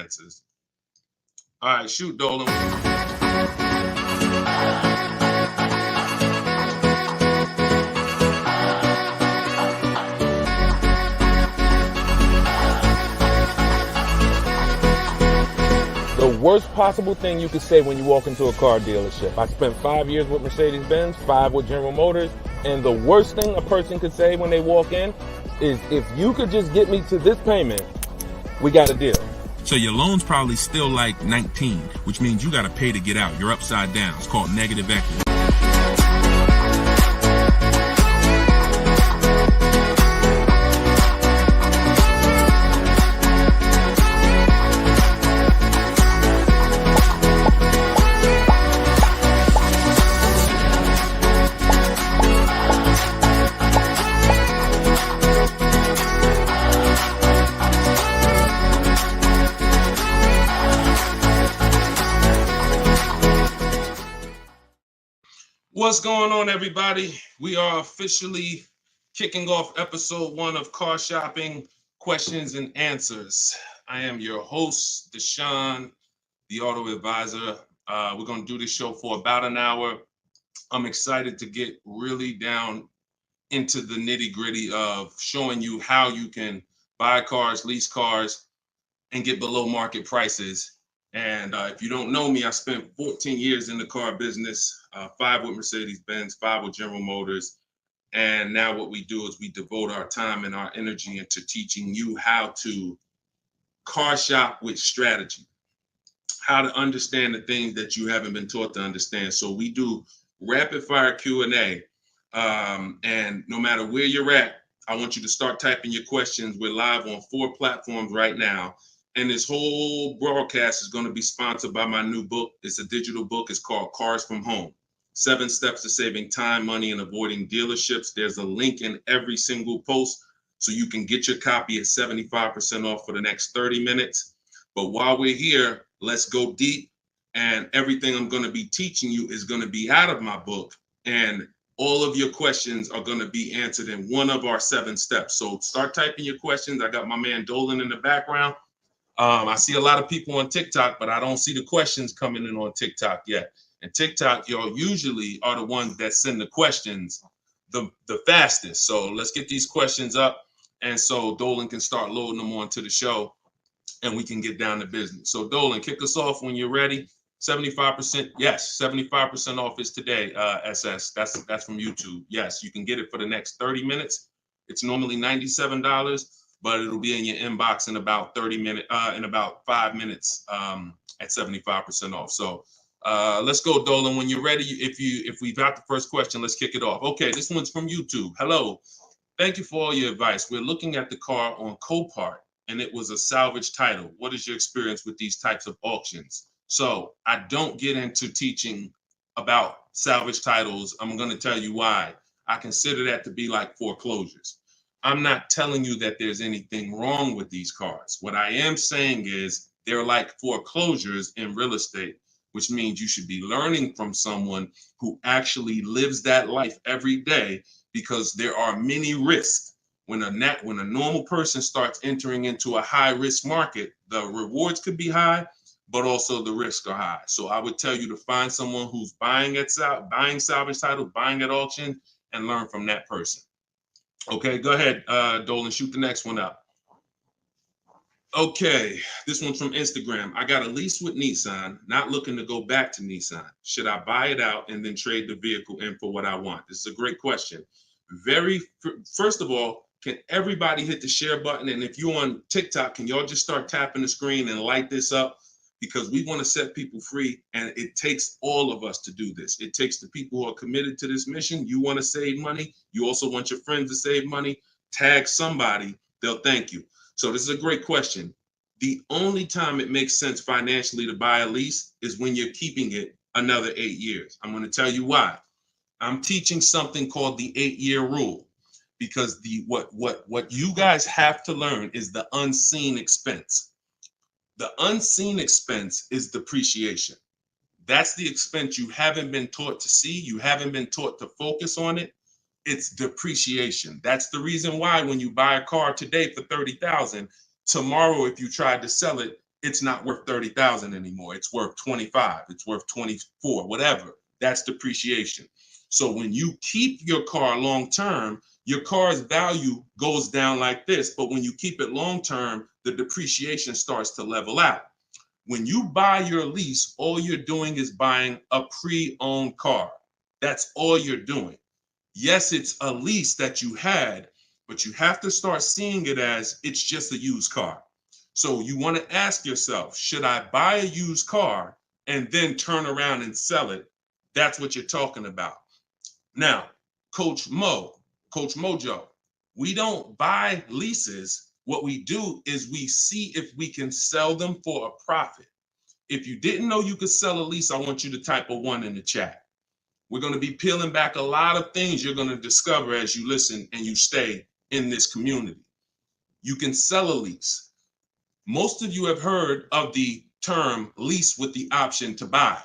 answers. All right, shoot, Dolan. The worst possible thing you could say when you walk into a car dealership. I spent 5 years with Mercedes-Benz, 5 with General Motors, and the worst thing a person could say when they walk in is, if you could just get me to this payment, we got a deal. So your loan's probably still like 19, which means you got to pay to get out. You're upside down. It's called negative equity. What's going on, everybody? We are officially kicking off episode 1 of Car Shopping Questions and Answers. I am your host, Deshone the Auto Advisor. We're going to do this show for about an hour. I'm excited to get really down into the nitty-gritty of showing you how you can buy cars, lease cars, and get below market prices. And if you don't know me, I spent 14 years in the car business, 5 with Mercedes-Benz, 5 with General Motors. And now what we do is we devote our time and our energy into teaching you how to car shop with strategy, how to understand the things that you haven't been taught to understand. So we do rapid fire Q&A. And no matter where you're at, I want you to start typing your questions. We're live on 4 platforms right now. And this whole broadcast is going to be sponsored by my new book. It's a digital book. It's called Cars from Home: 7 Steps to Saving Time, Money, and Avoiding Dealerships. There's a link in every single post, so you can get your copy at 75% off for the next 30 minutes. But while we're here, let's go deep. And everything I'm going to be teaching you is going to be out of my book. And all of your questions are going to be answered in one of our 7 steps. So start typing your questions. I got my man Dolan in the background. I see a lot of people on TikTok, but I don't see the questions coming in on TikTok yet. And TikTok, y'all usually are the ones that send the questions the fastest. So let's get these questions up. And so Dolan can start loading them onto the show and we can get down to business. So Dolan, kick us off when you're ready. 75%. Yes, 75% off is today, SS. That's from YouTube. Yes, you can get it for the next 30 minutes. It's normally $97. But it'll be in your inbox in about 5 minutes at 75% off. So let's go, Dolan. When you're ready, if we've got the first question, let's kick it off. Okay, this one's from YouTube. Hello. Thank you for all your advice. We're looking at the car on Copart, and it was a salvage title. What is your experience with these types of auctions? So I don't get into teaching about salvage titles. I'm going to tell you why. I consider that to be like foreclosures. I'm not telling you that there's anything wrong with these cars. What I am saying is they're like foreclosures in real estate, which means you should be learning from someone who actually lives that life every day, because there are many risks. When a normal person starts entering into a high risk market, the rewards could be high, but also the risks are high. So I would tell you to find someone who's buying salvage titles, buying at auction, and learn from that person. Okay, go ahead, Dolan, shoot the next one up. Okay, this one's from Instagram. I got a lease with Nissan, not looking to go back to Nissan. Should I buy it out and then trade the vehicle in for what I want? This is a great question. First of all, can everybody hit the share button? And if you're on TikTok, can y'all just start tapping the screen and light this up? Because we want to set people free, and it takes all of us to do this. It takes the people who are committed to this mission. You want to save money. You also want your friends to save money. Tag somebody. They'll thank you. So this is a great question. The only time it makes sense financially to buy a lease is when you're keeping it another 8 years. I'm going to tell you why. I'm teaching something called the 8-year rule, because what you guys have to learn is the unseen expense. The unseen expense is depreciation. That's the expense you haven't been taught to see. You haven't been taught to focus on it. It's depreciation. That's the reason why when you buy a car today for $30,000, tomorrow, if you tried to sell it, it's not worth 30,000 anymore. It's worth 25. It's worth 24, whatever. That's depreciation. So when you keep your car long term, your car's value goes down like this. But when you keep it long term, the depreciation starts to level out. When you buy your lease, all you're doing is buying a pre-owned car. That's all you're doing. Yes, it's a lease that you had, but you have to start seeing it as it's just a used car. So you want to ask yourself, should I buy a used car and then turn around and sell it? That's what you're talking about. Now, Coach Mojo, we don't buy leases. What we do is we see if we can sell them for a profit. If you didn't know you could sell a lease, I want you to type a 1 in the chat. We're going to be peeling back a lot of things you're going to discover as you listen and you stay in this community. You can sell a lease. Most of you have heard of the term lease with the option to buy,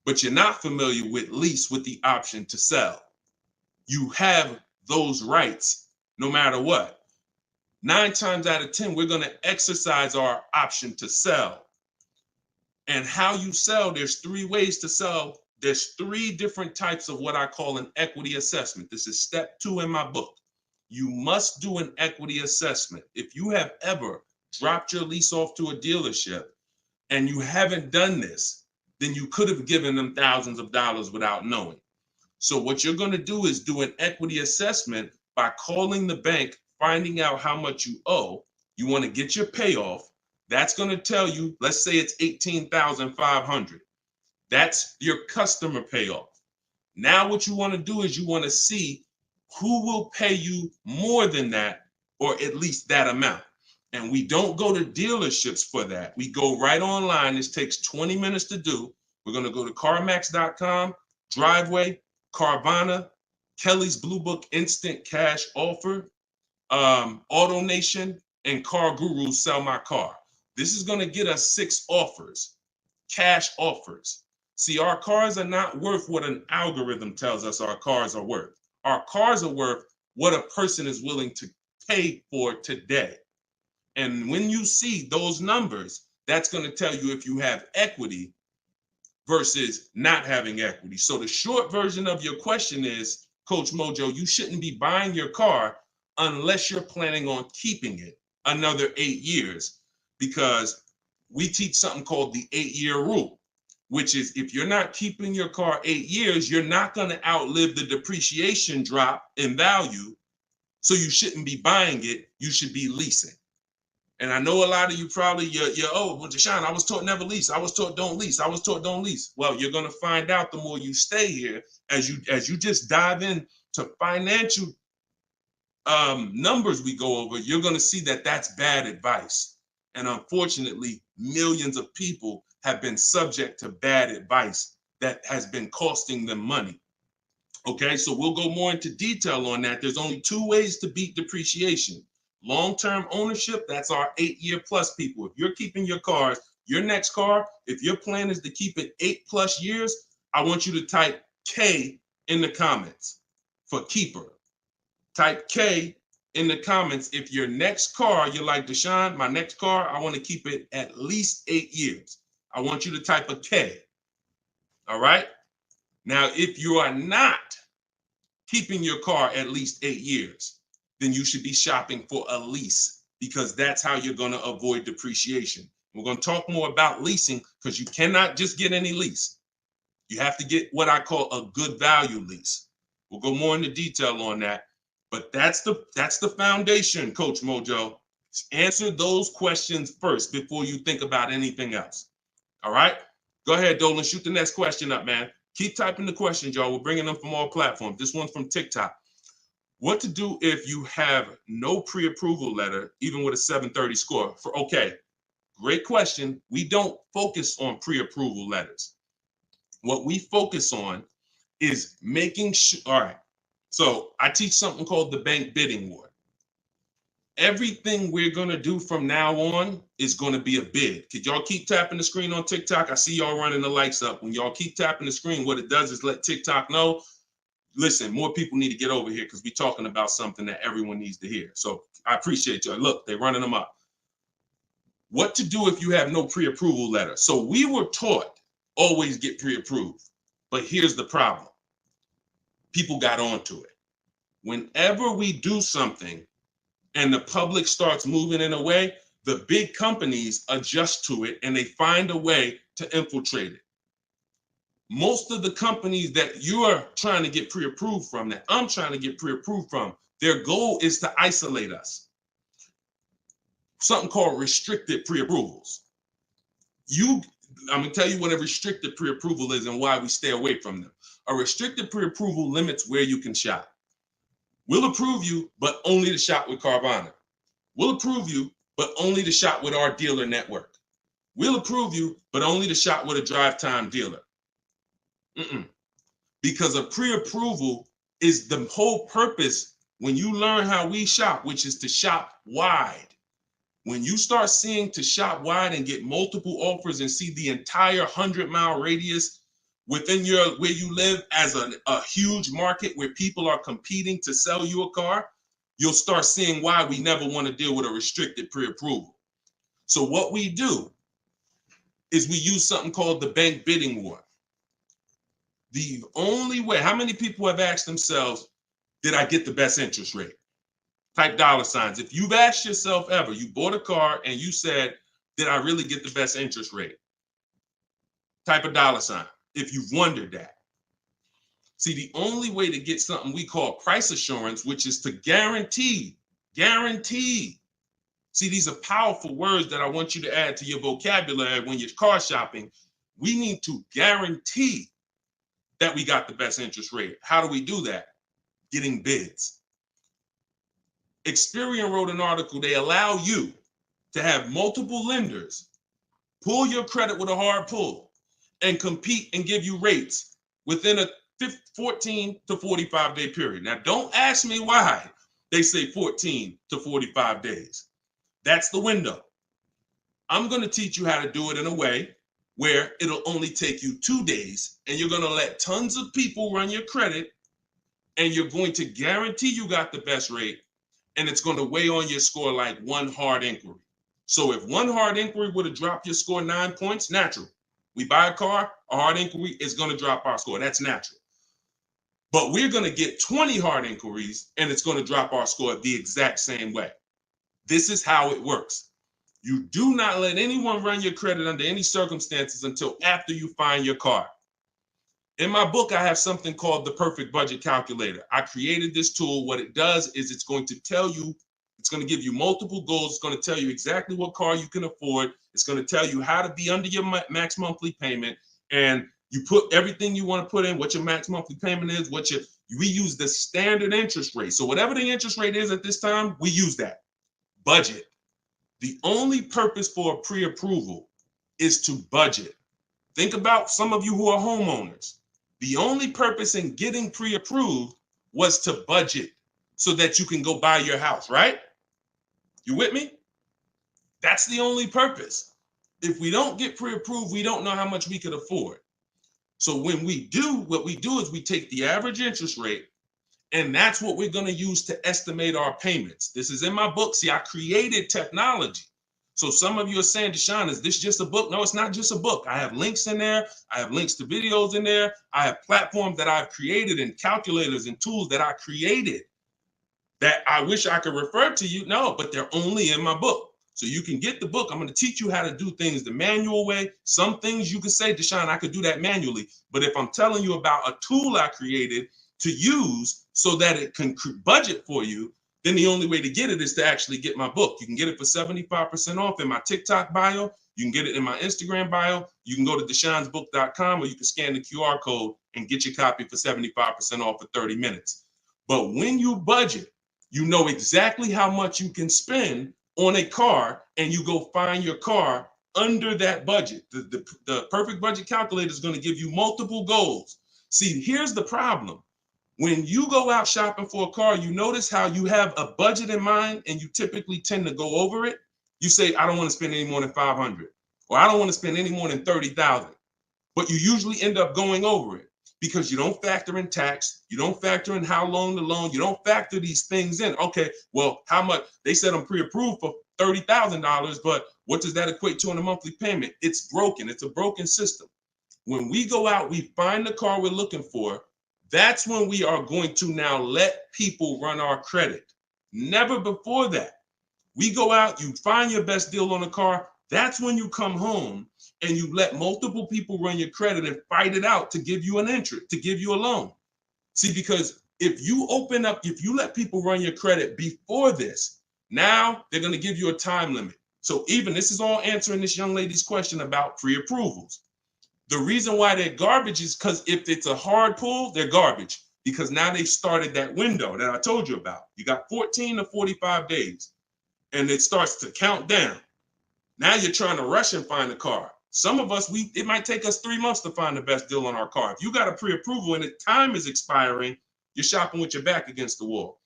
but you're not familiar with lease with the option to sell. You have those rights no matter what. 9 times out of 10, we're going to exercise our option to sell. And how you sell, there's 3 ways to sell. There's 3 different types of what I call an equity assessment. This is step 2 in my book. You must do an equity assessment. If you have ever dropped your lease off to a dealership and you haven't done this, then you could have given them thousands of dollars without knowing. So what you're going to do is do an equity assessment by calling the bank, finding out how much you owe. You want to get your payoff. That's going to tell you, let's say it's $18,500. That's your customer payoff. Now what you want to do is you want to see who will pay you more than that, or at least that amount. And we don't go to dealerships for that. We go right online. This takes 20 minutes to do. We're going to go to CarMax.com, Driveway, Carvana, Kelly's Blue Book Instant Cash Offer, AutoNation, and Car Guru Sell My Car. This is going to get us 6 offers, cash offers. See, our cars are not worth what an algorithm tells us our cars are worth. Our cars are worth what a person is willing to pay for today. And when you see those numbers, that's going to tell you if you have equity versus not having equity. So the short version of your question is, Coach Mojo, you shouldn't be buying your car unless you're planning on keeping it another 8 years, because we teach something called the 8-year rule, which is if you're not keeping your car 8 years, you're not going to outlive the depreciation drop in value. So you shouldn't be buying it. You should be leasing. And I know a lot of you probably, you're well, Deshone, I was taught never lease. I was taught don't lease. I was taught don't lease. Well, you're going to find out the more you stay here, as you just dive in to financial numbers we go over, you're going to see that that's bad advice. And unfortunately, millions of people have been subject to bad advice that has been costing them money. Okay, so we'll go more into detail on that. There's only 2 ways to beat depreciation. Long-term ownership, that's our 8-year plus people. If you're keeping your cars, your next car, if your plan is to keep it 8+ years, I want you to type K in the comments for keeper. Type K in the comments if your next car, you're like, Deshone, my next car, I want to keep it at least 8 years. I want you to type a K. All right? Now, if you are not keeping your car at least 8 years, then you should be shopping for a lease, because that's how you're going to avoid depreciation. We're going to talk more about leasing, because you cannot just get any lease. You have to get what I call a good value lease. We'll go more into detail on that, but that's the foundation, Coach Mojo. Answer those questions first before you think about anything else. All right? Go ahead, Dolan. Shoot the next question up, man. Keep typing the questions, y'all. We're bringing them from all platforms. This one's from TikTok. What to do if you have no pre-approval letter, even with a 730 score? Okay, great question. We don't focus on pre-approval letters. What we focus on is making sure. All right, so I teach something called the bank bidding war. Everything we're going to do from now on is going to be a bid. Could y'all keep tapping the screen on TikTok? I see y'all running the lights up. When y'all keep tapping the screen, what it does is let TikTok know, listen, more people need to get over here, because we're talking about something that everyone needs to hear. So I appreciate y'all. Look, they're running them up. What to do if you have no pre-approval letter. So we were taught always get pre-approved. But here's the problem. People got onto it. Whenever we do something and the public starts moving in a way, the big companies adjust to it and they find a way to infiltrate it. Most of the companies that you're trying to get pre-approved from, that I'm trying to get pre-approved from, their goal is to isolate us. Something called restricted pre-approvals. I'm gonna tell you what a restricted pre-approval is and why we stay away from them. A restricted pre-approval limits where you can shop. We'll approve you, but only to shop with Carvana. We'll approve you, but only to shop with our dealer network. We'll approve you, but only to shop with a drive time dealer. Because a pre-approval is the whole purpose when you learn how we shop, which is to shop wide. When you start seeing to shop wide and get multiple offers and see the entire 100-mile radius within where you live as a huge market where people are competing to sell you a car, you'll start seeing why we never want to deal with a restricted pre-approval. So what we do is we use something called the bank bidding war. The only way, how many people have asked themselves, did I get the best interest rate? Type dollar signs. If you've asked yourself ever, you bought a car and you said, did I really get the best interest rate? Type a dollar sign if you've wondered that. See, the only way to get something we call price assurance, which is to guarantee. See, these are powerful words that I want you to add to your vocabulary when you're car shopping. We need to guarantee that we got the best interest rate. How do we do that? Getting bids. Experian wrote an article. They allow you to have multiple lenders pull your credit with a hard pull and compete and give you rates within a 14 to 45 day period. Now, don't ask me why they say 14 to 45 days. That's the window. I'm going to teach you how to do it in a way where it'll only take you 2 days and you're going to let tons of people run your credit and you're going to guarantee you got the best rate, and it's going to weigh on your score like one hard inquiry. So if one hard inquiry would have dropped your score 9 points, natural. We buy a car, a hard inquiry is going to drop our score. That's natural. But we're going to get 20 hard inquiries and it's going to drop our score the exact same way. This is how it works. You do not let anyone run your credit under any circumstances until after you find your car. In my book, I have something called the Perfect Budget Calculator. I created this tool. What it does is it's going to tell you, it's going to give you multiple goals. It's going to tell you exactly what car you can afford. It's going to tell you how to be under your max monthly payment. And you put everything you want to put in, what your max monthly payment is, we use the standard interest rate. So whatever the interest rate is at this time, we use that. Budget. The only purpose for a pre-approval is to budget. Think about some of you who are homeowners. The only purpose in getting pre-approved was to budget so that you can go buy your house, right? You with me? That's the only purpose. If we don't get pre-approved, we don't know how much we could afford. So when we do, what we do is we take the average interest rate, and that's what we're going to use to estimate our payments. This is in my book. See, I created technology. So some of you are saying, Deshone, is this just a book? No, it's not just a book. I have links in there. I have links to videos in there. I have platforms that I've created and calculators and tools that I created that I wish I could refer to you. No, but they're only in my book. So you can get the book. I'm going to teach you how to do things the manual way. Some things you can say, Deshone, I could do that manually. But if I'm telling you about a tool I created to use so that it can budget for you, then the only way to get it is to actually get my book. You can get it for 75% off in my TikTok bio. You can get it in my Instagram bio. You can go to deshonesbook.com, or you can scan the QR code and get your copy for 75% off for 30 minutes. But when you budget, you know exactly how much you can spend on a car, and you go find your car under that budget. The Perfect Budget Calculator is going to give you multiple goals. See, here's the problem. When you go out shopping for a car, you notice how you have a budget in mind and you typically tend to go over it. You say, I don't want to spend any more than $500, or I don't want to spend any more than $30,000. But you usually end up going over it because you don't factor in tax. You don't factor in how long the loan, you don't factor these things in. Okay, well, how much? They said I'm pre-approved for $30,000, but what does that equate to in a monthly payment? It's broken. It's a broken system. When we go out, we find the car we're looking for. That's when we are going to now let people run our credit. Never before that. We go out, you find your best deal on a car. That's when you come home and you let multiple people run your credit and fight it out to give you an interest, to give you a loan. See, because if you open up, if you let people run your credit before this, now they're going to give you a time limit. So even this is all answering this young lady's question about pre-approvals. The reason why they're garbage is because if it's a hard pull, they're garbage, because now they've started that window that I told you about. You got 14 to 45 days and it starts to count down. Now you're trying to rush and find a car. Some of us, it might take us 3 months to find the best deal on our car. If you got a pre-approval and the time is expiring, you're shopping with your back against the wall.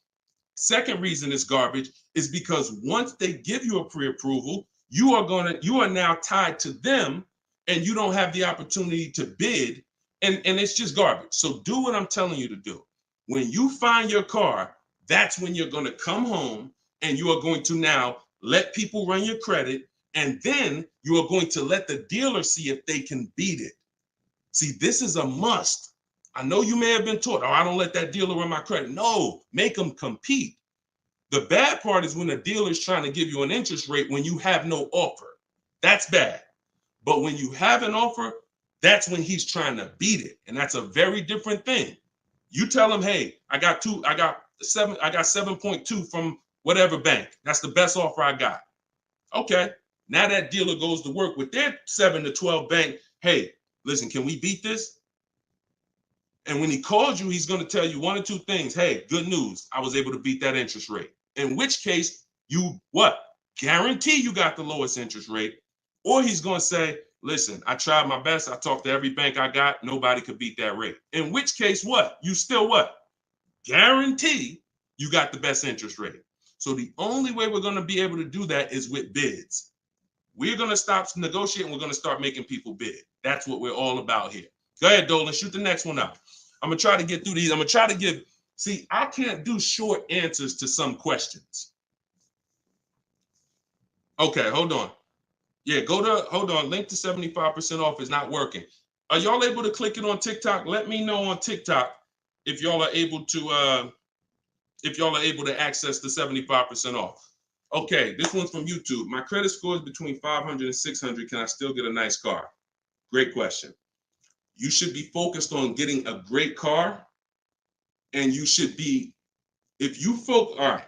Second reason it's garbage is because once they give you a pre-approval, you are now tied to them and you don't have the opportunity to bid, and it's just garbage. So do what I'm telling you to do. When you find your car, that's when you're going to come home and you are going to now let people run your credit, and then you are going to let the dealer see if they can beat it. See, this is a must. I know you may have been taught, oh, I don't let that dealer run my credit. No, make them compete. The bad part is when a dealer is trying to give you an interest rate when you have no offer. That's bad. But when you have an offer, that's when he's trying to beat it. And that's a very different thing. You tell him, hey, I got 7.2 from whatever bank. That's the best offer I got. Okay. Now that dealer goes to work with their 7 to 12 bank. Hey, listen, can we beat this? And when he calls you, he's going to tell you one or two things. Hey, good news. I was able to beat that interest rate. In which case, you what? Guarantee you got the lowest interest rate. Or he's going to say, listen, I tried my best. I talked to every bank I got. Nobody could beat that rate. In which case, what? You still what? Guarantee you got the best interest rate. So the only way we're going to be able to do that is with bids. We're going to stop negotiating. We're going to start making people bid. That's what we're all about here. Go ahead, Dolan. Shoot the next one up. I'm going to try to get through these. I'm going to try to give, see, I can't do short answers to some questions. Okay, hold on. Yeah, hold on. Link to 75% off is not working. Are y'all able to click it on TikTok? Let me know on TikTok if y'all are able to access the 75% off. Okay, this one's from YouTube. My credit score is between 500 and 600. Can I still get a nice car? Great question. You should be focused on getting a great car, and you should be, all right.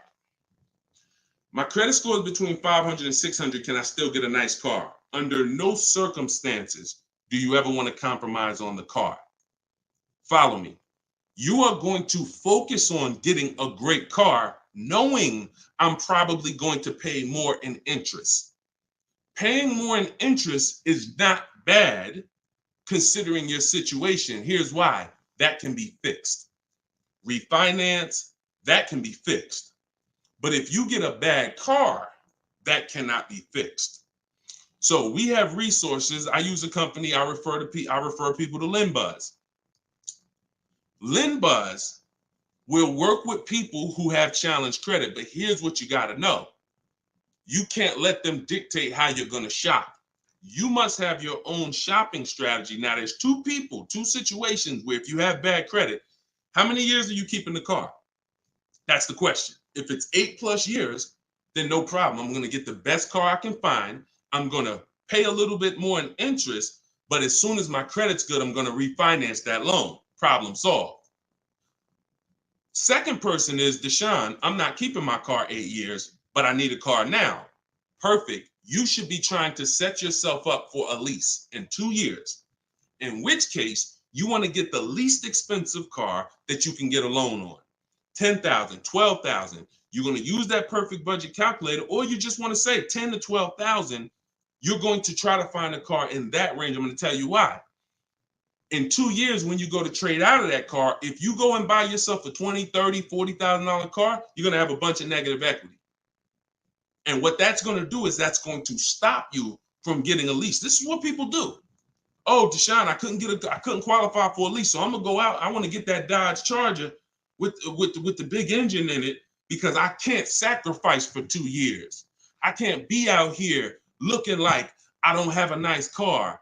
My credit score is between 500 and 600. Can I still get a nice car? Under no circumstances do you ever want to compromise on the car. Follow me. You are going to focus on getting a great car, knowing I'm probably going to pay more in interest. Paying more in interest is not bad considering your situation. Here's why. That can be fixed. Refinance, that can be fixed. But if you get a bad car, that cannot be fixed. So we have resources. I use a company. I refer people to LendBuzz. LendBuzz will work with people who have challenged credit. But here's what you got to know. You can't let them dictate how you're going to shop. You must have your own shopping strategy. Now, there's two situations where if you have bad credit, how many years are you keeping the car? That's the question. If it's 8+ years, then no problem. I'm going to get the best car I can find. I'm going to pay a little bit more in interest, but as soon as my credit's good, I'm going to refinance that loan. Problem solved. Second person is Deshone. I'm not keeping my car 8 years, but I need a car now. Perfect. You should be trying to set yourself up for a lease in 2 years, in which case you want to get the least expensive car that you can get a loan on. 10,000, 12,000. You're going to use that perfect budget calculator, or you just want to say 10 to 12,000. You're going to try to find a car in that range. I'm going to tell you why. In 2 years, when you go to trade out of that car, if you go and buy yourself a $20,000, $30,000, $40,000 car, you're going to have a bunch of negative equity. And what that's going to do is that's going to stop you from getting a lease. This is what people do. Oh, Deshone, I couldn't qualify for a lease, so I'm going to go out. I want to get that Dodge Charger with the big engine in it because I can't sacrifice for 2 years. I can't be out here looking like I don't have a nice car.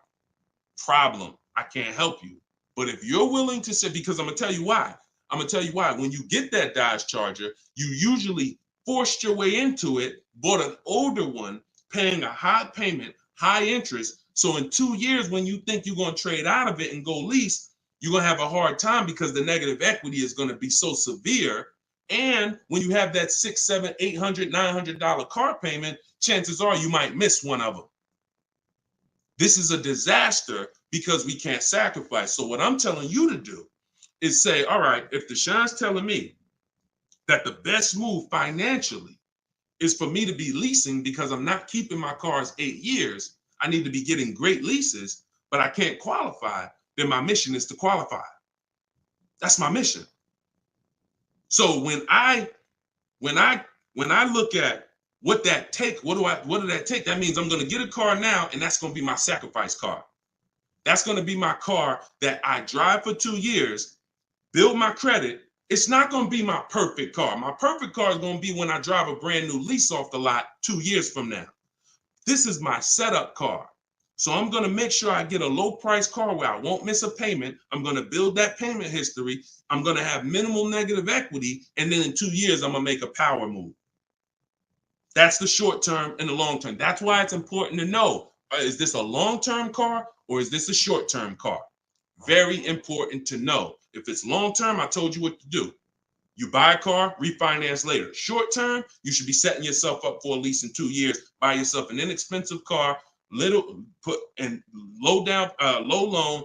Problem. I can't help you. But if you're willing to say, because I'm going to tell you why. I'm going to tell you why. When you get that Dodge Charger, you usually forced your way into it, bought an older one, paying a high payment, high interest. So in 2 years, when you think you're going to trade out of it and go lease, you're going to have a hard time because the negative equity is going to be so severe. And when you have that $600, $700, $800, $900 car payment, chances are you might miss one of them. This is a disaster because we can't sacrifice. So what I'm telling you to do is say, all right, if Deshaun's telling me that the best move financially is for me to be leasing because I'm not keeping my cars 8 years, I need to be getting great leases, but I can't qualify, then my mission is to qualify. That's my mission. So when I look at what that take, what did that take? That means I'm going to get a car now, and that's going to be my sacrifice car. That's going to be my car that I drive for 2 years, build my credit. It's not going to be my perfect car. My perfect car is going to be when I drive a brand new lease off the lot 2 years from now. This is my setup car. So I'm going to make sure I get a low price car where I won't miss a payment. I'm going to build that payment history. I'm going to have minimal negative equity. And then in 2 years, I'm going to make a power move. That's the short term and the long term. That's why it's important to know, is this a long-term car or is this a short-term car? Very important to know. If it's long-term, I told you what to do. You buy a car, refinance later. Short-term, you should be setting yourself up for a lease in 2 years. Buy yourself an inexpensive car, low loan,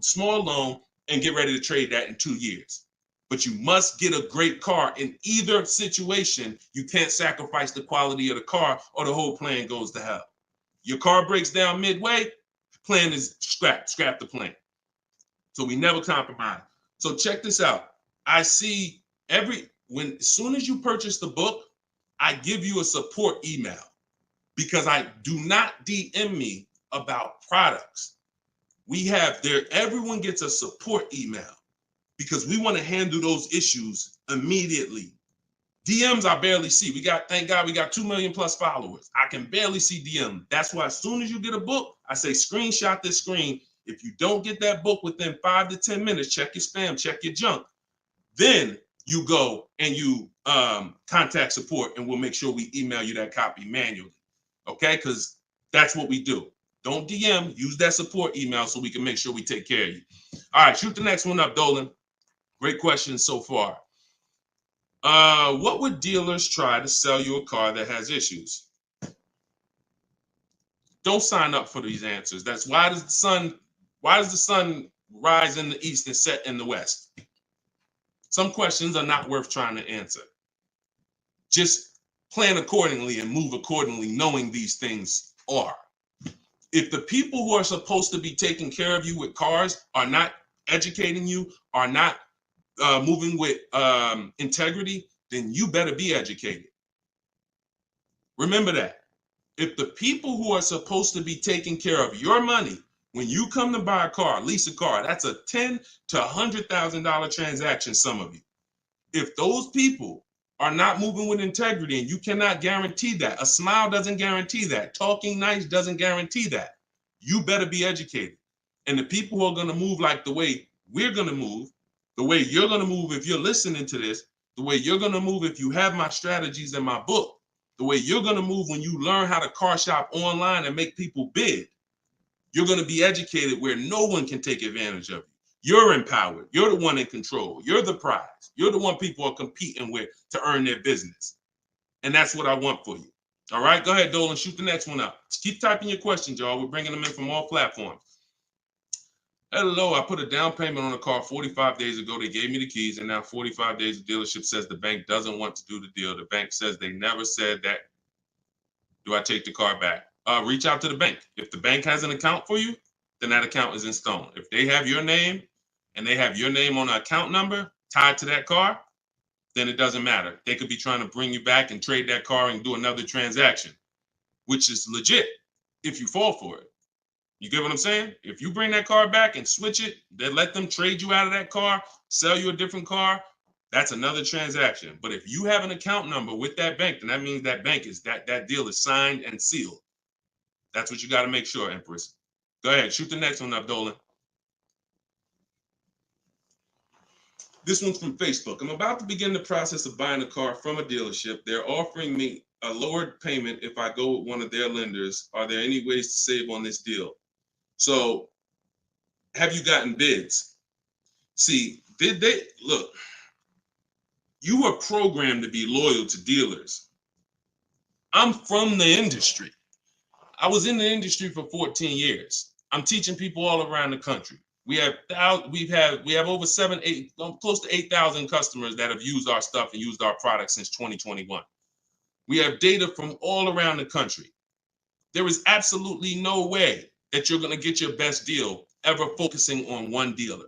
small loan, and get ready to trade that in 2 years. But you must get a great car in either situation. You can't sacrifice the quality of the car or the whole plan goes to hell. Your car breaks down midway, plan is scrap the plan. So we never compromise. So check this out. I see as soon as you purchase the book, I give you a support email because I do not DM me about products. Everyone gets a support email because we want to handle those issues immediately. DMs I barely see. Thank God we got 2 million plus followers. I can barely see DM. That's why as soon as you get a book, I say screenshot this screen. If you don't get that book within 5 to 10 minutes, check your spam, check your junk. Then you go and you contact support and we'll make sure we email you that copy manually. Okay, because that's what we do. Don't DM, use that support email so we can make sure we take care of you. All right, shoot the next one up, Dolan. Great questions so far. What would dealers try to sell you a car that has issues? Don't sign up for these answers. That's why does the sun rise in the east and set in the west? Some questions are not worth trying to answer. Just plan accordingly and move accordingly, knowing these things are. If the people who are supposed to be taking care of you with cars are not educating you, are not moving with integrity, then you better be educated. Remember that. If the people who are supposed to be taking care of your money, when you come to buy a car, lease a car, that's a $10,000 to $100,000 transaction, some of you. If those people are not moving with integrity, and you cannot guarantee that, a smile doesn't guarantee that, talking nice doesn't guarantee that, you better be educated. And the people who are going to move like the way we're going to move, the way you're going to move if you're listening to this, the way you're going to move if you have my strategies in my book, the way you're going to move when you learn how to car shop online and make people bid, you're going to be educated where no one can take advantage of you. You're empowered. You're the one in control. You're the prize. You're the one people are competing with to earn their business. And that's what I want for you. All right, go ahead, Dolan, shoot the next one up. Just keep typing your questions, y'all. We're bringing them in from all platforms. Hello, I put a down payment on a car 45 days ago. They gave me the keys, and now 45 days, the dealership says the bank doesn't want to do the deal. The bank says they never said that. Do I take the car back? Reach out to the bank. If the bank has an account for you, then that account is in stone. If they have your name and they have your name on an account number tied to that car, then it doesn't matter. They could be trying to bring you back and trade that car and do another transaction, which is legit if you fall for it. You get what I'm saying? If you bring that car back and switch it, then let them trade you out of that car, sell you a different car, That's another transaction. But if you have an account number with that bank, then that means that bank is that deal is signed and sealed. That's what you got to make sure, Empress. Go ahead, shoot the next one up, Dolan. This one's from Facebook. I'm about to begin the process of buying a car from a dealership. They're offering me a lowered payment if I go with one of their lenders. Are there any ways to save on this deal? So, have you gotten bids? See, did they look? You were programmed to be loyal to dealers. I'm from the industry. I was in the industry for 14 years. I'm teaching people all around the country. We have over 8, close to 8,000 customers that have used our stuff and used our products since 2021. We have data from all around the country. There is absolutely no way that you're going to get your best deal ever focusing on one dealer.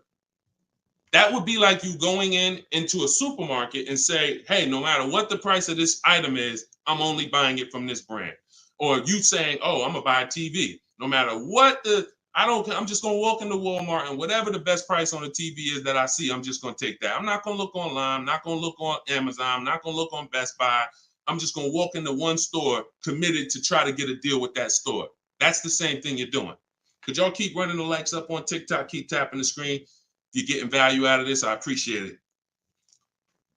That would be like you going into a supermarket and say, hey, no matter what the price of this item is, I'm only buying it from this brand. Or you saying, oh, I'm gonna buy a TV. No matter what I'm just gonna walk into Walmart and whatever the best price on the TV is that I see, I'm just gonna take that. I'm not gonna look online, I'm not gonna look on Amazon, I'm not gonna look on Best Buy. I'm just gonna walk into one store committed to try to get a deal with that store. That's the same thing you're doing. Could y'all keep running the likes up on TikTok, keep tapping the screen? If you're getting value out of this, I appreciate it.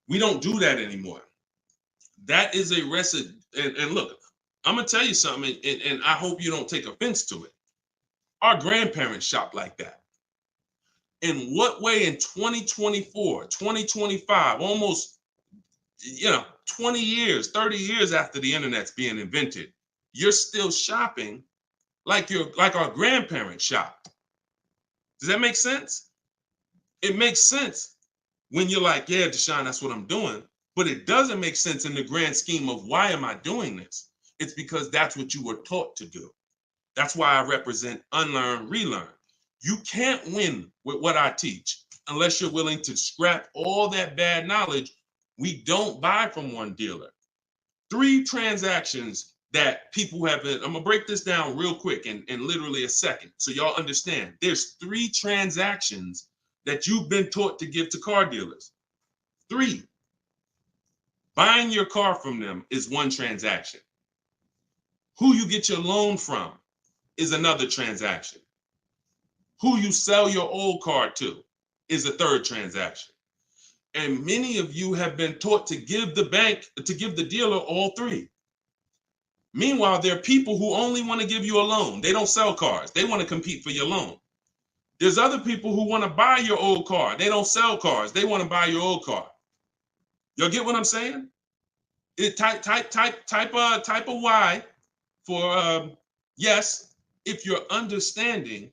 We don't do that anymore. That is a recipe. And look, I'm going to tell you something, and I hope you don't take offense to it. Our grandparents shopped like that. In what way in 2024, 2025, almost, 20 years, 30 years after the internet's being invented, you're still shopping like our grandparents shopped? Does that make sense? It makes sense when you're like, yeah, Deshone, that's what I'm doing. But it doesn't make sense in the grand scheme of why am I doing this? It's because that's what you were taught to do. That's why I represent unlearn, relearn. You can't win with what I teach unless you're willing to scrap all that bad knowledge. We don't buy from one dealer. 3 transactions that people have been, I'm gonna break this down real quick in literally a second so y'all understand. There's 3 transactions that you've been taught to give to car dealers. 3. Buying your car from them is one transaction. Who you get your loan from is another transaction. Who you sell your old car to is a 3rd transaction. And many of you have been taught to give the dealer all 3. Meanwhile, there are people who only want to give you a loan. They don't sell cars. They want to compete for your loan. There's other people who want to buy your old car. They don't sell cars. They want to buy your old car. Y'all get what I'm saying? Type a Y for yes, if you're understanding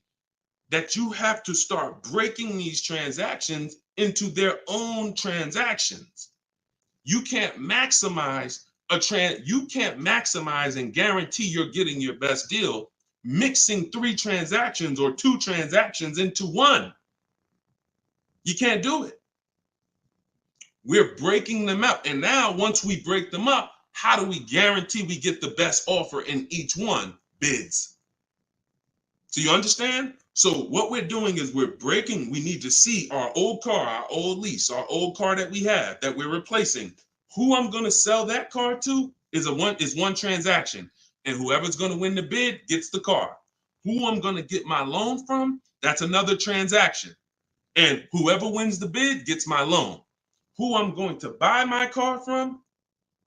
that you have to start breaking these transactions into their own transactions. You can't maximize and guarantee you're getting your best deal mixing 3 transactions or 2 transactions into one. You can't do it. We're breaking them up. And now once we break them up, how do we guarantee we get the best offer in each one? Bids. So you understand? So what we're doing is we need to see our old car, our old lease, our old car that we have that we're replacing. Who I'm going to sell that car to is one transaction. And whoever's going to win the bid gets the car. Who I'm going to get my loan from, that's another transaction. And whoever wins the bid gets my loan. Who I'm going to buy my car from,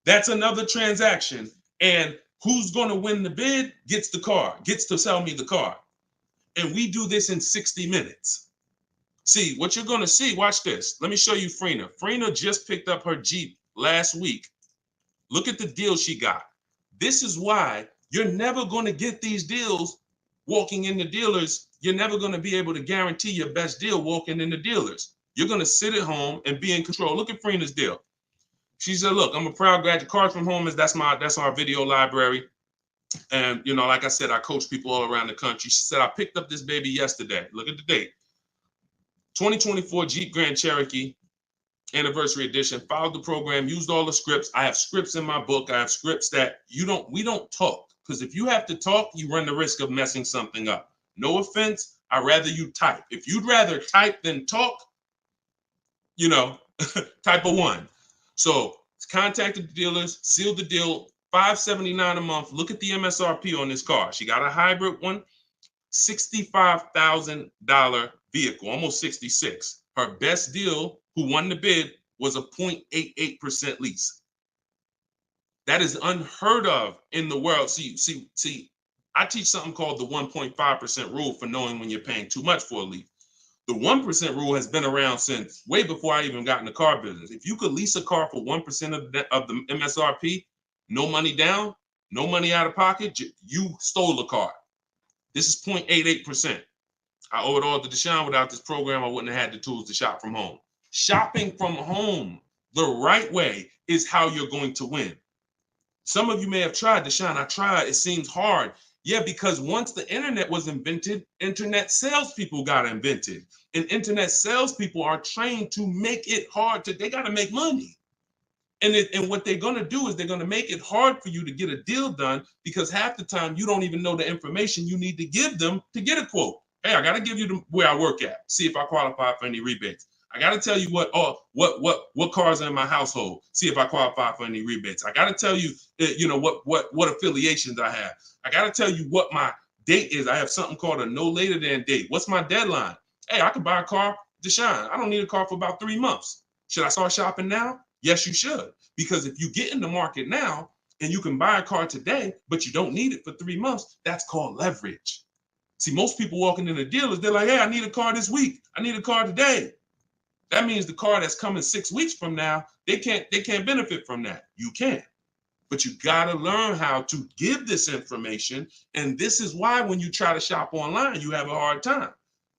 that's another transaction. And who's going to win the bid gets the car, gets to sell me the car. And we do this in 60 minutes. See, what you're going to see, watch this. Let me show you Frina. Frina just picked up her Jeep last week. Look at the deal she got. This is why you're never going to get these deals walking in the dealers. You're never going to be able to guarantee your best deal walking in the dealers. You're going to sit at home and be in control. Look at Frina's deal. She said, look, I'm a proud graduate. Cars from Home that's our video library. And, like I said, I coach people all around the country. She said, I picked up this baby yesterday. Look at the date. 2024 Jeep Grand Cherokee Anniversary Edition. Followed the program, used all the scripts. I have scripts in my book. I have scripts that we don't talk. Because if you have to talk, you run the risk of messing something up. No offense. I'd rather you type. If you'd rather type than talk, Type of 1. So contact the dealers, seal the deal, $579 a month. Look at the MSRP on this car. She got a hybrid one, $65,000 vehicle, almost 66. Her best deal, who won the bid, was a 0.88% lease. That is unheard of in the world. See, I teach something called the 1.5% rule for knowing when you're paying too much for a lease. The 1% rule has been around since way before I even got in the car business. If you could lease a car for 1% of the MSRP, no money down, no money out of pocket, you stole a car. This is 0.88%. I owe it all to Deshone. Without this program, I wouldn't have had the tools to shop from home. Shopping from home the right way is how you're going to win. Some of you may have tried, Deshone. I tried. It seems hard. Yeah, because once the internet was invented, internet salespeople got invented. And internet salespeople are trained to make it hard. They got to make money. And what they're going to do is they're going to make it hard for you to get a deal done, because half the time you don't even know the information you need to give them to get a quote. Hey, I got to give you where I work at. See if I qualify for any rebates. I got to tell you what cars are in my household. See if I qualify for any rebates. I got to tell you, what affiliations I have. I got to tell you what my date is. I have something called a no later than date. What's my deadline? Hey, I could buy a car, Deshone. I don't need a car for about 3 months. Should I start shopping now? Yes, you should. Because if you get in the market now and you can buy a car today, but you don't need it for 3 months, that's called leverage. See, most people walking in the dealers, they're like, hey, I need a car this week. I need a car today. That means the car that's coming 6 weeks from now, they can't benefit from that. You can. But you got to learn how to give this information. And this is why when you try to shop online, you have a hard time,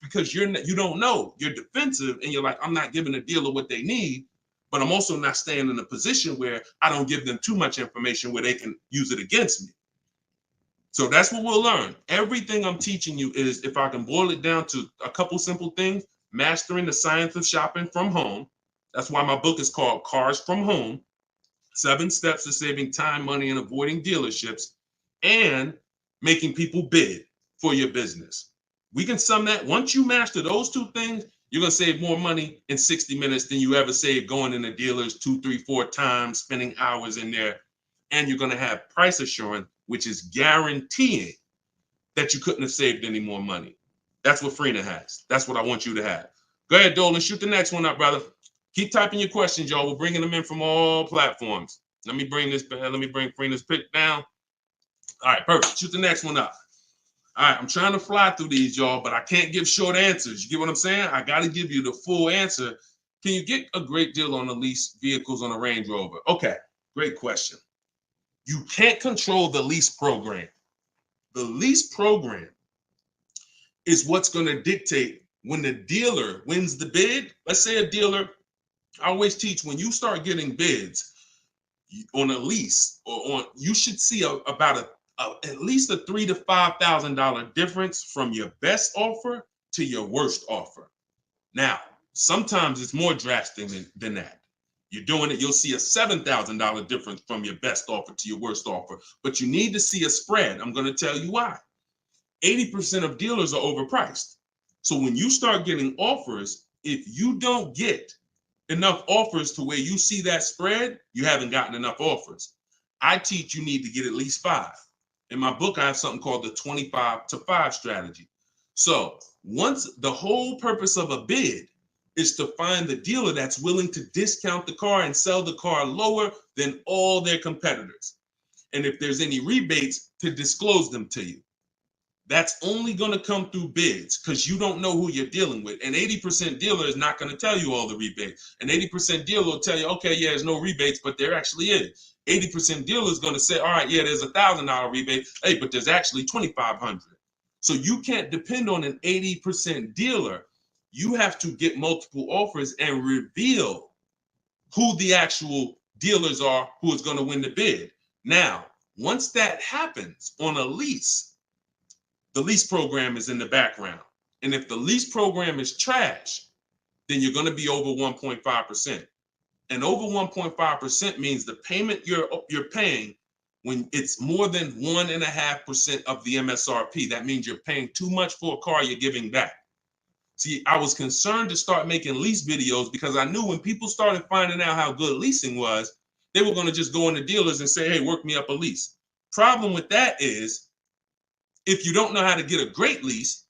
because you don't know. You're defensive and you're like, I'm not giving a dealer what they need, but I'm also not staying in a position where I don't give them too much information where they can use it against me. So that's what we'll learn. Everything I'm teaching you is, if I can boil it down to a couple simple things, mastering the science of shopping from home. That's why my book is called Cars from Home, 7 Steps to Saving Time, Money, and Avoiding Dealerships, and making people bid for your business. We can sum that. Once you master those 2 things, you're going to save more money in 60 minutes than you ever saved going in the dealers 2, 3, 4 times, spending hours in there. And you're going to have price assurance, which is guaranteeing that you couldn't have saved any more money. That's what Freenah has. That's what I want you to have. Go ahead, Dolan. Shoot the next one up, brother. Keep typing your questions, y'all. We're bringing them in from all platforms. Let me bring Freenah's pick down. All right, perfect. Shoot the next one up. All right, I'm trying to fly through these, y'all, but I can't give short answers. You get what I'm saying? I got to give you the full answer. Can you get a great deal on the lease vehicles on a Range Rover? Okay, great question. You can't control the lease program. The lease program is what's going to dictate when the dealer wins the bid. Let's say a dealer, I always teach, when you start getting bids on a lease or on, you should see about at least a $3,000 to $5,000 difference from your best offer to your worst offer. Now, sometimes it's more drastic than that. You're doing it, you'll see a $7,000 difference from your best offer to your worst offer, but you need to see a spread. I'm going to tell you why. 80% of dealers are overpriced. So when you start getting offers, if you don't get enough offers to where you see that spread, you haven't gotten enough offers. I teach you need to get at least 5. In my book, I have something called the 25 to 5 strategy. So once the whole purpose of a bid is to find the dealer that's willing to discount the car and sell the car lower than all their competitors. And if there's any rebates, to disclose them to you. That's only going to come through bids, because you don't know who you're dealing with. An 80% dealer is not going to tell you all the rebates. An 80% dealer will tell you, okay, yeah, there's no rebates, but there actually is. 80% dealer is going to say, all right, yeah, there's $1,000 rebate. Hey, but there's actually $2,500. So you can't depend on an 80% dealer. You have to get multiple offers and reveal who the actual dealers are who is going to win the bid. Now, once that happens on a lease, the lease program is in the background. And if the lease program is trash, then you're going to be over 1.5%. And over 1.5% means the payment you're paying, when it's more than 1.5% of the MSRP, that means you're paying too much for a car you're giving back. See, I was concerned to start making lease videos because I knew when people started finding out how good leasing was, they were going to just go into dealers and say, hey, work me up a lease. Problem with that is, if you don't know how to get a great lease,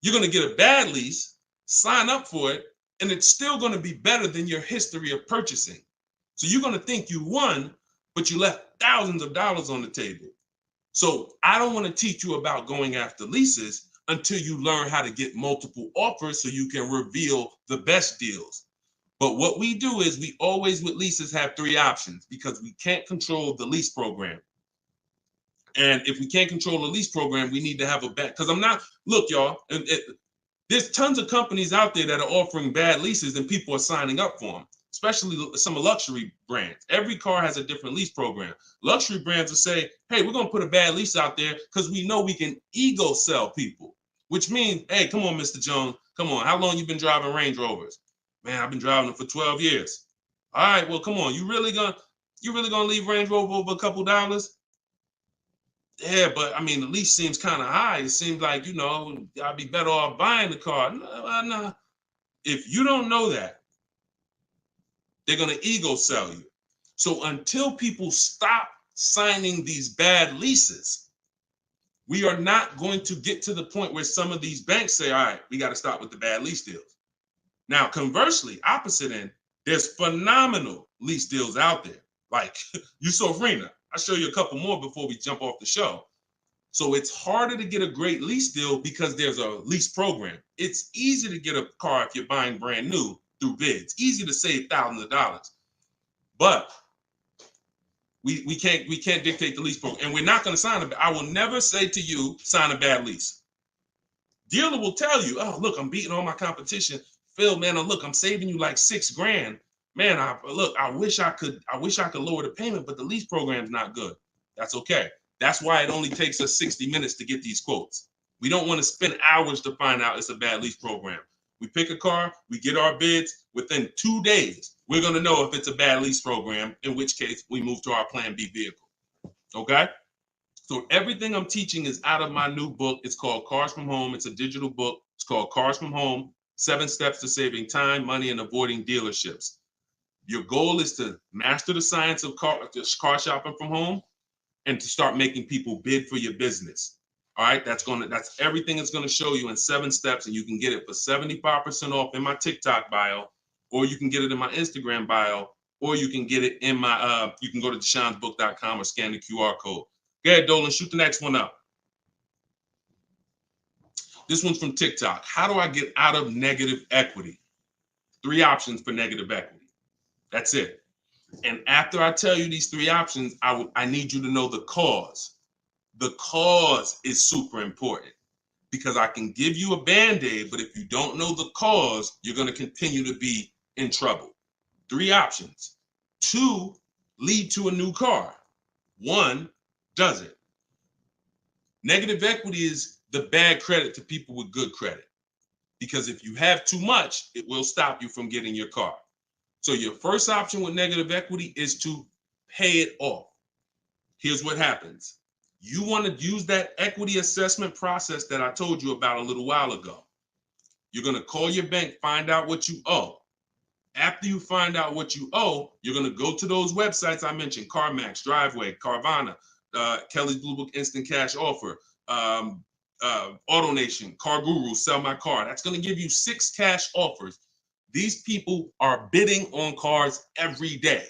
you're going to get a bad lease, sign up for it, and it's still going to be better than your history of purchasing. So you're going to think you won, but you left thousands of dollars on the table. So I don't want to teach you about going after leases until you learn how to get multiple offers so you can reveal the best deals. But what we do is we always with leases have 3 options because we can't control the lease program. And if we can't control the lease program, we need to have a bet. Because look, y'all, there's tons of companies out there that are offering bad leases and people are signing up for them, especially some luxury brands. Every car has a different lease program. Luxury brands will say, hey, we're going to put a bad lease out there because we know we can ego sell people, which means, hey, come on, Mr. Jones, come on. How long you been driving Range Rovers? Man, I've been driving them for 12 years. All right, well, come on. You really gonna leave Range Rover over a couple dollars? Yeah, but I mean, the lease seems kind of high. It seems like, I'd be better off buying the car. No. If you don't know that, they're going to ego sell you. So until people stop signing these bad leases, we are not going to get to the point where some of these banks say, all right, we got to stop with the bad lease deals. Now, conversely, opposite end, there's phenomenal lease deals out there. Like Yusufrina. I'll show you a couple more before we jump off the show. So it's harder to get a great lease deal because there's a lease program. It's easy to get a car if you're buying brand new through bids. Easy to save thousands of dollars. But we can't dictate the lease program. And we're not going to sign I will never say to you, sign a bad lease. Dealer will tell you, oh, look, I'm beating all my competition. Phil, man, look, I'm saving you like $6,000. Man, I wish I could lower the payment, but the lease program's not good. That's okay. That's why it only takes us 60 minutes to get these quotes. We don't want to spend hours to find out it's a bad lease program. We pick a car, we get our bids. Within 2 days, we're going to know if it's a bad lease program, in which case we move to our Plan B vehicle. Okay? So everything I'm teaching is out of my new book. It's called Cars from Home. It's a digital book. It's called Cars from Home, 7 Steps to Saving Time, Money, and Avoiding Dealerships. Your goal is to master the science of car shopping from home and to start making people bid for your business. All right, that's everything it's going to show you in 7 steps, and you can get it for 75% off in my TikTok bio, or you can get it in my Instagram bio, or you can get it in my you can go to deshonsbook.com or scan the QR code. Go ahead, Dolan, shoot the next one up. This one's from TikTok. How do I get out of negative equity? 3 options for negative equity. That's it. And after I tell you these 3 options, I need you to know the cause. The cause is super important because I can give you a Band-Aid, but if you don't know the cause, you're going to continue to be in trouble. 3 options. 2 lead to a new car. 1 doesn't. Negative equity is the bad credit to people with good credit. Because if you have too much, it will stop you from getting your car. So your first option with negative equity is to pay it off. Here's what happens. You want to use that equity assessment process that I told you about a little while ago. You're going to call your bank, find out what you owe. After you find out what you owe, you're going to go to those websites I mentioned, CarMax, Driveway, Carvana, Kelly's Blue Book Instant Cash Offer, AutoNation, Car Guru, Sell My Car. That's going to give you 6 cash offers. These people are bidding on cars every day.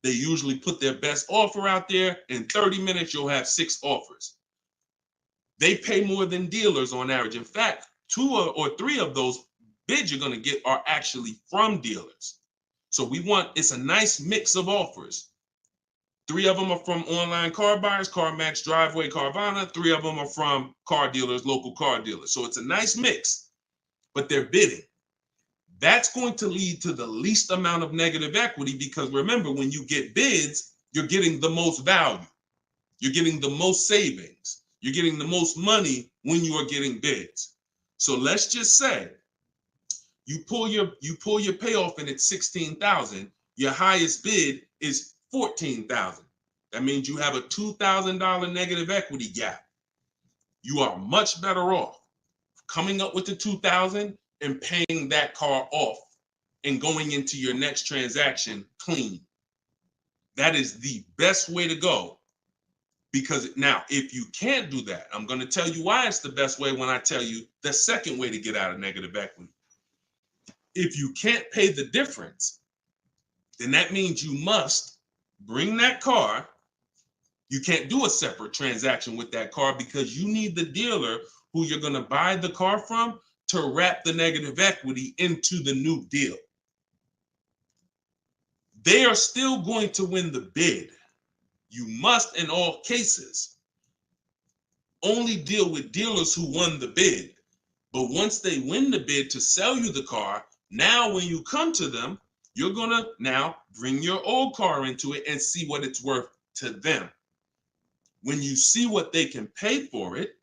They usually put their best offer out there. In 30 minutes, you'll have 6 offers. They pay more than dealers on average. In fact, 2 or 3 of those bids you're going to get are actually from dealers. So it's a nice mix of offers. 3 of them are from online car buyers, CarMax, Driveway, Carvana. 3 of them are from car dealers, local car dealers. So it's a nice mix, but they're bidding. That's going to lead to the least amount of negative equity because remember, when you get bids, you're getting the most value. You're getting the most savings. You're getting the most money when you are getting bids. So let's just say you pull your payoff in at $16,000. Your highest bid is $14,000. That means you have a $2,000 negative equity gap. You are much better off coming up with the $2,000 and paying that car off and going into your next transaction clean. That is the best way to go. Because now, if you can't do that, I'm going to tell you why it's the best way when I tell you the second way to get out of negative equity. If you can't pay the difference, then that means you must bring that car. You can't do a separate transaction with that car because you need the dealer who you're going to buy the car from to wrap the negative equity into the new deal. They are still going to win the bid. You must, in all cases, only deal with dealers who won the bid. But once they win the bid to sell you the car, now when you come to them, you're going to now bring your old car into it and see what it's worth to them. When you see what they can pay for it,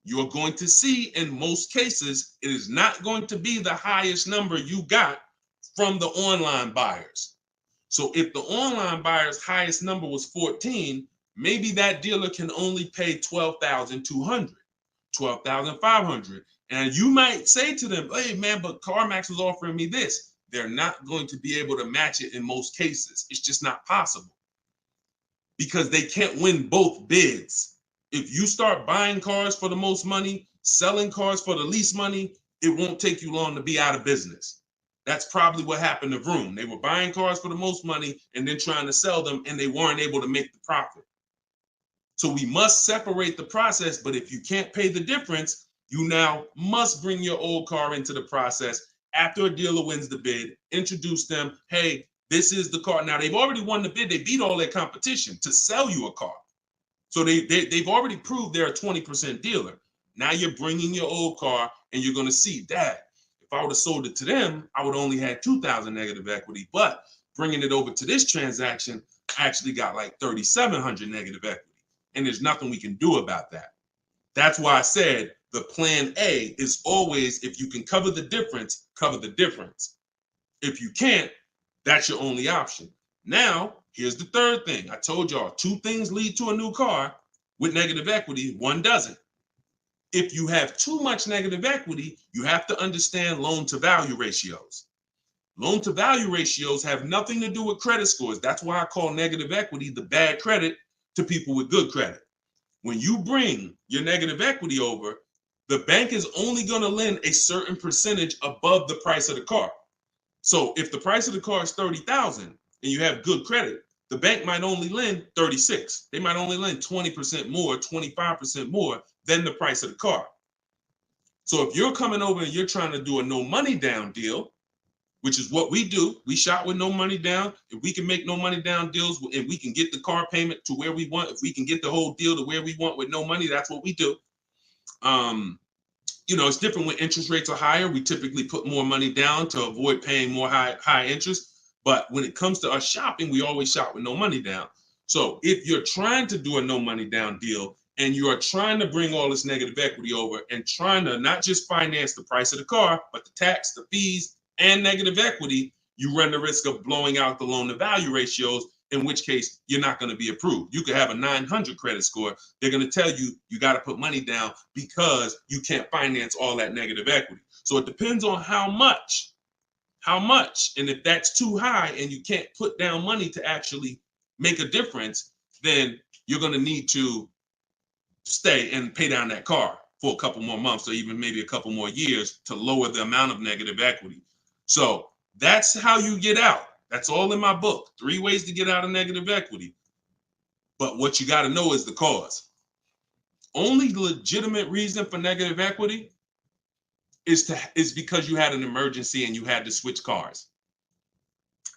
you're going to see in most cases, it is not going to be the highest number you got from the online buyers. So if the online buyer's highest number was 14, maybe that dealer can only pay 12,200, 12,500. And you might say to them, hey man, but CarMax was offering me this. They're not going to be able to match it in most cases. It's just not possible because they can't win both bids. If you start buying cars for the most money, selling cars for the least money, it won't take you long to be out of business. That's probably what happened to Vroom. They were buying cars for the most money and then trying to sell them, and they weren't able to make the profit. So we must separate the process, but if you can't pay the difference, you now must bring your old car into the process after a dealer wins the bid, introduce them, hey, this is the car. Now, they've already won the bid. They beat all their competition to sell you a car. So they've already proved they're a 20% dealer. Now you're bringing your old car, and you're going to see, Dad, if I would have sold it to them, I would only had 2,000 negative equity. But bringing it over to this transaction, I actually got like 3,700 negative equity. And there's nothing we can do about that. That's why I said the plan A is always, if you can cover the difference, cover the difference. If you can't, that's your only option. Now, here's the third thing. I told y'all 2 things lead to a new car with negative equity, 1 doesn't. If you have too much negative equity, you have to understand loan to value ratios. Loan to value ratios have nothing to do with credit scores. That's why I call negative equity the bad credit to people with good credit. When you bring your negative equity over, the bank is only going to lend a certain percentage above the price of the car. So if the price of the car is 30,000 and you have good credit, the bank might only lend 36. They might only lend 20% more, 25% more than the price of the car. So if you're coming over and you're trying to do a no money down deal, which is what we do, we shop with no money down. If we can make no money down deals and we can get the car payment to where we want, if we can get the whole deal to where we want with no money, that's what we do. It's different when interest rates are higher. We typically put more money down to avoid paying more high interest. But when it comes to us shopping, we always shop with no money down. So if you're trying to do a no money down deal and you are trying to bring all this negative equity over and trying to not just finance the price of the car, but the tax, the fees, and negative equity, you run the risk of blowing out the loan to value ratios, in which case you're not going to be approved. You could have a 900 credit score. They're going to tell you you got to put money down because you can't finance all that negative equity. So it depends on how much. And if that's too high and you can't put down money to actually make a difference, then you're going to need to stay and pay down that car for a couple more months or even maybe a couple more years to lower the amount of negative equity. So that's how you get out. That's all in my book. 3 ways to get out of negative equity. But what you got to know is the cause. Only legitimate reason for negative equity is because you had an emergency and you had to switch cars.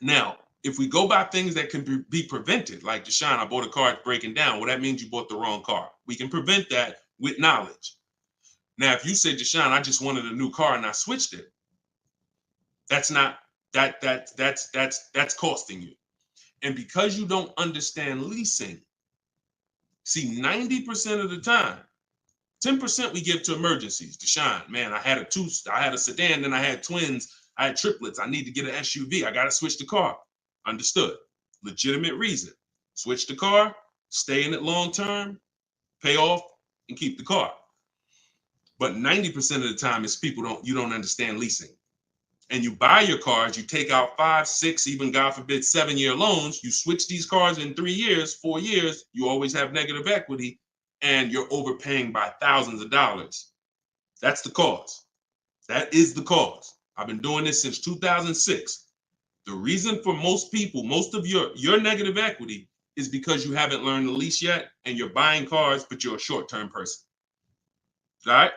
Now, if we go by things that can be prevented, like Deshone, I bought a car, it's breaking down. Well, that means you bought the wrong car. We can prevent that with knowledge. Now, if you say, Deshone, I just wanted a new car and I switched it, that's costing you. And because you don't understand leasing, see, 90% of the time, 10% we give to emergencies. Deshone, man, I had a sedan, then I had twins, I had triplets. I need to get an SUV. I got to switch the car. Understood. Legitimate reason. Switch the car, stay in it long term, pay off, and keep the car. But 90% of the time it's you don't understand leasing. And you buy your cars, you take out 5, 6, even God forbid 7-year loans, you switch these cars in 3 years, 4 years, you always have negative equity and you're overpaying by thousands of dollars. That's the cause. That is the cause. I've been doing this since 2006. The reason for most people, most of your negative equity is because you haven't learned the lease yet and you're buying cars, but you're a short-term person. All right?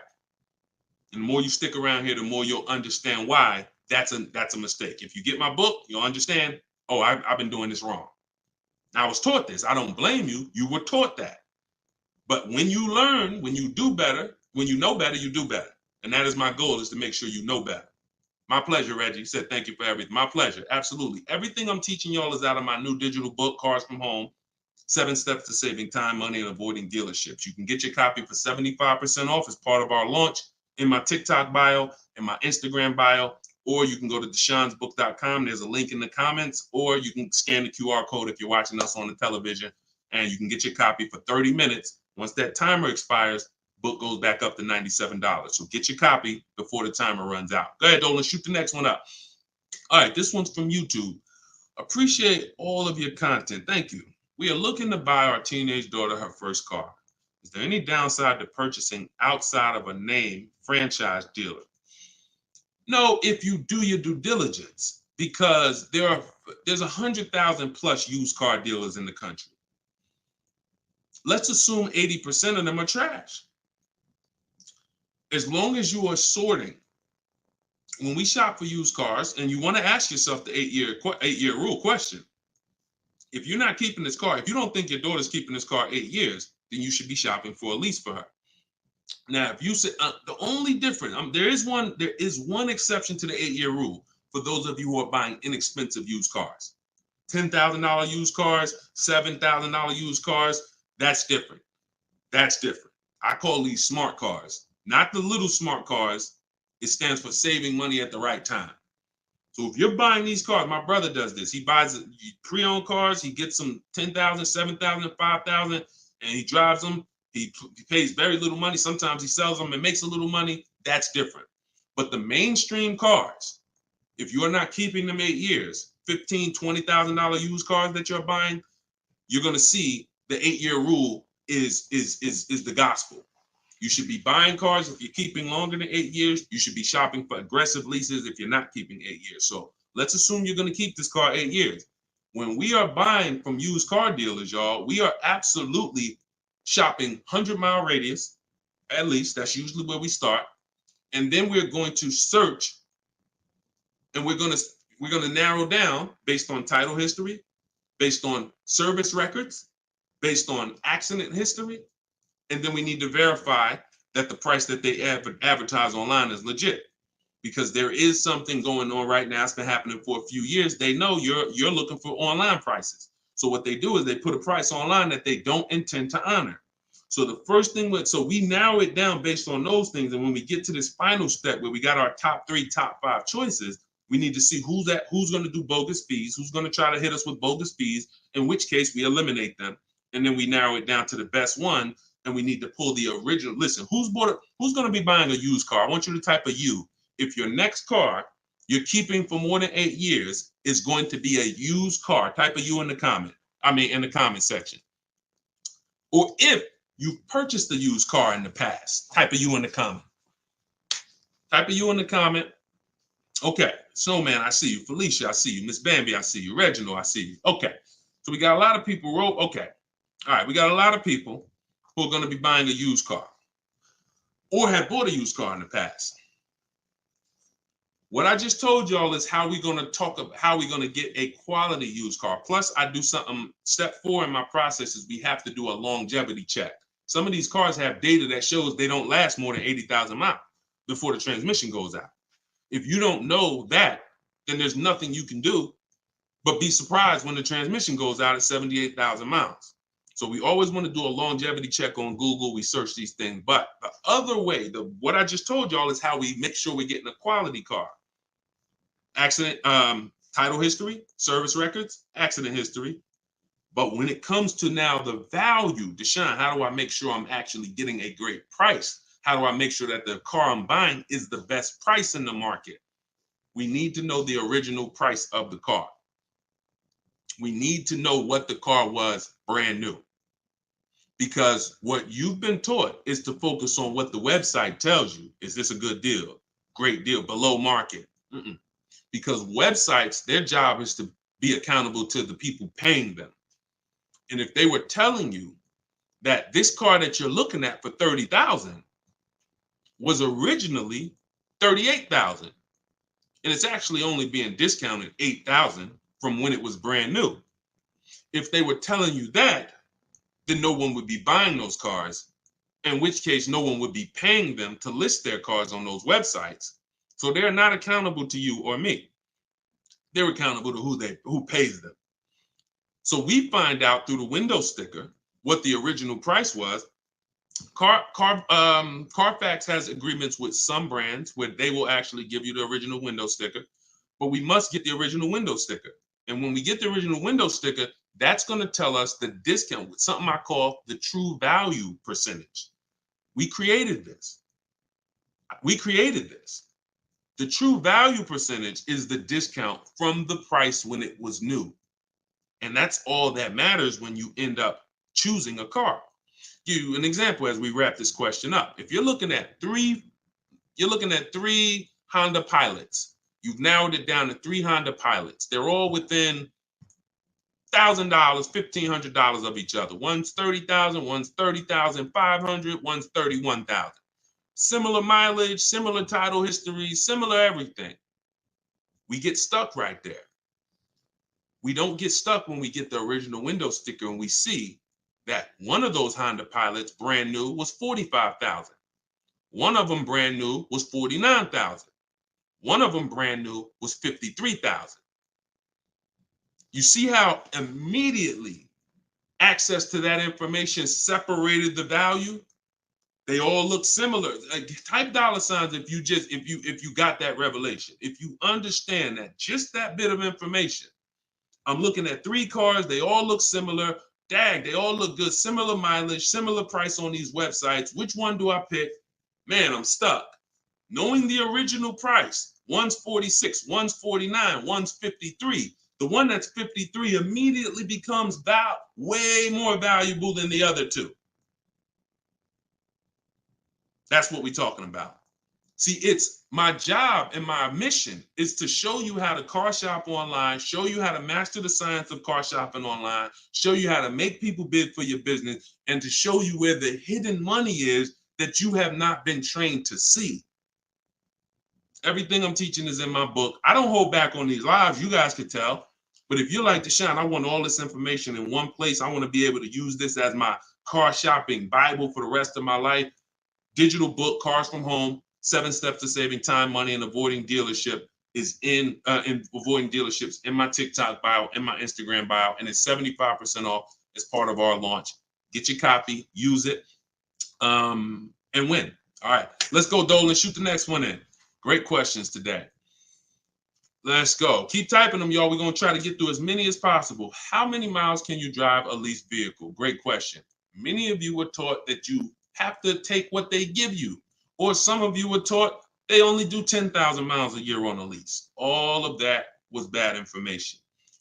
And the more you stick around here, the more you'll understand why that's a mistake. If you get my book, you'll understand, oh, I've been doing this wrong. I was taught this. I don't blame you. You were taught that. But when you learn, when you do better, when you know better, you do better. And that is my goal, is to make sure you know better. My pleasure, Reggie. Said thank you for everything. My pleasure. Absolutely. Everything I'm teaching y'all is out of my new digital book, Cars from Home, 7 Steps to Saving Time, Money, and Avoiding Dealerships. You can get your copy for 75% off as part of our launch in my TikTok bio, in my Instagram bio, or you can go to deshonsbook.com. There's a link in the comments, or you can scan the QR code if you're watching us on the television, and you can get your copy for 30 minutes. Once that timer expires, book goes back up to $97. So get your copy before the timer runs out. Go ahead, Dolan, shoot the next one up. All right, this one's from YouTube. Appreciate all of your content. Thank you. We are looking to buy our teenage daughter her first car. Is there any downside to purchasing outside of a name franchise dealer? No, if you do your due diligence, because there's 100,000 plus used car dealers in the country. Let's assume 80% of them are trash. As long as you are sorting, when we shop for used cars, and you want to ask yourself the 8-year rule question. If you're not keeping this car, if you don't think your daughter's keeping this car 8 years, then you should be shopping for a lease for her. Now, if you say the only difference, there is one exception to the 8-year rule for those of you who are buying inexpensive used cars. $10,000 used cars, $7,000 used cars, that's different. That's different. I call these smart cars, not the little smart cars. It stands for saving money at the right time. So if you're buying these cars, my brother does this. He buys pre-owned cars. He gets them $10,000, $7,000, $5,000, and he drives them. He pays very little money. Sometimes he sells them and makes a little money. That's different. But the mainstream cars, if you're not keeping them 8 years, $15,000, $20,000 used cars that you're buying, you're going to see the 8-year rule is the gospel. You should be buying cars if you're keeping longer than 8 years. You should be shopping for aggressive leases if you're not keeping 8 years. So let's assume you're going to keep this car 8 years. When we are buying from used car dealers, y'all, we are absolutely shopping 100-mile radius, at least. That's usually where we start. And then we're going to search, and we're going to narrow down based on title history, based on service records, based on accident history. And then we need to verify that the price that they advertise online is legit, because there is something going on right now. It's been happening for a few years. They know you're looking for online prices. So what they do is they put a price online that they don't intend to honor. So the first thing, so we narrow it down based on those things. And when we get to this final step where we got our top 3, top 5 choices, we need to see who's going to do bogus fees, who's going to try to hit us with bogus fees, in which case we eliminate them. And then we narrow it down to the best one. And we need to pull the original. Listen, who's going to be buying a used car? I want you to type a U. If your next car you're keeping for more than 8 years is going to be a used car, type a U in the comment. In the comment section. Or if you've purchased a used car in the past, type a U in the comment. Type a U in the comment. Okay, Snowman, I see you. Felicia, I see you. Miss Bambi, I see you. Reginald, I see you. Okay, so we got a lot of people. Okay, all right, we got a lot of people who are going to be buying a used car or have bought a used car in the past. What I just told y'all is how we're going to talk about how we're going to get a quality used car. Plus, I do something, step 4 in my process is we have to do a longevity check. Some of these cars have data that shows they don't last more than 80,000 miles before the transmission goes out. If you don't know that, then there's nothing you can do but be surprised when the transmission goes out at 78,000 miles. So we always want to do a longevity check on Google. We search these things. But the other way, what I just told y'all is how we make sure we're getting a quality car. Accident, title history, service records, accident history. But when it comes to now the value, Deshone, how do I make sure I'm actually getting a great price? How do I make sure that the car I'm buying is the best price in the market? We need to know the original price of the car. We need to know what the car was brand new. Because what you've been taught is to focus on what the website tells you. Is this a good deal? Great deal, below market. Because websites, their job is to be accountable to the people paying them. And if they were telling you that this car that you're looking at for $30,000 was originally $38,000, and it's actually only being discounted $8,000 from when it was brand new. If they were telling you that, then no one would be buying those cars, in which case no one would be paying them to list their cars on those websites. So they're not accountable to you or me. They're accountable to who pays them. So we find out through the window sticker what the original price was. Carfax has agreements with some brands where they will actually give you the original window sticker, but we must get the original window sticker. And when we get the original window sticker, that's going to tell us the discount with something I call the true value percentage. We created this. The true value percentage is the discount from the price when it was new. And that's all that matters when you end up choosing a car. Give you an example as we wrap this question up. If you're looking at three Honda Pilots. You've narrowed it down to 3 Honda Pilots. They're all within $1,000, $1,500 of each other. One's $30,000, one's $30,500, one's $31,000. Similar mileage, similar title history, similar everything. We get stuck right there. We don't get stuck when we get the original window sticker and we see that one of those Honda Pilots brand new was $45,000. One of them brand new was $49,000. One of them brand new was $53,000. You see how immediately access to that information separated the value? They all look similar. Type $signs if you got that revelation. If you understand that just that bit of information, I'm looking at 3 cars, they all look similar. Dag, they all look good, similar mileage, similar price on these websites. Which one do I pick? Man, I'm stuck. Knowing the original price, one's 46, one's 49, one's 53. The one that's 53 immediately becomes way more valuable than the other 2. That's what we're talking about. See, it's my job and my mission is to show you how to car shop online, show you how to master the science of car shopping online, show you how to make people bid for your business, and to show you where the hidden money is that you have not been trained to see. Everything I'm teaching is in my book. I don't hold back on these lives. You guys could tell. But if you're like Deshone, I want all this information in one place. I want to be able to use this as my car shopping Bible for the rest of my life. Digital book, Cars from Home, 7 Steps to Saving Time, Money, and Avoiding Dealership is in avoiding dealerships in my TikTok bio, in my Instagram bio, and it's 75% off as part of our launch. Get your copy, use it, and win. All right, let's go, Dolan. Shoot the next one in. Great questions today. Let's go. Keep typing them, y'all. We're going to try to get through as many as possible. How many miles can you drive a leased vehicle? Great question. Many of you were taught that you have to take what they give you. Or some of you were taught they only do 10,000 miles a year on a lease. All of that was bad information.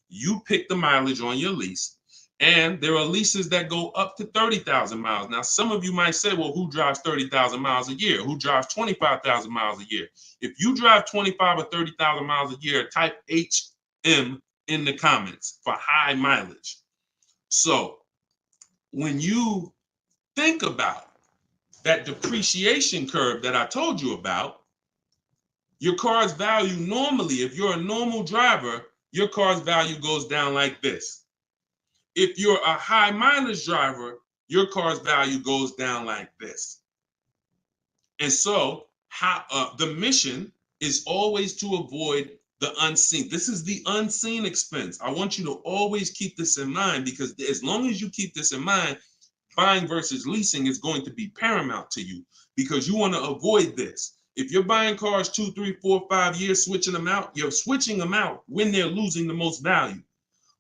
You pick the mileage on your lease, and there are leases that go up to 30,000 miles. Now, some of you might say, well, who drives 30,000 miles a year? Who drives 25,000 miles a year? If you drive 25 or 30,000 miles a year, type HM in the comments for high mileage. So when you think about that depreciation curve that I told you about, your car's value normally, if you're a normal driver, your car's value goes down like this. If you're a high mileage driver, your car's value goes down like this. And so the mission is always to avoid the unseen. This is the unseen expense. I want you to always keep this in mind, because as long as you keep this in mind, buying versus leasing is going to be paramount to you, because you want to avoid this. If you're buying cars 2, 3, 4, 5 years, switching them out, you're switching them out when they're losing the most value.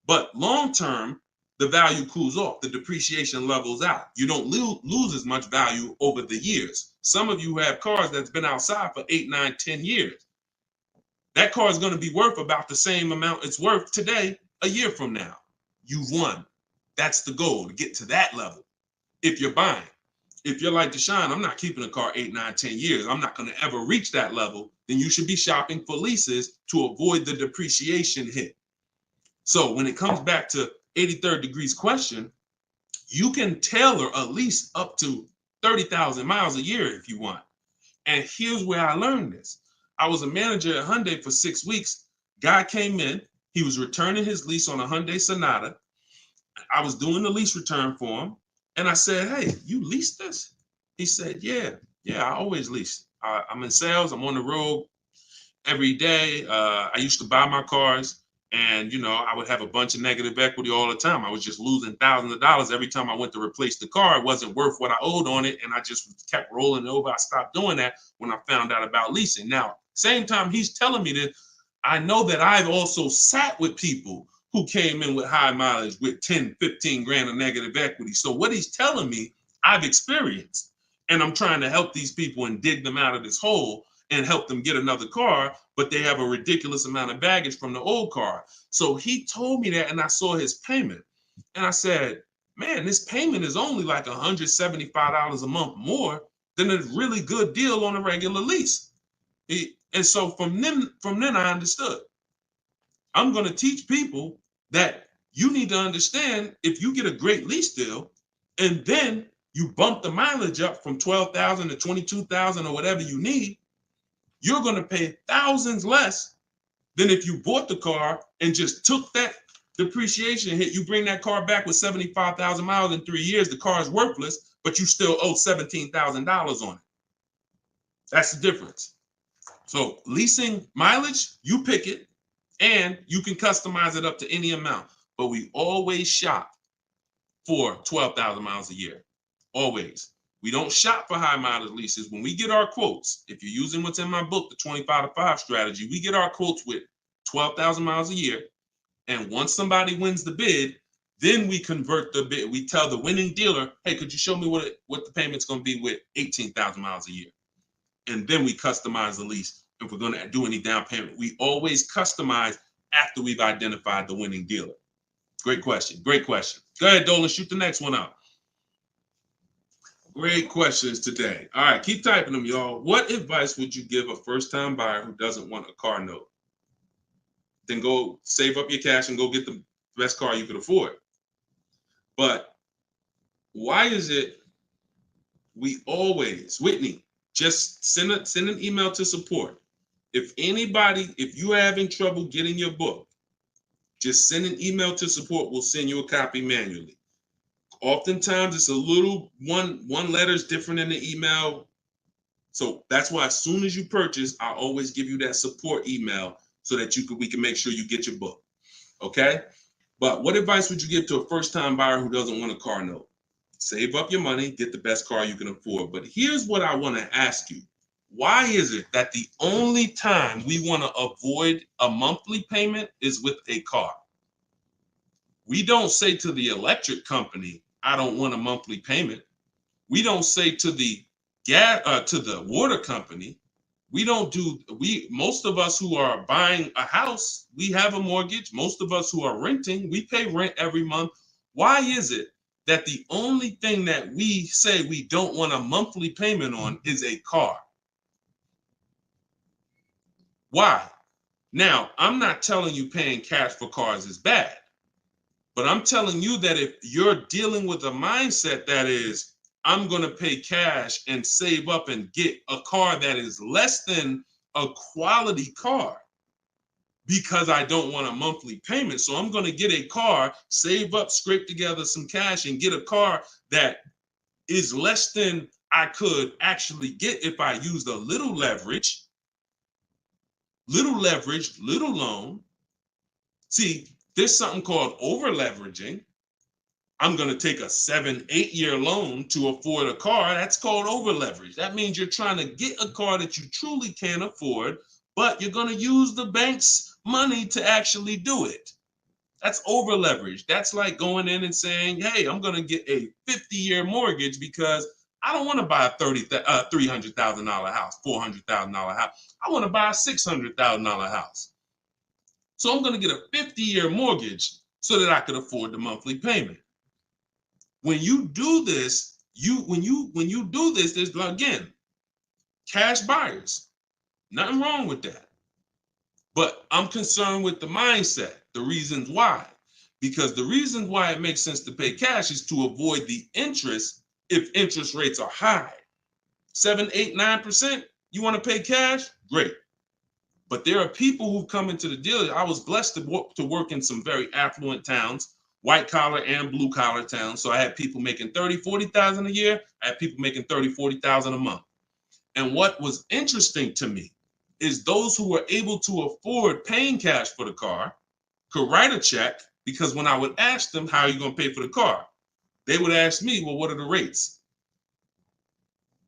But long term, the value cools off, the depreciation levels out. You don't lose as much value over the years. Some of you have cars that's been outside for 8, 9, 10 years. That car is going to be worth about the same amount it's worth today, a year from now. You've won. That's the goal, to get to that level. If you're buying, if you're like Deshone, I'm not keeping a car 8, 9, 10 years. I'm not going to ever reach that level. Then you should be shopping for leases to avoid the depreciation hit. So when it comes back to 83rd degrees question, you can tailor a lease up to 30,000 miles a year if you want. And here's where I learned this. I was a manager at Hyundai for 6 weeks. Guy came in. He was returning his lease on a Hyundai Sonata. I was doing the lease return for him. And I said, hey, you leased this? He said, yeah, I always lease. I'm in sales. I'm on the road every day. I used to buy my cars. And, you know, I would have a bunch of negative equity all the time. I was just losing thousands of dollars every time I went to replace the car. It wasn't worth what I owed on it. And I just kept rolling over. I stopped doing that when I found out about leasing. Now, same time he's telling me this, I know that I've also sat with people who came in with high mileage with 10, 15 grand of negative equity. So what he's telling me, I've experienced. And I'm trying to help these people and dig them out of this hole and help them get another car, but they have a ridiculous amount of baggage from the old car. So he told me that, and I saw his payment. And I said, man, this payment is only like $175 a month more than a really good deal on a regular lease. And so from then I understood. I'm going to teach people that you need to understand, if you get a great lease deal and then you bump the mileage up from 12,000 to 22,000 or whatever you need, you're going to pay thousands less than if you bought the car and just took that depreciation hit. You bring that car back with 75,000 miles in 3 years, the car is worthless, but you still owe $17,000 on it. That's the difference. So leasing mileage, you pick it, and you can customize it up to any amount. But we always shop for 12,000 miles a year. Always. We don't shop for high mileage leases. When we get our quotes, if you're using what's in my book, the 25-to-5 strategy, we get our quotes with 12,000 miles a year. And once somebody wins the bid, then we convert the bid. We tell the winning dealer, hey, could you show me what the payment's going to be with 18,000 miles a year? And then we customize the lease. If we're going to do any down payment, we always customize after we've identified the winning dealer. Great question. Great question. Go ahead, Dolan, shoot the next one out. Great questions today. All right, keep typing them, y'all. What advice would you give a first-time buyer who doesn't want a car note? Then go save up your cash and go get the best car you could afford. But why is it we always, Whitney, just send an email to support. If you're having trouble getting your book, just send an email to support. We'll send you a copy manually. Oftentimes it's a little one letter's different in the email. So that's why as soon as you purchase, I always give you that support email so that we can make sure you get your book. Okay? But what advice would you give to a first-time buyer who doesn't want a car note? Save up your money, get the best car you can afford. But here's what I want to ask you. Why is it that the only time we want to avoid a monthly payment is with a car? We don't say to the electric company, I don't want a monthly payment. We don't say to the water company, most of us who are buying a house, we have a mortgage. Most of us who are renting, we pay rent every month. Why is it that the only thing that we say we don't want a monthly payment on is a car? Why? Now, I'm not telling you paying cash for cars is bad, but I'm telling you that if you're dealing with a mindset that is, I'm going to pay cash and save up and get a car that is less than a quality car because I don't want a monthly payment. So I'm going to get a car, save up, scrape together some cash and get a car that is less than I could actually get if I used a little leverage, little loan. See, there's something called over leveraging. I'm going to take a 7-8 year loan to afford a car. That's called over leverage. That means you're trying to get a car that you truly can't afford, but you're going to use the bank's money to actually do it. That's over leverage. That's like going in and saying, hey, I'm going to get a 50-year mortgage because I don't want to buy a $300,000 house, $400,000 house. I want to buy a $600,000 house. So I'm going to get a 50-year mortgage so that I could afford the monthly payment. When you do this, when you do this, there's, again, cash buyers. Nothing wrong with that. But I'm concerned with the mindset, the reasons why. Because the reasons why it makes sense to pay cash is to avoid the interest if interest rates are high. 7, 8, 9%, you want to pay cash? Great. But there are people who come into the dealer. I was blessed to work in some very affluent towns, white collar and blue collar towns. So I had people making 30, 40,000 a year. I had people making 30, 40,000 a month. And what was interesting to me is those who were able to afford paying cash for the car could write a check, because when I would ask them, how are you going to pay for the car? They would ask me, well, what are the rates?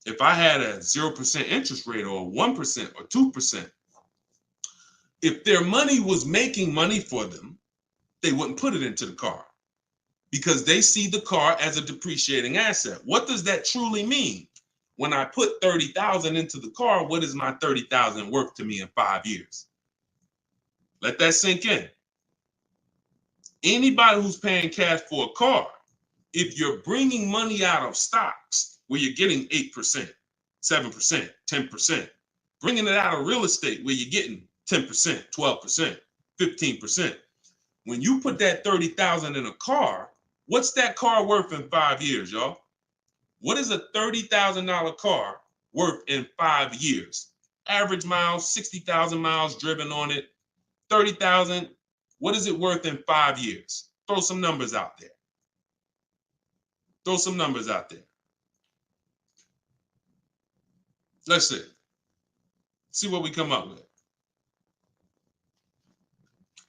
If I had a 0% interest rate or 1% or 2%, if their money was making money for them, they wouldn't put it into the car because they see the car as a depreciating asset. What does that truly mean? When I put 30,000 into the car, what is my 30,000 worth to me in 5 years? Let that sink in. Anybody who's paying cash for a car, if you're bringing money out of stocks where you're getting 8%, 7%, 10%, bringing it out of real estate where you're getting 10%, 12%, 15%. When you put that 30,000 in a car, what's that car worth in 5 years, y'all? What is a $30,000 car worth in 5 years? Average miles, 60,000 miles driven on it, 30,000. What is it worth in 5 years? Throw some numbers out there. Throw some numbers out there. Let's see. See what we come up with.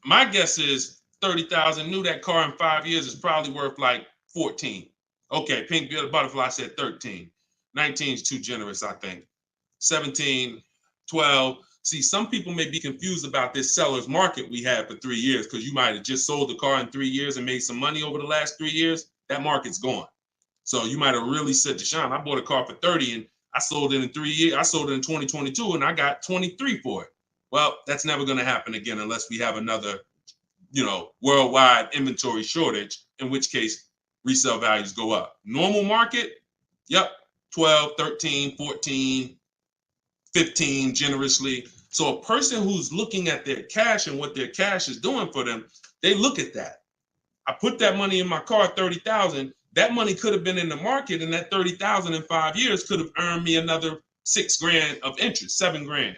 My guess is 30,000. Knew that car in 5 years is probably worth like 14. Okay, Pink Butterfly said 13. 19 is too generous, I think. 17, 12. See, some people may be confused about this seller's market we had for 3 years because you might have just sold the car in 3 years and made some money over the last 3 years. That market's gone. So you might have really said, Deshone, I bought a car for 30 and I sold it in 3 years. I sold it in 2022 and I got 23 for it. Well, that's never going to happen again unless we have another, worldwide inventory shortage, in which case resale values go up. Normal market, yep, 12, 13, 14, 15 generously. So a person who's looking at their cash and what their cash is doing for them, they look at that. I put that money in my car, 30,000. That money could have been in the market, and that 30,000 in 5 years could have earned me another $6,000 of interest, $7,000.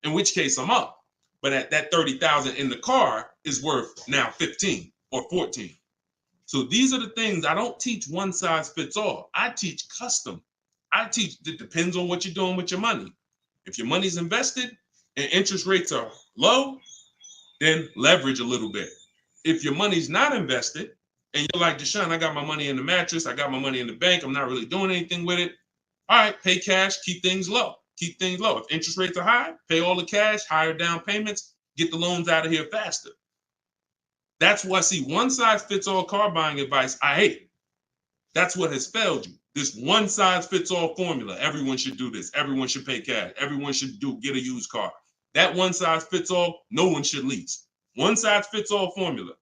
In which case I'm up. But at that 30,000 in the car is worth now 15 or 14. So these are the things. I don't teach one size fits all. I teach custom. I teach it depends on what you're doing with your money. If your money's invested and interest rates are low, then leverage a little bit. If your money's not invested and you're like, Deshone, I got my money in the mattress, I got my money in the bank, I'm not really doing anything with it. All right, pay cash, keep things low. Keep things low. If interest rates are high, pay all the cash, higher down payments, get the loans out of here faster. That's why, see, one size fits all car buying advice, I hate. That's what has failed you. This one size fits all formula. Everyone should do this. Everyone should pay cash. Everyone should get a used car. That one size fits all, no one should lease. One size fits all formula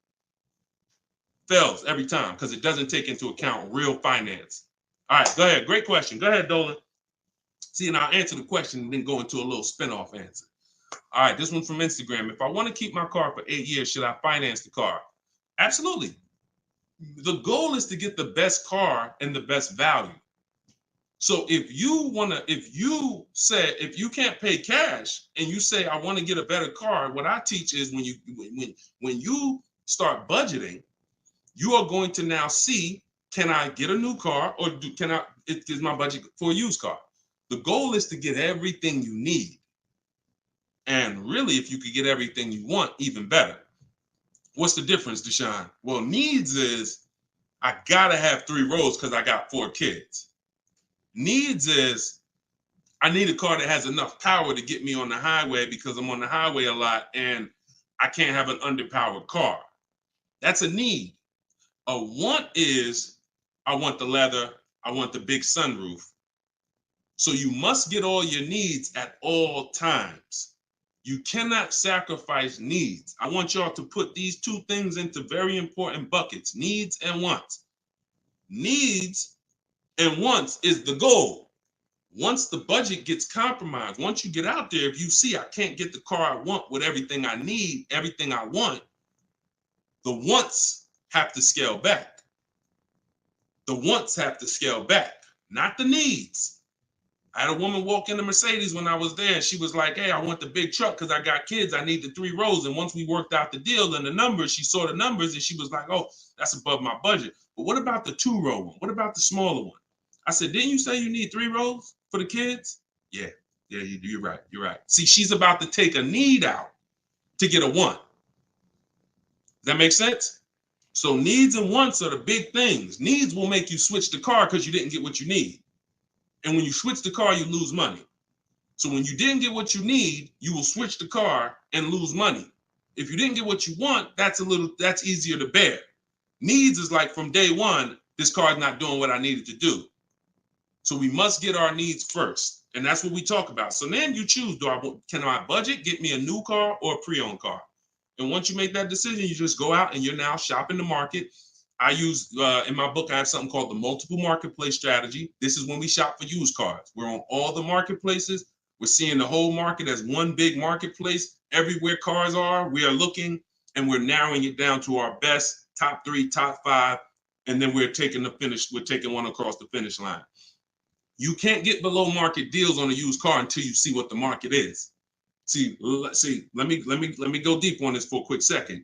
fails every time because it doesn't take into account real finance. All right, go ahead. Great question. Go ahead, Dolan. See, and I'll answer the question and then go into a little spin-off answer. All right, this one's from Instagram. If I want to keep my car for 8 years, should I finance the car? Absolutely. The goal is to get the best car and the best value. So if you can't pay cash and you say, I want to get a better car, what I teach is when you start budgeting, you are going to now see, can I get a new car or is my budget for a used car? The goal is to get everything you need. And really, if you could get everything you want, even better. What's the difference, Deshone? Well, needs is I gotta have 3 rows because I got 4 kids. Needs is I need a car that has enough power to get me on the highway because I'm on the highway a lot and I can't have an underpowered car. That's a need. A want is, I want the leather, I want the big sunroof. So you must get all your needs at all times. You cannot sacrifice needs. I want y'all to put these two things into very important buckets, needs and wants. Needs and wants is the goal. Once the budget gets compromised, once you get out there, if you see I can't get the car I want with everything I need, everything I want, the wants have to scale back. The wants have to scale back, not the needs. I had a woman walk in the Mercedes when I was there, and she was like, hey, I want the big truck because I got kids. I need the 3 rows. And once we worked out the deal and the numbers, she saw the numbers and she was like, oh, that's above my budget. But what about the 2-row one? What about the smaller one? I said, didn't you say you need 3 rows for the kids? Yeah, you're right. You're right. See, she's about to take a need out to get a want. Does that make sense? So needs and wants are the big things. Needs will make you switch the car because you didn't get what you need. And when you switch the car, you lose money. So when you didn't get what you need, you will switch the car and lose money. If you didn't get what you want, that's easier to bear. Needs is like from day one, this car is not doing what I needed to do. So we must get our needs first. And that's what we talk about. So then you choose, can my budget get me a new car or a pre-owned car? And once you make that decision, you just go out and you're now shopping the market. I use, in my book, I have something called the multiple marketplace strategy. This is when we shop for used cars. We're on all the marketplaces. We're seeing the whole market as one big marketplace. Everywhere cars are, we are looking and we're narrowing it down to our best, top 3, top 5. And then we're taking one across the finish line. You can't get below market deals on a used car until you see what the market is. See, let me go deep on this for a quick second.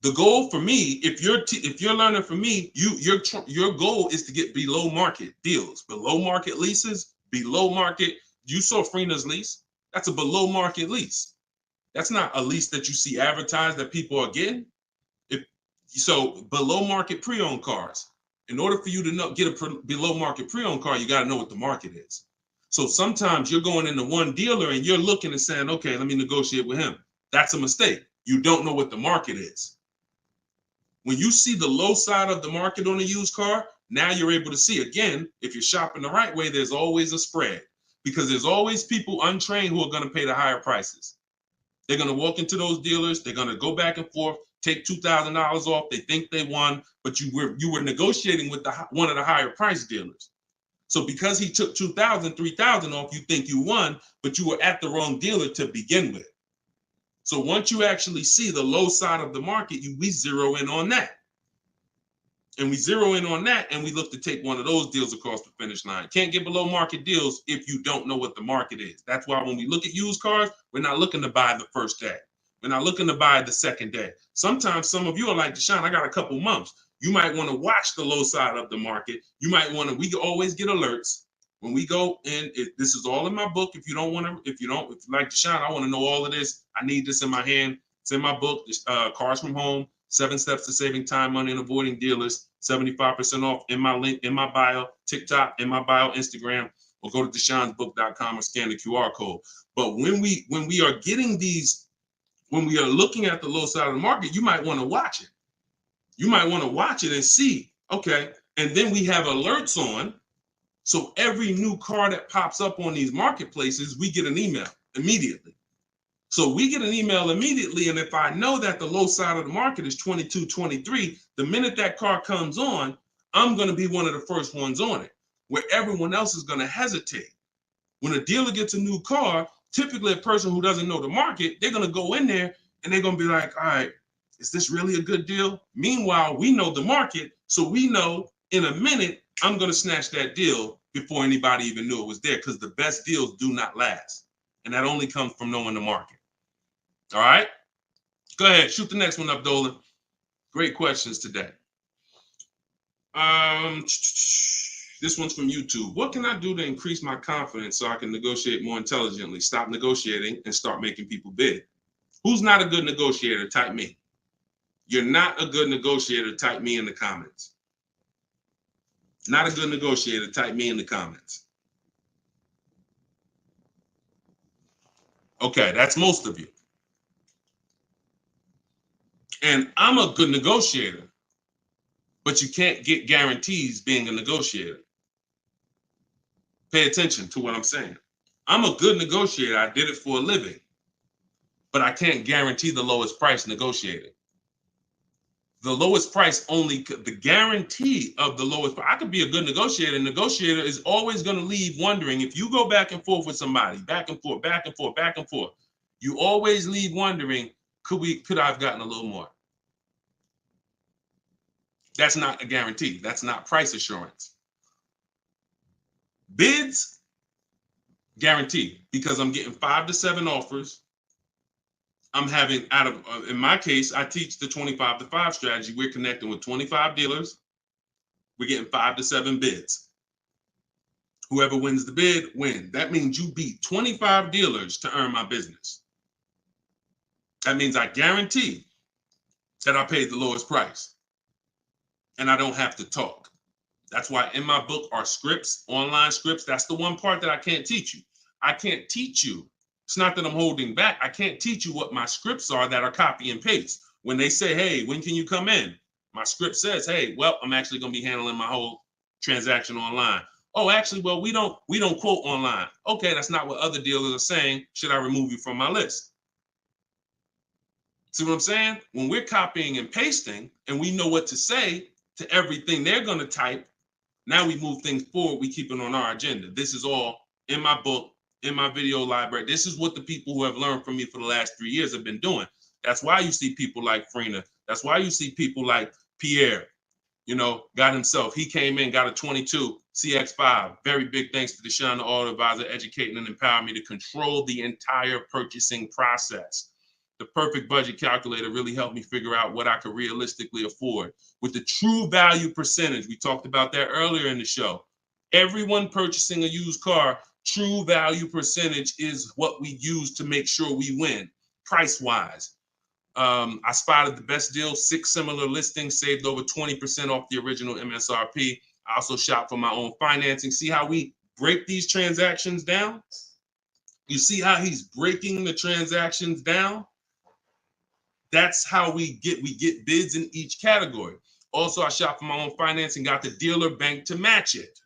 The goal for me, if you're learning from me, your goal is to get below market deals, below market leases, below market. You saw Freena's lease. That's a below market lease. That's not a lease that you see advertised that people are getting. So below market pre-owned cars. In order for you to get a below market pre-owned car, you got to know what the market is. So sometimes you're going into one dealer and you're looking and saying, okay, let me negotiate with him. That's a mistake. You don't know what the market is. When you see the low side of the market on a used car, now you're able to see, again, if you're shopping the right way, there's always a spread because there's always people untrained who are going to pay the higher prices. They're going to walk into those dealers. They're going to go back and forth, take $2,000 off. They think they won, but you were negotiating with one of the higher price dealers. So because he took $2,000, $3,000 off, you think you won, but you were at the wrong dealer to begin with. So once you actually see the low side of the market, we zero in on that. And we zero in on that, and we look to take one of those deals across the finish line. Can't get below market deals if you don't know what the market is. That's why when we look at used cars, we're not looking to buy the first day. We're not looking to buy the second day. Sometimes some of you are like, Deshone, I got a couple months. You might want to watch the low side of the market. You might want to, we always get alerts when we go in. This is all in my book. If you like Deshone, I want to know all of this. I need this in my hand. It's in my book, Cars from Home, 7 Steps to Saving Time, Money, and Avoiding Dealers. 75% off in my link, in my bio, TikTok, in my bio, Instagram, or go to deshonsbook.com or scan the QR code. But when we are getting these, when we are looking at the low side of the market, you might want to watch it. You might want to watch it and see, okay. And then we have alerts on. So every new car that pops up on these marketplaces, we get an email immediately. So we get an email immediately. And if I know that the low side of the market is 22, 23, the minute that car comes on, I'm going to be one of the first ones on it, where everyone else is going to hesitate. When a dealer gets a new car, typically a person who doesn't know the market, they're going to go in there and they're going to be like, all right, is this really a good deal? Meanwhile, we know the market. So we know in a minute, I'm going to snatch that deal before anybody even knew it was there, because the best deals do not last. And that only comes from knowing the market. All right, go ahead, shoot the next one up, Dolan. Great questions today. This one's from YouTube. What can I do to increase my confidence so I can negotiate more intelligently? Stop negotiating and start making people bid. Who's not a good negotiator? Type me. You're not a good negotiator. Type me in the comments. Not a good negotiator. Type me in the comments. Okay, that's most of you. And I'm a good negotiator, but you can't get guarantees being a negotiator. Pay attention to what I'm saying. I'm a good negotiator. I did it for a living, but I can't guarantee the lowest price negotiated. The lowest price only, the guarantee of the lowest price. I could be a good negotiator. Negotiator is always going to leave wondering, if you go back and forth with somebody, back and forth, back and forth, back and forth, you always leave wondering, could I have gotten a little more? That's not a guarantee. That's not price assurance. Bids, guaranteed, because I'm getting 5 to 7 offers. I'm having, in my case, I teach the 25 to 5 strategy. We're connecting with 25 dealers. We're getting 5 to 7 bids. Whoever wins the bid, win. That means you beat 25 dealers to earn my business. That means I guarantee that I paid the lowest price and I don't have to talk. That's why in my book are scripts, online scripts. That's the one part that I can't teach you. I can't teach you. It's not that I'm holding back. I can't teach you what my scripts are that are copy and paste. When they say, hey, when can you come in? My script says, hey, well, I'm actually going to be handling my whole transaction online. Oh, actually, well, we don't quote online. Okay, that's not what other dealers are saying. Should I remove you from my list? See what I'm saying? When we're copying and pasting and we know what to say to everything they're going to type, now we move things forward. We keep it on our agenda. This is all in my book, in my video library. This is what the people who have learned from me for the last 3 years have been doing. That's why you see people like Frina. That's why you see people like Pierre, got himself. He came in, got a 22 CX5. Very big thanks to Deshone the Auto Advisor, educating and empowering me to control the entire purchasing process. The perfect budget calculator really helped me figure out what I could realistically afford. With the true value percentage, we talked about that earlier in the show. Everyone purchasing a used car, true value percentage is what we use to make sure we win, price-wise. I spotted the best deal, 6 similar listings, saved over 20% off the original MSRP. I also shop for my own financing. See how we break these transactions down? You see how he's breaking the transactions down? That's how we get bids in each category. Also, I shop for my own financing, got the dealer bank to match it.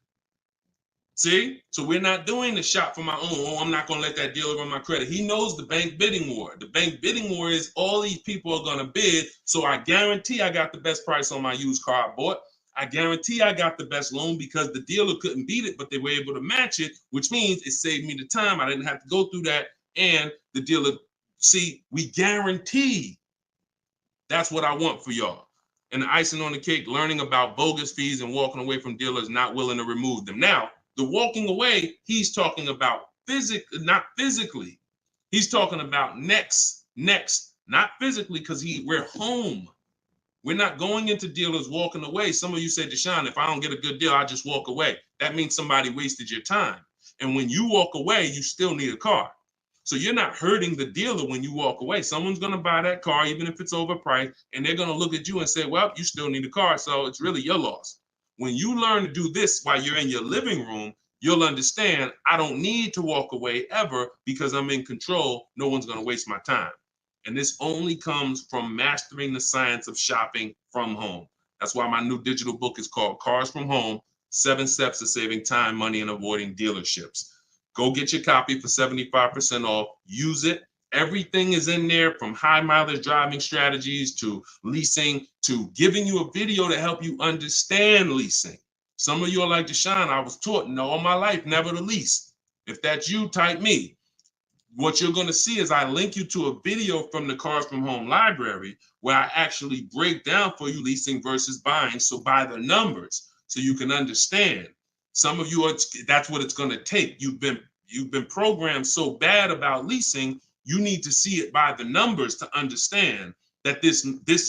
See? So we're not doing the shop for my own. Oh, I'm not going to let that dealer run my credit. He knows the bank bidding war. The bank bidding war is all these people are going to bid. So I guarantee I got the best price on my used car I bought. I guarantee I got the best loan because the dealer couldn't beat it, but they were able to match it, which means it saved me the time. I didn't have to go through that. And the dealer, see, we guarantee. That's what I want for y'all. And the icing on the cake, learning about bogus fees and walking away from dealers not willing to remove them. Now, the walking away, he's talking about not physically. He's talking about next, not physically, because we're home. We're not going into dealers walking away. Some of you said, Deshone, if I don't get a good deal, I just walk away. That means somebody wasted your time. And when you walk away, you still need a car. So you're not hurting the dealer when you walk away. Someone's going to buy that car, even if it's overpriced, and they're going to look at you and say, well, you still need a car, so it's really your loss. When you learn to do this while you're in your living room, you'll understand I don't need to walk away ever because I'm in control. No one's going to waste my time. And this only comes from mastering the science of shopping from home. That's why my new digital book is called Cars from Home, 7 Steps to Saving Time, Money, and Avoiding Dealerships. Go get your copy for 75% off. Use it. Everything is in there, from high mileage driving strategies to leasing to giving you a video to help you understand leasing. Some of you are like, Deshone, I was taught all my life never to lease. If that's you, type me. What you're going to see is I link you to a video from the Cars from Home library where I actually break down for you leasing versus buying. So by the numbers, so you can understand. Some of you that's what it's going to take. You've been programmed so bad about leasing, you need to see it by the numbers to understand that this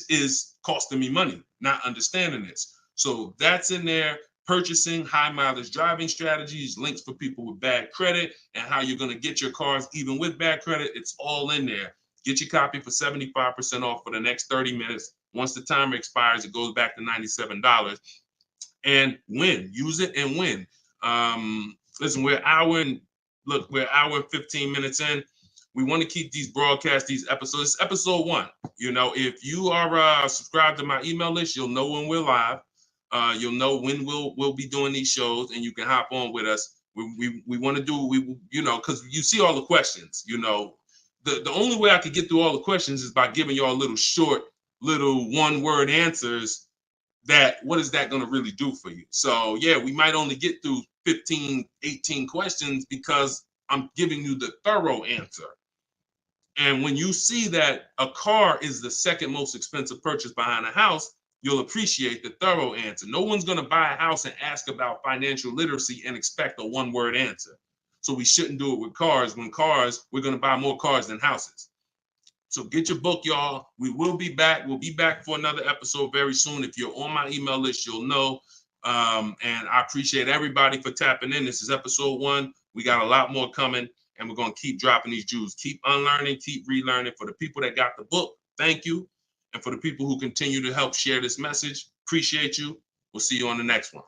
is costing me money, not understanding this. So that's in there. Purchasing, high mileage driving strategies, links for people with bad credit, and how you're going to get your cars even with bad credit. It's all in there. Get your copy for 75% off for the next 30 minutes. Once the timer expires, it goes back to $97. And win. Use it and win. Listen, we're an hour and 15 minutes in. We want to keep these broadcasts, these episodes. It's episode 1. You know, if you are subscribed to my email list, you'll know when we're live. You'll know when we'll be doing these shows, and you can hop on with us. We want to do, you know, because you see all the questions. You know, the only way I could get through all the questions is by giving y'all little short, little one-word answers. That what is that going to really do for you? So yeah, we might only get through 15, 18 questions because I'm giving you the thorough answer. And when you see that a car is the second most expensive purchase behind a house, you'll appreciate the thorough answer. No one's going to buy a house and ask about financial literacy and expect a one-word answer. So we shouldn't do it with cars. When cars, we're going to buy more cars than houses. So get your book, y'all. We will be back. We'll be back for another episode very soon. If you're on my email list, you'll know. And I appreciate everybody for tapping in. This is episode 1. We got a lot more coming, and we're going to keep dropping these jewels. Keep unlearning, keep relearning. For the people that got the book, thank you. And for the people who continue to help share this message, appreciate you. We'll see you on the next one.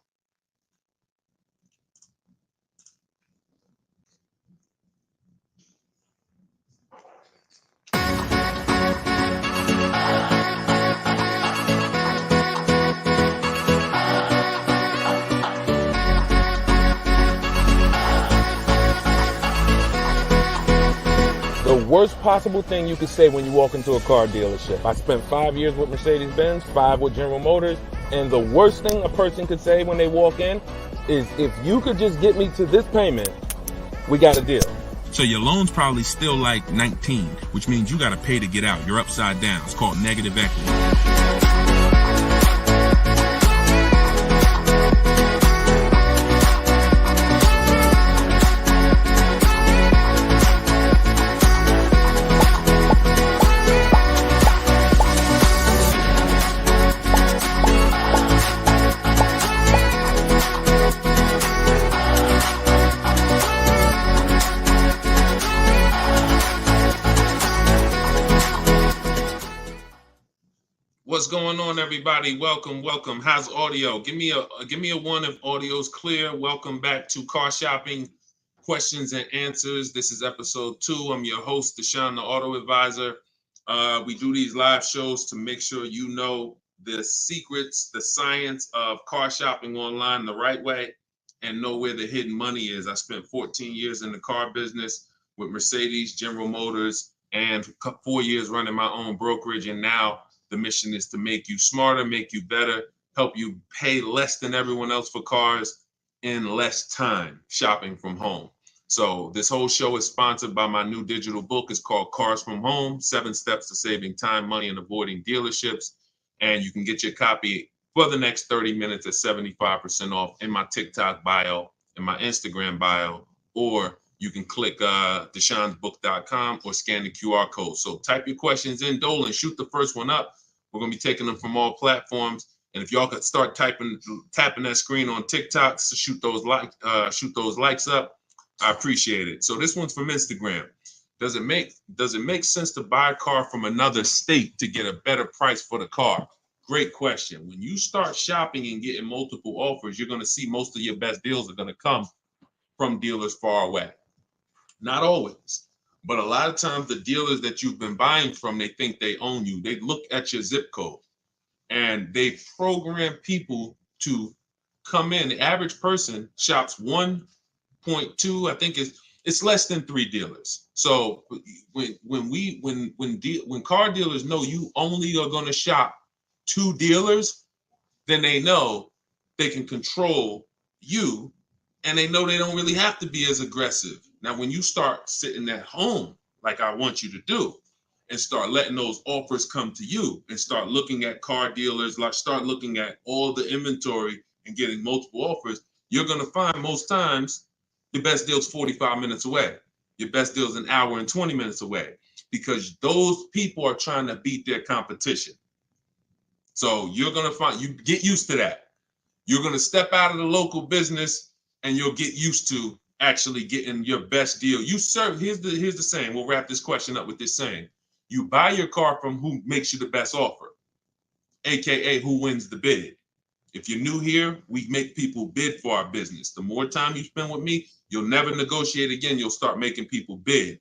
The worst possible thing you could say when you walk into a car dealership. I spent 5 years with Mercedes-Benz, 5 with General Motors, and the worst thing a person could say when they walk in is, if you could just get me to this payment, we got a deal. So your loan's probably still like 19, which means you got to pay to get out. You're upside down. It's called negative equity. What's going on, everybody? Welcome. How's audio? Give me a 1 if audio's clear. Welcome back to Car Shopping Questions and Answers. This is episode 2. I'm your host, Deshone the Auto Advisor. We do these live shows to make sure you know the secrets, the science of car shopping online the right way, and know where the hidden money is. I spent 14 years in the car business with Mercedes, General Motors, and 4 years running my own brokerage, and now the mission is to make you smarter, make you better, help you pay less than everyone else for cars in less time shopping from home. So this whole show is sponsored by my new digital book. It's called Cars from Home, 7 Steps to Saving Time, Money, and Avoiding Dealerships. And you can get your copy for the next 30 minutes at 75% off in my TikTok bio, in my Instagram bio, or you can click deshonsbook.com or scan the QR code. So type your questions in, Dolan, shoot the first one up. We're going to be taking them from all platforms. And if y'all could start tapping that screen on TikTok, so shoot those likes up. I appreciate it. So this one's from Instagram. Does it make sense to buy a car from another state to get a better price for the car? Great question. When you start shopping and getting multiple offers, you're going to see most of your best deals are going to come from dealers far away. Not always, but a lot of times the dealers that you've been buying from, they think they own you. They look at your zip code and they program people to come in. The average person shops 1.2, I think it's less than 3 dealers. So when car dealers know you only are going to shop 2 dealers, then they know they can control you, and they know they don't really have to be as aggressive. Now, when you start sitting at home, like I want you to do, and start letting those offers come to you and start looking at car dealers, like start looking at all the inventory and getting multiple offers, you're going to find most times your best deal's 45 minutes away. Your best deal's an hour and 20 minutes away, because those people are trying to beat their competition. So you're going to find, you get used to that. You're going to step out of the local business and you'll get used to actually getting your best deal. Here's the saying. We'll wrap this question up with this saying. You buy your car from who makes you the best offer, AKA who wins the bid. If you're new here, we make people bid for our business. The more time you spend with me, you'll never negotiate again. You'll start making people bid.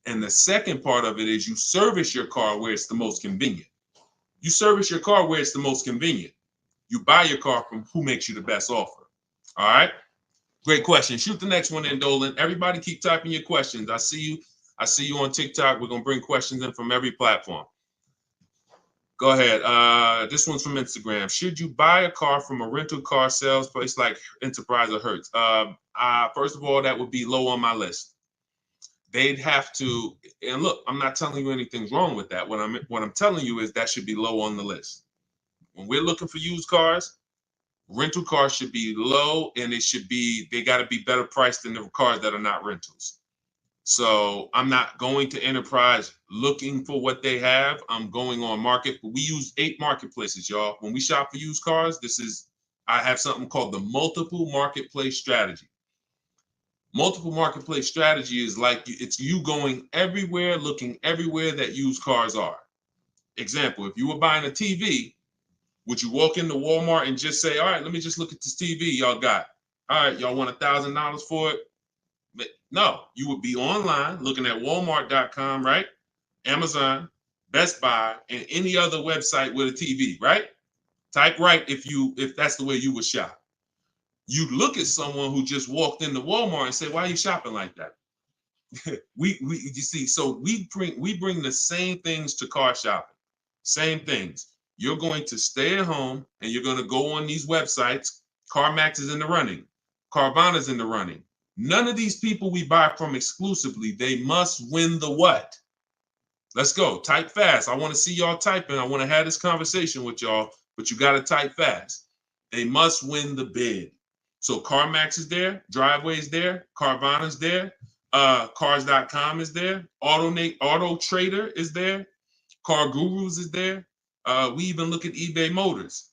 And the second part of it is you service your car where it's the most convenient. You service your car where it's the most convenient. You buy your car from who makes you the best offer. All right. Great question. Shoot the next one in, Dolan. Everybody keep typing your questions. I see you. I see you on TikTok. We're going to bring questions in from every platform. Go ahead. This one's from Instagram. Should you buy a car from a rental car sales place like Enterprise or Hertz? First of all, that would be low on my list. They'd have to, and look, I'm not telling you anything's wrong with that. What I'm telling you is that should be low on the list. When we're looking for used cars, rental cars should be low, and they got to be better priced than the cars that are not rentals. So I'm not going to Enterprise looking for what they have. I'm going on market. We use 8 marketplaces, y'all. When we shop for used cars, I have something called the multiple marketplace strategy. Multiple marketplace strategy is like it's you going everywhere, looking everywhere that used cars are. Example, if you were buying a TV, would you walk into Walmart and just say, all right, let me just look at this TV y'all got. All right, y'all want $1,000 for it? But no, you would be online looking at Walmart.com, right? Amazon, Best Buy, and any other website with a TV, right? Type right if that's the way you would shop. You look at someone who just walked into Walmart and say, why are you shopping like that? You see, so we bring the same things to car shopping. Same things. You're going to stay at home and you're going to go on these websites. CarMax is in the running. Carvana's in the running. None of these people we buy from exclusively, they must win the what? Let's go. Type fast. I want to see y'all typing. I want to have this conversation with y'all, but you got to type fast. They must win the bid. So CarMax is there, Driveway is there, Carvana's there, Cars.com is there, Auto Trader is there, Car Gurus is there. We even look at eBay Motors.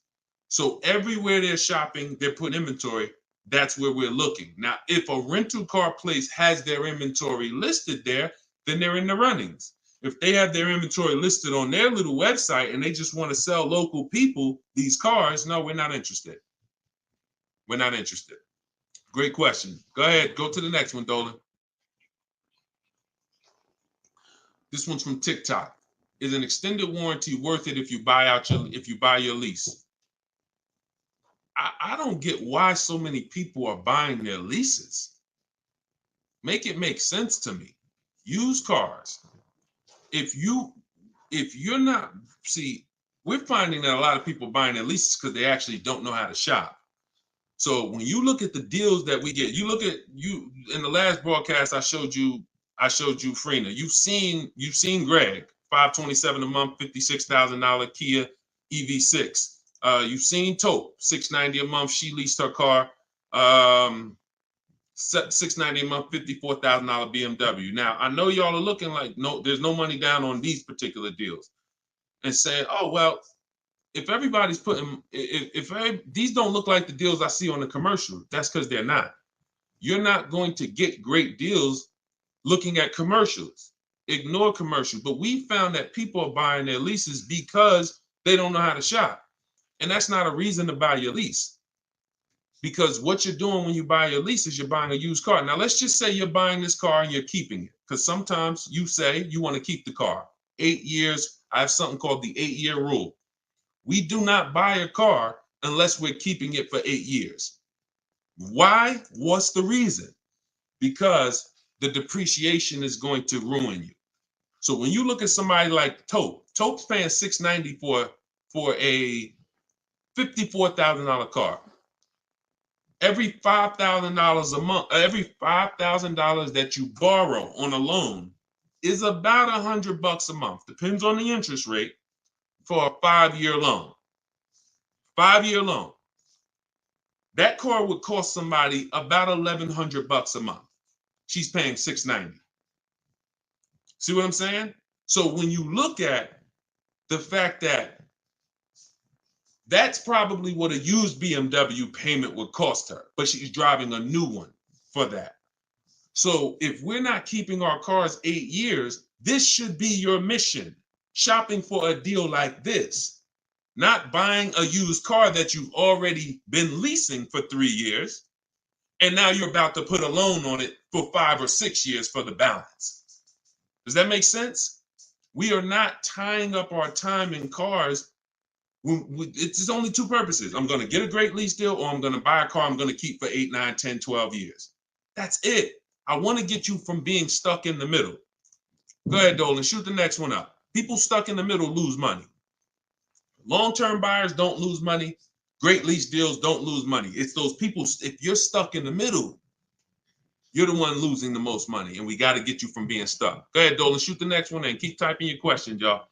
So everywhere they're shopping, they're putting inventory. That's where we're looking. Now, if a rental car place has their inventory listed there, then they're in the runnings. If they have their inventory listed on their little website and they just want to sell local people these cars, no, we're not interested. We're not interested. Great question. Go ahead. Go to the next one, Dolan. This one's from TikTok. Is an extended warranty worth it if you buy your lease? I don't get why so many people are buying their leases. Make it make sense to me. Used cars. If you're not, see, we're finding that a lot of people buying their leases because they actually don't know how to shop. So when you look at the deals that we get, you in the last broadcast I showed you Freena. You've seen Greg, $527 a month, $56,000 Kia EV6. You've seen Taupe, $690 a month. She leased her car, $690 a month, $54,000 BMW. Now I know y'all are looking like there's no money down on these particular deals, and saying, oh well. If everybody's these don't look like the deals I see on the commercial, that's because they're not. You're not going to get great deals looking at commercials. Ignore commercials. But we found that people are buying their leases because they don't know how to shop. And that's not a reason to buy your lease. Because what you're doing when you buy your lease is you're buying a used car. Now, let's just say you're buying this car and you're keeping it. Because sometimes you say you want to keep the car. 8 years, I have something called the 8-year rule. We do not buy a car unless we're keeping it for 8 years. Why? What's the reason? Because the depreciation is going to ruin you. So when you look at somebody like Taupe's paying $690 for a $54,000 car. Every $5,000 a month, every $5,000 that you borrow on a loan is about $100 a month. Depends on the interest rate. For a 5-year loan. 5-year loan. That car would cost somebody about $1,100 a month. She's paying $690. See what I'm saying? So when you look at the fact that that's probably what a used BMW payment would cost her, but she's driving a new one for that. So if we're not keeping our cars 8 years, this should be your mission. Shopping for a deal like this, not buying a used car that you've already been leasing for 3 years, and now you're about to put a loan on it for 5 or 6 years for the balance. Does that make sense? We are not tying up our time in cars. It's only two purposes. I'm going to get a great lease deal, or I'm going to buy a car I'm going to keep for 8, 9, 10, 12 years. That's it. I want to get you from being stuck in the middle. Go ahead, Dolan. Shoot the next one up. People stuck in the middle lose money. Long-term buyers don't lose money. Great lease deals don't lose money. It's those people, if you're stuck in the middle, you're the one losing the most money, and we got to get you from being stuck. Go ahead, Dolan. Shoot the next one and keep typing your questions, y'all.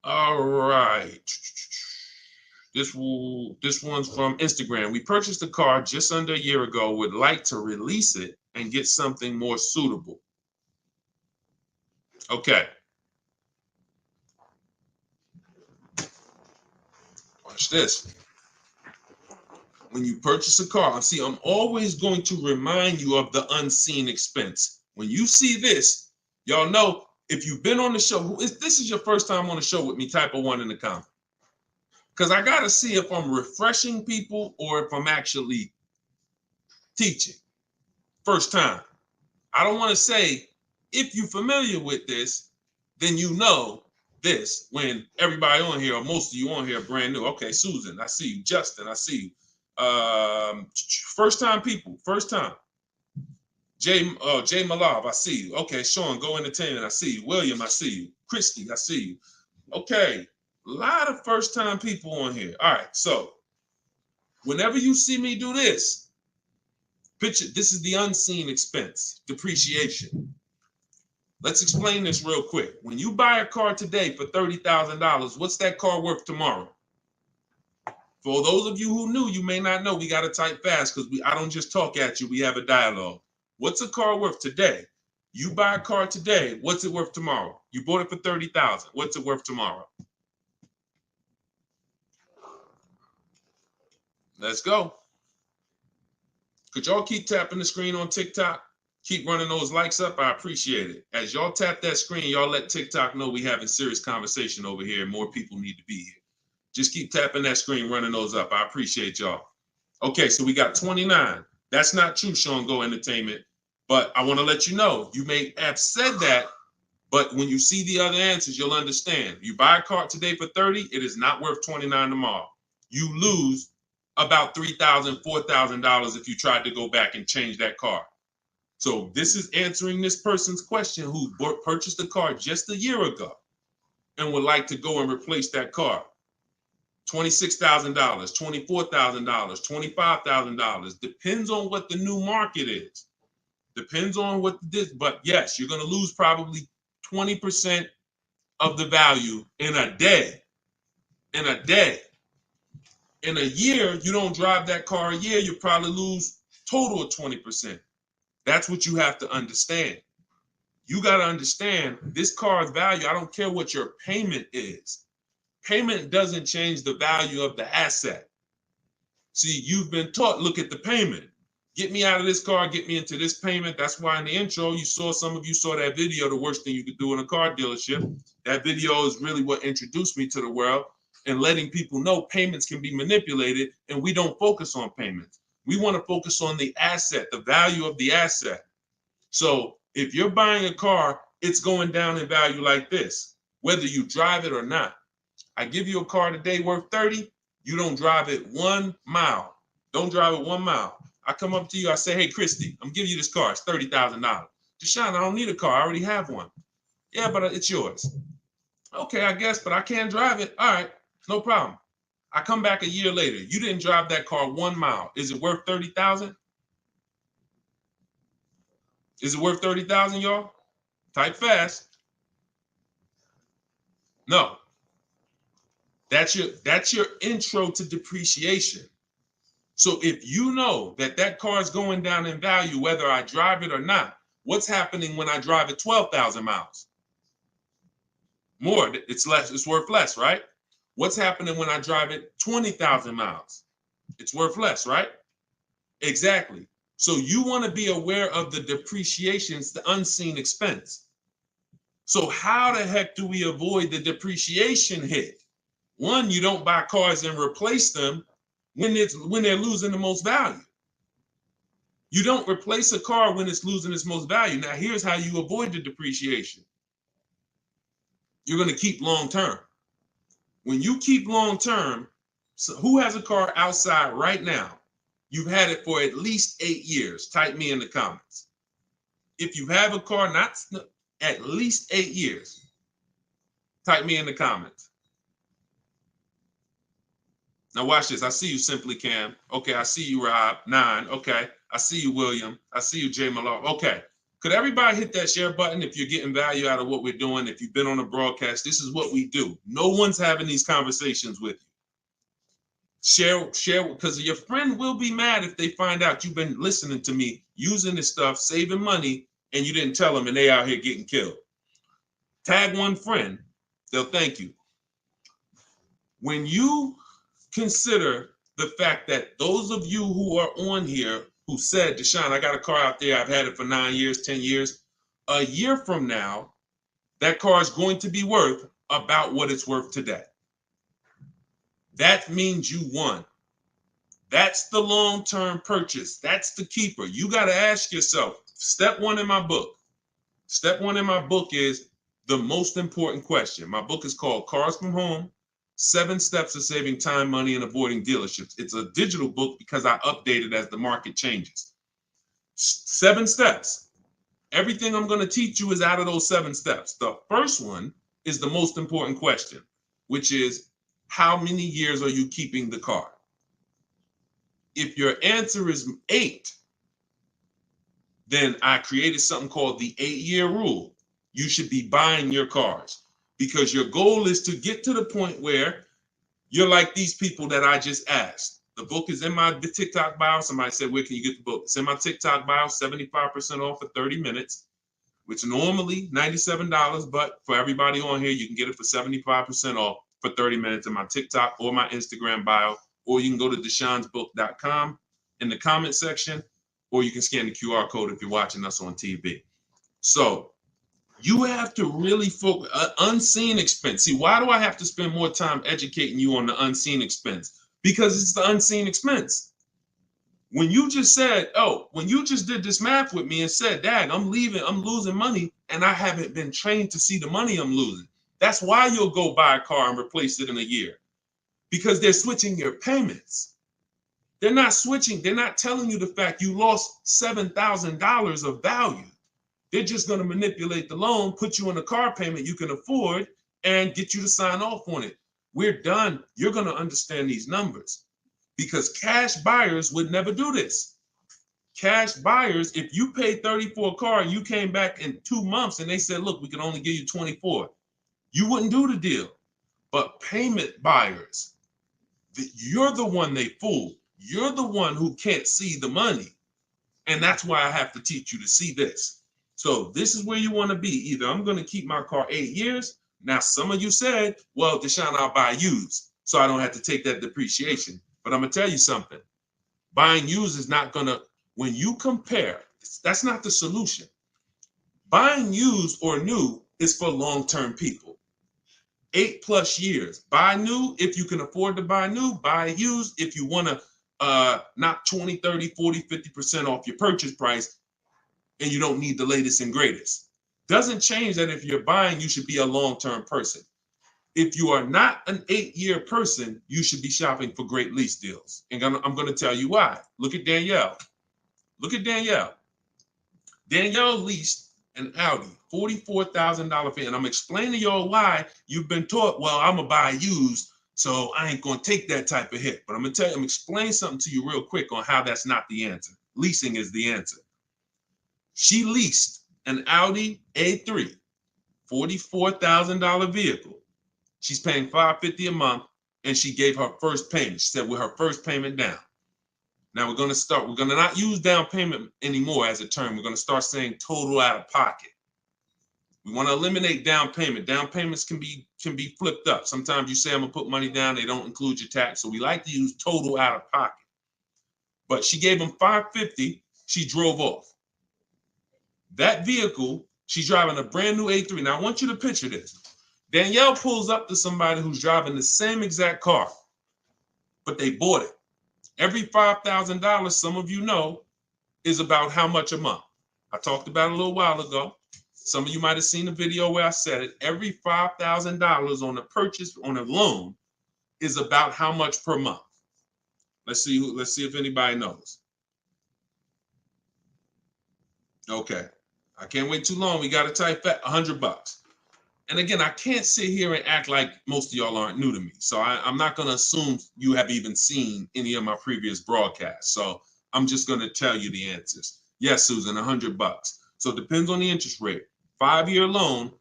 All right. This one's from Instagram. We purchased a car just under a year ago. Would like to release it and get something more suitable. Okay. Watch this. When you purchase a car, see, I'm always going to remind you of the unseen expense. When you see this, y'all know, if you've been on the show, if this is your first time on the show with me, type a 1 in the comment. Because I got to see if I'm refreshing people or if I'm actually teaching. First time. I don't want to say, if you're familiar with this, then you know this, when everybody on here, or most of you on here, are brand new. Okay, Susan, I see you. Justin, I see you. First time people, first time. Jay Malav, I see you. Okay, Sean, Go Entertainment, I see you. William, I see you. Christy, I see you. Okay, a lot of first time people on here. All right, so whenever you see me do this, picture, this is the unseen expense, depreciation. Let's explain this real quick. When you buy a car today for $30,000, what's that car worth tomorrow? For those of you who knew, you may not know, we got to type fast because I don't just talk at you, we have a dialogue. What's a car worth today? You buy a car today, what's it worth tomorrow? You bought it for $30,000. What's it worth tomorrow? Let's go. Could y'all keep tapping the screen on TikTok? Keep running those likes up. I appreciate it. As y'all tap that screen, y'all let TikTok know we having serious conversation over here. More people need to be here. Just keep tapping that screen, running those up. I appreciate y'all. Okay, so we got 29. That's not true, Sean Go Entertainment. But I want to let you know, you may have said that, but when you see the other answers, you'll understand. You buy a car today for 30, it is not worth 29 tomorrow. You lose about $3,000, $4,000 if you tried to go back and change that car. So this is answering this person's question who purchased a car just a year ago and would like to go and replace that car. $26,000, $24,000, $25,000. Depends on what the new market is. Depends on what this, but yes, you're going to lose probably 20% of the value in a day. In a day. In a year, you don't drive that car a year, you probably lose total of 20%. That's what you have to understand. You got to understand this car's value. I don't care what your payment is. Payment doesn't change the value of the asset. See, you've been taught, look at the payment. Get me out of this car, get me into this payment. That's why in the intro, some of you saw that video, the worst thing you could do in a car dealership. That video is really what introduced me to the world and letting people know payments can be manipulated, and we don't focus on payments. We want to focus on the asset, the value of the asset. So if you're buying a car, it's going down in value like this, whether you drive it or not. I give you a car today worth 30, you don't drive it 1 mile. Don't drive it 1 mile. I come up to you, I say, hey, Christy, I'm giving you this car. It's $30,000. Deshone, I don't need a car. I already have one. Yeah, but it's yours. Okay, I guess, but I can't drive it. All right, no problem. I come back a year later. You didn't drive that car 1 mile. Is it worth $30,000? Is it worth $30,000, y'all? Type fast. No. That's your intro to depreciation. So if you know that that car is going down in value, whether I drive it or not, what's happening when I drive it 12,000 miles? More, it's less, it's worth less, right? What's happening when I drive it 20,000 miles? It's worth less, right? Exactly. So you want to be aware of the depreciations, the unseen expense. So how the heck do we avoid the depreciation hit? One, you don't buy cars and replace them when they're losing the most value. You don't replace a car when it's losing its most value. Now, here's how you avoid the depreciation. You're going to keep long term. When you keep long term, so who has a car outside right now? You've had it for at least 8 years. Type me in the comments. If you have a car not at least 8 years, type me in the comments. Now watch this. I see you, Simply Cam. Okay, I see you, Rob. 9. Okay, I see you, William. I see you, Jay Malone. Okay, could everybody hit that share button if you're getting value out of what we're doing? If you've been on a broadcast, this is what we do. No one's having these conversations with you. Share, because your friend will be mad if they find out you've been listening to me, using this stuff, saving money, and you didn't tell them, and they out here getting killed. Tag one friend, they'll thank you. When you consider the fact that those of you who are on here who said, Deshone, I got a car out there, I've had it for 9 years, 10 years, a year from now, that car is going to be worth about what it's worth today. That means you won. That's the long-term purchase. That's the keeper. You got to ask yourself, step one in my book. Step one in my book is the most important question. My book is called Cars from Home, 7 Steps of Saving Time, Money, and Avoiding Dealerships. It's a digital book because I update it as the market changes. 7 steps. Everything I'm going to teach you is out of those 7 steps. The first one is the most important question, which is, how many years are you keeping the car? If your answer is 8, then I created something called the 8-year rule. You should be buying your cars because your goal is to get to the point where you're like these people that I just asked. The book is in my TikTok bio. Somebody said, where can you get the book? It's in my TikTok bio, 75% off for 30 minutes, which normally $97, but for everybody on here, you can get it for 75% off for 30 minutes in my TikTok or my Instagram bio, or you can go to deshonesbook.com in the comment section, or you can scan the QR code if you're watching us on TV. So you have to really focus, unseen expense. See, why do I have to spend more time educating you on the unseen expense? Because it's the unseen expense. When you just said, when you just did this math with me and said, Dad, I'm losing money, and I haven't been trained to see the money I'm losing. That's why you'll go buy a car and replace it in a year. Because they're switching your payments. They're not switching. They're not telling you the fact you lost $7,000 of value. They're just going to manipulate the loan, put you on a car payment you can afford, and get you to sign off on it. We're done. You're going to understand these numbers because cash buyers would never do this. Cash buyers, if you paid 30 for a car and you came back in 2 months and they said, look, we can only give you 24, you wouldn't do the deal. But payment buyers, you're the one they fool. You're the one who can't see the money. And that's why I have to teach you to see this. So this is where you want to be. Either I'm going to keep my car 8 years. Now, some of you said, well, Deshone, I'll buy used, so I don't have to take that depreciation. But I'm going to tell you something. Buying used is not going to, when you compare, that's not the solution. Buying used or new is for long-term people. 8+ years. Buy new if you can afford to buy new. Buy used if you want to knock 20, 30, 40, 50% off your purchase price and you don't need the latest and greatest. Doesn't change that if you're buying, you should be a long-term person. If you are not an 8-year person, you should be shopping for great lease deals. And I'm going to tell you why. Look at Danielle. Look at Danielle. Danielle leased an Audi, $44,000 fee. And I'm explaining to y'all why you've been taught, well, I'm going to buy used, so I ain't going to take that type of hit. But I'm going to tell you, I'm explaining something to you real quick on how that's not the answer. Leasing is the answer. She leased an Audi A3, $44,000 vehicle. She's paying $550 a month, and she gave her first payment. She said with her first payment down. Now we're going to not use down payment anymore as a term. We're going to start saying total out of pocket. We want to eliminate down payment. Down payments can be flipped up. Sometimes you say I'm going to put money down, they don't include your tax. So we like to use total out of pocket. But she gave him $550, she drove off. That vehicle, she's driving a brand new A3. Now I want you to picture this. Danielle pulls up to somebody who's driving the same exact car, but they bought it. Every $5,000, some of you know, is about how much a month. I talked about it a little while ago. Some of you might have seen the video where I said it. Every $5,000 on a purchase on a loan is about how much per month. Let's see if anybody knows. Okay. I can't wait too long. We got to type that $100. And again, I can't sit here and act like most of y'all aren't new to me. So I'm not going to assume you have even seen any of my previous broadcasts. So I'm just going to tell you the answers. Yes, Susan, $100. So it depends on the interest rate. 5-year loan,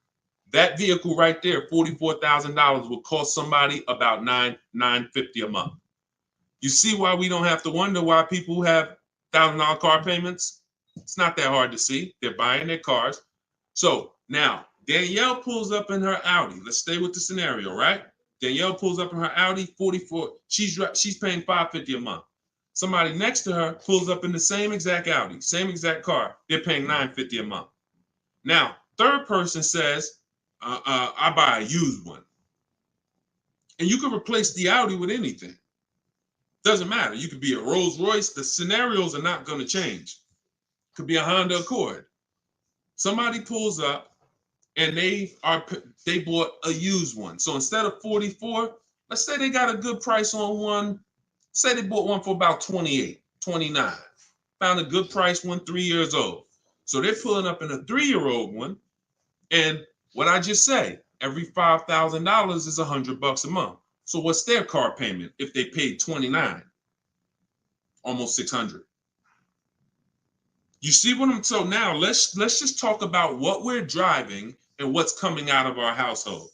that vehicle right there, $44,000 will cost somebody about $950 a month. You see why we don't have to wonder why people have $1,000 car payments? It's not that hard to see. They're buying their cars. So now Danielle pulls up in her Audi. Let's stay with the scenario, right? Danielle pulls up in her Audi, 44. She's paying $550 a month. Somebody next to her pulls up in the same exact Audi, same exact car. They're paying $950 a month. Now, third person says, I buy a used one. And you can replace the Audi with anything. Doesn't matter. You could be a Rolls Royce. The scenarios are not going to change. Could be a Honda Accord. Somebody pulls up and they bought a used one. So instead of 44, let's say they got a good price on one. Say they bought one for about 28, 29. Found a good price one 3 years old. So they're pulling up in a 3-year-old one. And what I just say, every $5,000 is $100 a month. So what's their car payment if they paid 29? Almost 600. You see what I'm, so now let's just talk about what we're driving and what's coming out of our household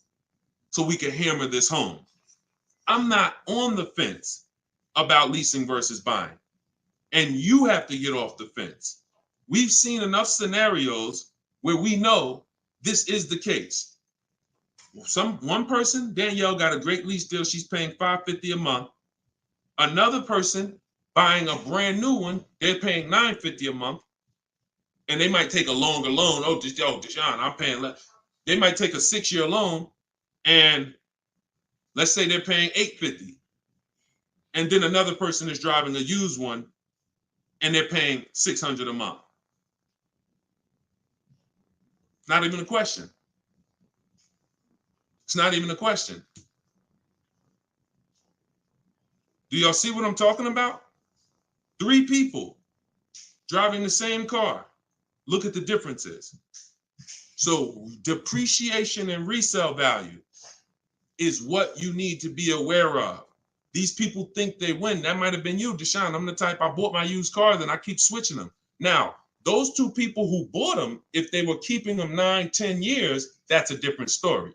so we can hammer this home. I'm not on the fence about leasing versus buying. And you have to get off the fence. We've seen enough scenarios where we know this is the case. One person, Danielle, got a great lease deal. She's paying $550 a month. Another person buying a brand new one, they're paying $950 a month. And they might take a longer loan. Oh, Deshone, I'm paying less. They might take a 6-year loan, and let's say they're paying $850. And then another person is driving a used one, and they're paying $600 a month. Not even a question. It's not even a question. Do y'all see what I'm talking about? 3 people driving the same car. Look at the differences. So depreciation and resale value is what you need to be aware of. These people think they win. That might have been you, Deshone. I'm the type, I bought my used cars and I keep switching them. Now, those 2 people who bought them, if they were keeping them 9, 10 years, that's a different story.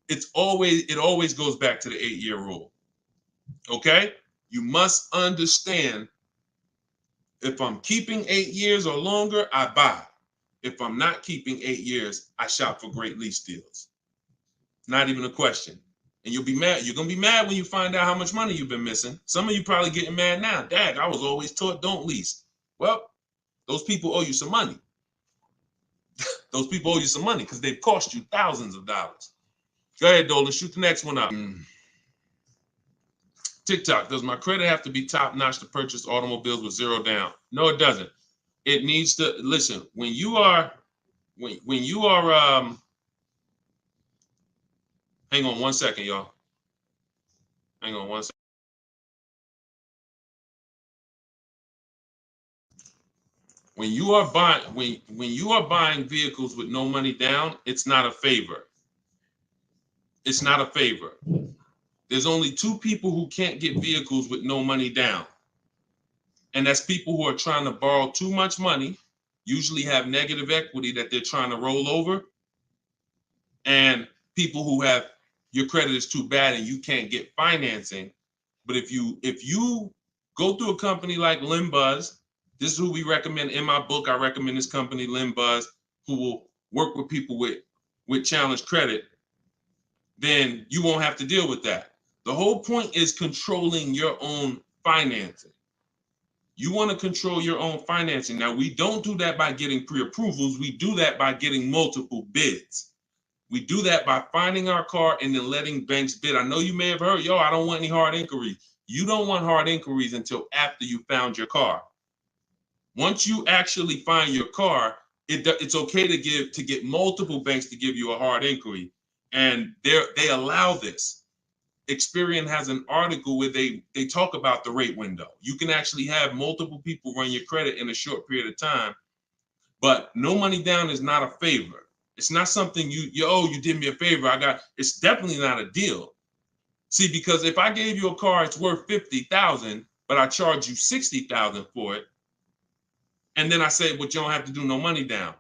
It always goes back to the 8-year rule. Okay? You must understand, if I'm keeping 8 years or longer, I buy. If I'm not keeping 8 years, I shop for great lease deals. Not even a question. And you'll be mad. You're going to be mad when you find out how much money you've been missing. Some of you probably getting mad now. Dad, I was always taught don't lease. Well, those people owe you some money. Those people owe you some money because they've cost you thousands of dollars. Go ahead, Dolan. Shoot the next one up. TikTok, does my credit have to be top notch to purchase automobiles with 0 down? No, it doesn't. It needs to, listen, when you are, hang on 1 second, y'all. Hang on 1 second. When you are buying vehicles with no money down, it's not a favor. It's not a favor. There's only 2 people who can't get vehicles with no money down. And that's people who are trying to borrow too much money, usually have negative equity that they're trying to roll over, and people who have, your credit is too bad and you can't get financing. But if you go through a company like Limbuzz, this is who we recommend in my book. I recommend this company, Limbuzz, who will work with people with challenged credit, then you won't have to deal with that. The whole point is controlling your own financing. You want to control your own financing. Now, we don't do that by getting pre-approvals. We do that by getting multiple bids. We do that by finding our car and then letting banks bid. I know you may have heard, I don't want any hard inquiries. You don't want hard inquiries until after you found your car. Once you actually find your car, it's okay to get multiple banks to give you a hard inquiry, and they allow this. Experian has an article where they talk about the rate window. You can actually have multiple people run your credit in a short period of time, but no money down is not a favor. It's not something you did me a favor. It's definitely not a deal. See, because if I gave you a car, it's worth 50,000, but I charge you 60,000 for it, and then I say, but you don't have to do no money down.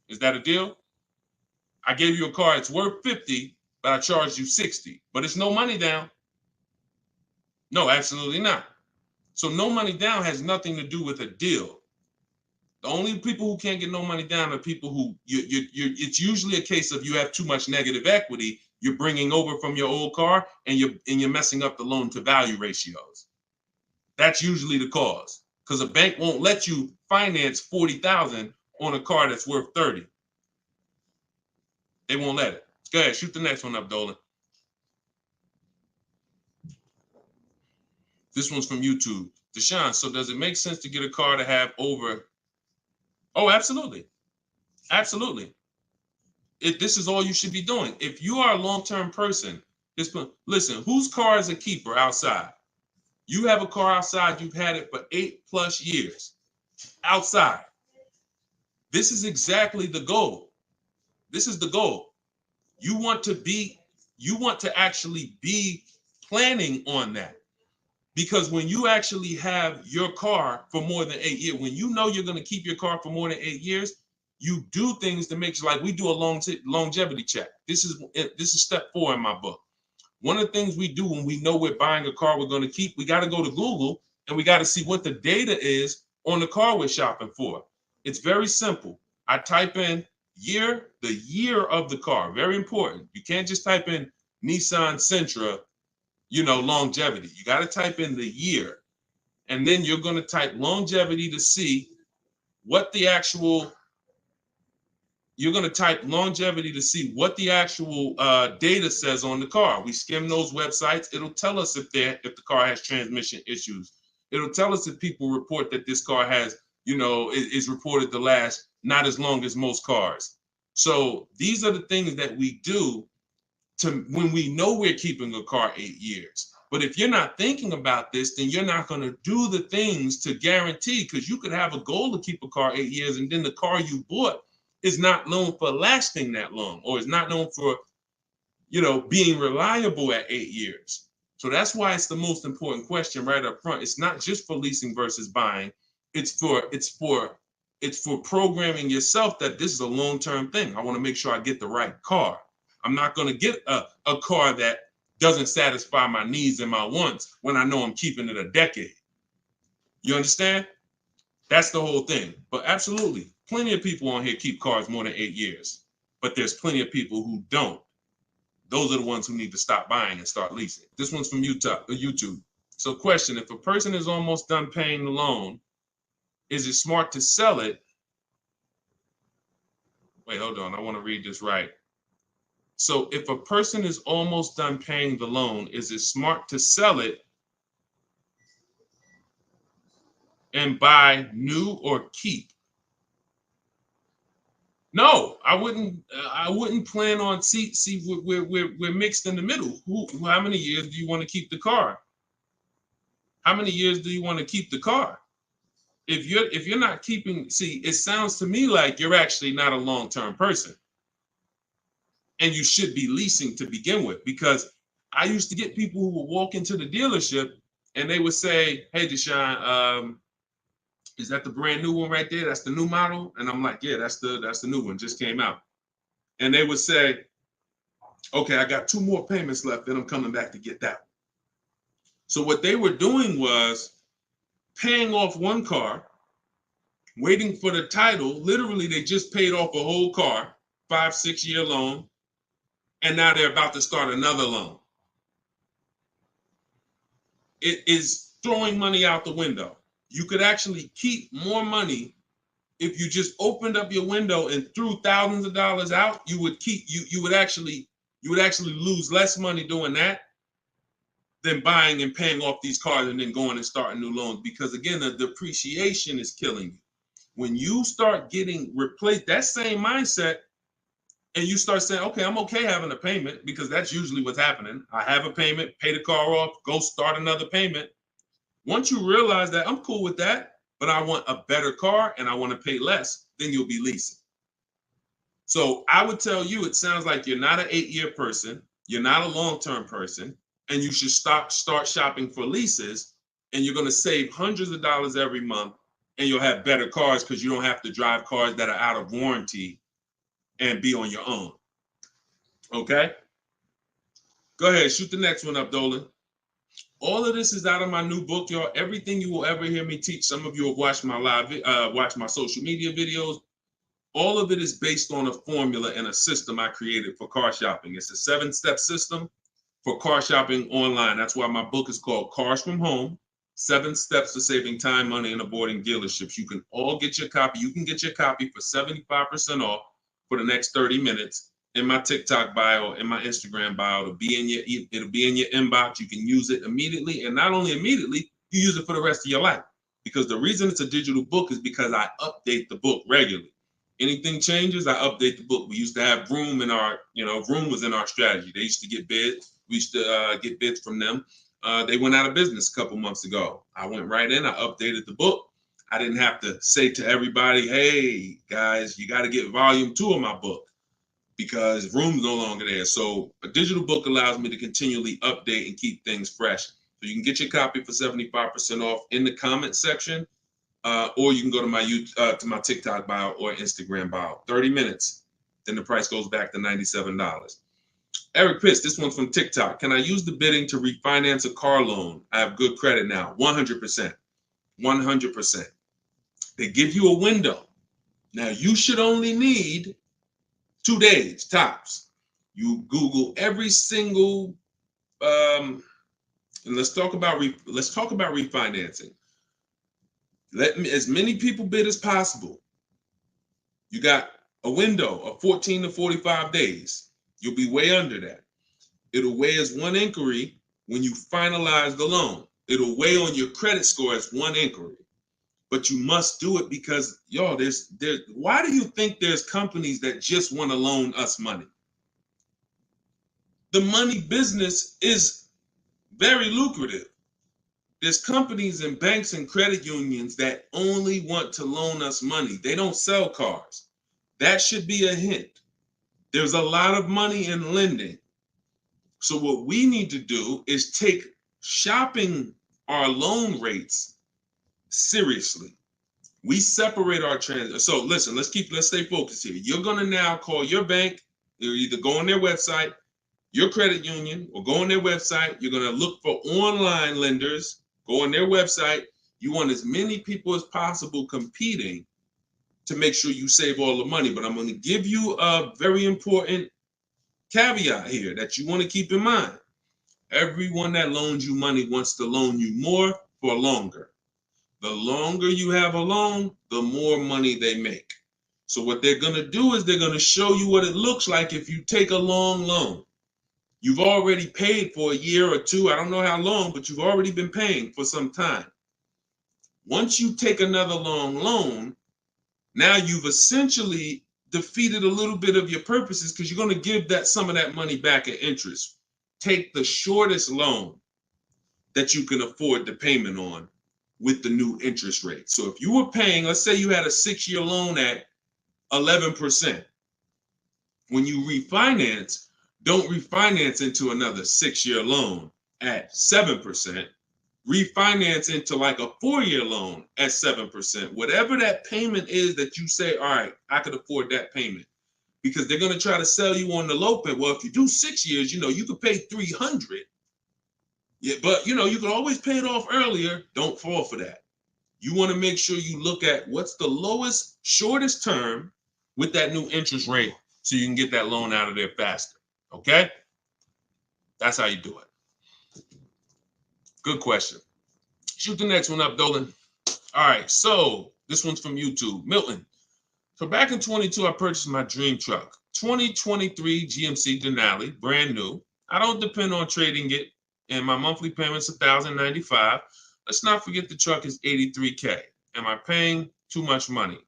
Is that a deal? I gave you a car, it's worth 50, but I charged you 60, but it's no money down. No, absolutely not. So no money down has nothing to do with a deal. The only people who can't get no money down are people who it's usually a case of you have too much negative equity you're bringing over from your old car, and you're messing up the loan to value ratios. That's usually the cause, because a bank won't let you finance 40,000 on a car that's worth 30. They won't let it. Go ahead, shoot the next one up, Dolan. This one's from YouTube. Deshone, so does it make sense to get a car to have over? Oh, absolutely. Absolutely. This is all you should be doing. If you are a long-term person, listen, whose car is a keeper outside? You have a car outside, you've had it for 8+ years. Outside. This is exactly the goal. This is the goal. You want to actually be planning on that. Because when you actually have your car for more than 8 years, when you know you're going to keep your car for more than 8 years, you do things to make sure, like we do a longevity check. This is step 4 in my book. One of the things we do when we know we're buying a car we're going to keep, we got to go to Google and we got to see what the data is on the car we're shopping for. It's very simple. I type in the year of the car. Very important. You can't just type in Nissan Sentra, longevity. You got to type in the year. And then you're going to type longevity to see what the actual data says on the car. We skim those websites. It'll tell us if the car has transmission issues. It'll tell us if people report that this car has, is reported to last not as long as most cars. So these are the things that we do when we know we're keeping a car 8 years. But if you're not thinking about this, then you're not going to do the things to guarantee, because you could have a goal to keep a car 8 years, and then the car you bought is not known for lasting that long, or is not known for, being reliable at 8 years. So that's why it's the most important question right up front. It's not just for leasing versus buying. It's for programming yourself that this is a long-term thing. I want to make sure I get the right car. I'm not going to get a car that doesn't satisfy my needs and my wants when I know I'm keeping it a decade. You understand? That's the whole thing. But absolutely, plenty of people on here keep cars more than 8 years. But there's plenty of people who don't. Those are the ones who need to stop buying and start leasing. This one's from YouTube. So question, if a person is almost done paying the loan, is it smart to sell it? Wait, hold on. I want to read this right. So if a person is almost done paying the loan, is it smart to sell it and buy new or keep? No, I wouldn't plan on we're mixed in the middle. How many years do you want to keep the car? How many years do you want to keep the car? If you're not keeping, it sounds to me like you're actually not a long-term person. And you should be leasing to begin with, because I used to get people who would walk into the dealership and they would say, "Hey, Deshone, is that the brand new one right there? That's the new model?" And I'm like, "Yeah, that's the new one, just came out." And they would say, "Okay, I got 2 more payments left, then I'm coming back to get that one." So what they were doing was paying off one car, waiting for the title. Literally, they just paid off a whole car, 5-6 year loan, and now they're about to start another loan. It is throwing money out the window. You could actually keep more money if you just opened up your window and threw thousands of dollars out. You would actually lose less money doing that than buying and paying off these cars and then going and starting new loans. Because again, the depreciation is killing you. When you start getting replaced, that same mindset, and you start saying, okay, I'm okay having a payment, because that's usually what's happening. I have a payment, pay the car off, go start another payment. Once you realize that I'm cool with that, but I want a better car and I want to pay less, then you'll be leasing. So I would tell you, it sounds like you're not an 8-year person, you're not a long-term person, and you should start shopping for leases, and you're going to save hundreds of dollars every month, and you'll have better cars because you don't have to drive cars that are out of warranty and be on your own. Okay? Go ahead, shoot the next one up, Dolan. All of this is out of my new book, y'all. Everything you will ever hear me teach. Some of you have watched my watch my social media videos. All of it is based on a formula and a system I created for car shopping. It's a 7-step system for car shopping online. That's why my book is called Cars from Home, 7 Steps to Saving Time, Money, and Avoiding Dealerships. You can all get your copy. You can get your copy for 75% off for the next 30 minutes. In my TikTok bio, in my Instagram bio, it'll be in your inbox. You can use it immediately, and not only immediately, you use it for the rest of your life. Because the reason it's a digital book is because I update the book regularly. Anything changes, I update the book. We used to have Vroom in our, Vroom was in our strategy. They used to get bids. We used to get bids from them. They went out of business a couple months ago. I went right in, I updated the book. I didn't have to say to everybody, hey, guys, you got to get volume 2 of my book, because Vroom's no longer there. So a digital book allows me to continually update and keep things fresh. So you can get your copy for 75% off in the comment section, or you can go to my TikTok bio or Instagram bio. 30 minutes, then the price goes back to $97. Eric Pitts, this one's from TikTok. Can I use the bidding to refinance a car loan? I have good credit now. 100%. 100%. They give you a window. Now, you should only need 2 days tops. You Google every single, and let's talk about refinancing. As many people bid as possible. You got a window of 14 to 45 days. You'll be way under that. It'll weigh as 1 inquiry when you finalize the loan. It'll weigh on your credit score as 1 inquiry. But you must do it because, y'all, why do you think there's companies that just want to loan us money? The money business is very lucrative. There's companies and banks and credit unions that only want to loan us money. They don't sell cars. That should be a hint. There's a lot of money in lending. So what we need to do is take shopping our loan rates seriously. We separate our transactions. So listen, let's stay focused here. You're gonna now call your bank. You're either go on their website, your credit union, or go on their website. You're gonna look for online lenders. Go on their website. You want as many people as possible competing to make sure you save all the money. But I'm going to give you a very important caveat here that you want to keep in mind. Everyone that loans you money wants to loan you more for longer. The longer you have a loan, the more money they make. So what they're going to do is they're going to show you what it looks like if you take a long loan. You've already paid for a year or 2. I don't know how long, but you've already been paying for some time. Once you take another long loan, now you've essentially defeated a little bit of your purposes because you're going to give some of that money back in interest. Take the shortest loan that you can afford the payment on with the new interest rate. So if you were paying, let's say you had a 6-year loan at 11%. When you refinance, don't refinance into another 6-year loan at 7%. Refinance into like a 4-year loan at 7%. Whatever that payment is that you say, all right, I could afford that payment. Because they're going to try to sell you on the low payment. Well, if you do 6 years, you could pay $300. Yeah, but you can always pay it off earlier. Don't fall for that. You want to make sure you look at what's the lowest, shortest term with that new interest rate so you can get that loan out of there faster. Okay? That's how you do it. Good question. Shoot the next one up, Dolan. All right, so this one's from YouTube. Milton. So back in 22, I purchased my dream truck. 2023 GMC Denali, brand new. I don't depend on trading it and my monthly payment's $1,095. Let's not forget the truck is $83K. Am I paying too much money?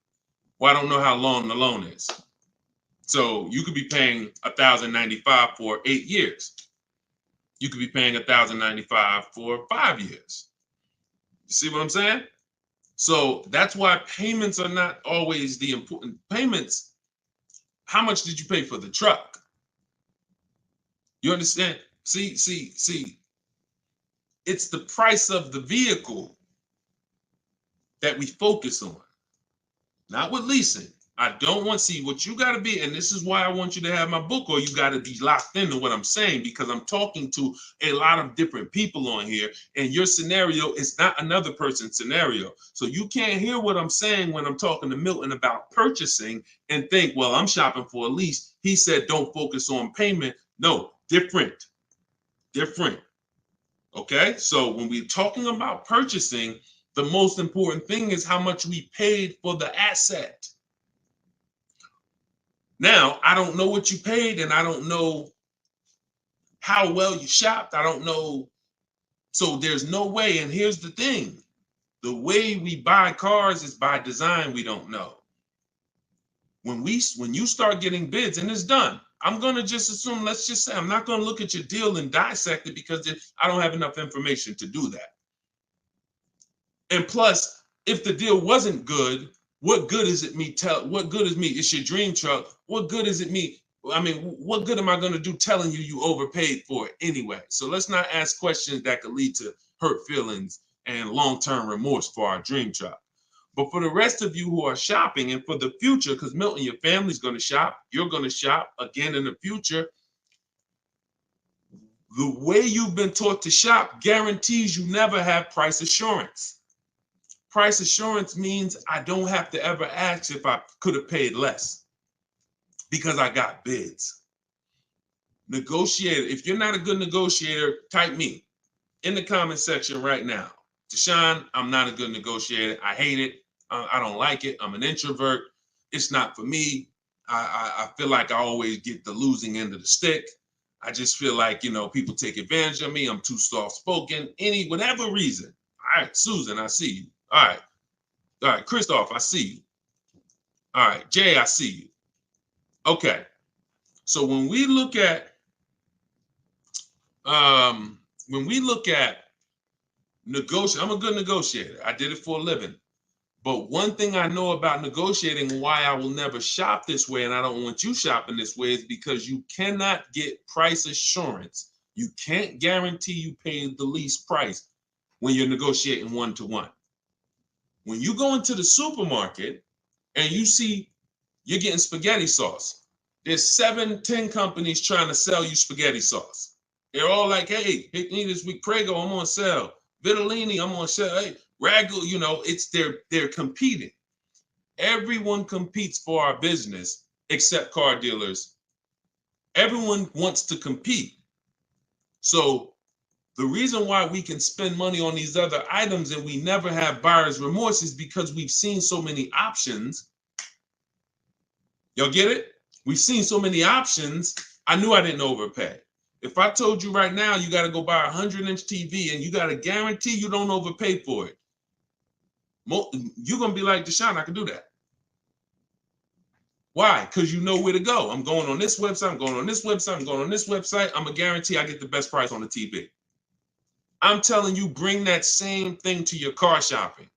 Well, I don't know how long the loan is. So you could be paying $1,095 for 8 years. You could be paying $1,095 for 5 years. You see what I'm saying? So that's why payments are not always the important payments. How much did you pay for the truck? You understand? See. It's the price of the vehicle that we focus on, not with leasing. I don't want to see what you got to be. And this is why I want you to have my book, or you got to be locked into what I'm saying, because I'm talking to a lot of different people on here, and your scenario is not another person's scenario. So you can't hear what I'm saying when I'm talking to Milton about purchasing and think, well, I'm shopping for a lease. He said, don't focus on payment. No, different. Okay. So when we're talking about purchasing, the most important thing is how much we paid for the asset. Now, I don't know what you paid, and I don't know how well you shopped. I don't know. So there's no way. And here's the thing. The way we buy cars is by design. We don't know. When you start getting bids, and it's done, I'm going to just assume, let's just say, I'm not going to look at your deal and dissect it, because I don't have enough information to do that. And plus, if the deal wasn't good, what good is it me what good is me? It's your dream truck. What good is it me? I mean, what good am I going to do telling you overpaid for it anyway? So let's not ask questions that could lead to hurt feelings and long-term remorse for our dream truck. But for the rest of you who are shopping, and for the future, because Milton, your family's going to shop, you're going to shop again in the future. The way you've been taught to shop guarantees you never have price assurance. Price assurance means I don't have to ever ask if I could have paid less, because I got bids. Negotiator. If you're not a good negotiator, type me in the comment section right now. Deshone, I'm not a good negotiator. I hate it. I don't like it. I'm an introvert. It's not for me. I feel like I always get the losing end of the stick. I just feel like, people take advantage of me. I'm too soft-spoken. Whatever reason. All right, Susan, I see you. All right, Christoph, I see you. All right, Jay, I see you. Okay, so when we look at negotiating, I'm a good negotiator. I did it for a living. But one thing I know about negotiating, why I will never shop this way, and I don't want you shopping this way, is because you cannot get price assurance. You can't guarantee you pay the least price when you're negotiating one-to-one. When you go into the supermarket and you see you're getting spaghetti sauce, there's 7-10 companies trying to sell you spaghetti sauce. They're all like, hey, hit me this week, Prego, I'm on sale. Vitellini, I'm on sale. Hey, Ragu, they're competing. Everyone competes for our business except car dealers. Everyone wants to compete. So the reason why we can spend money on these other items and we never have buyer's remorse is because we've seen so many options. Y'all get it? We've seen so many options. I knew I didn't overpay. If I told you right now, you got to go buy a 100-inch TV and you got to guarantee you don't overpay for it, you're going to be like, Deshone, I can do that. Why? Because you know where to go. I'm going on this website. I'm going on this website. I'm going on this website. I'm going to guarantee I get the best price on the TV. I'm telling you, bring that same thing to your car shopping.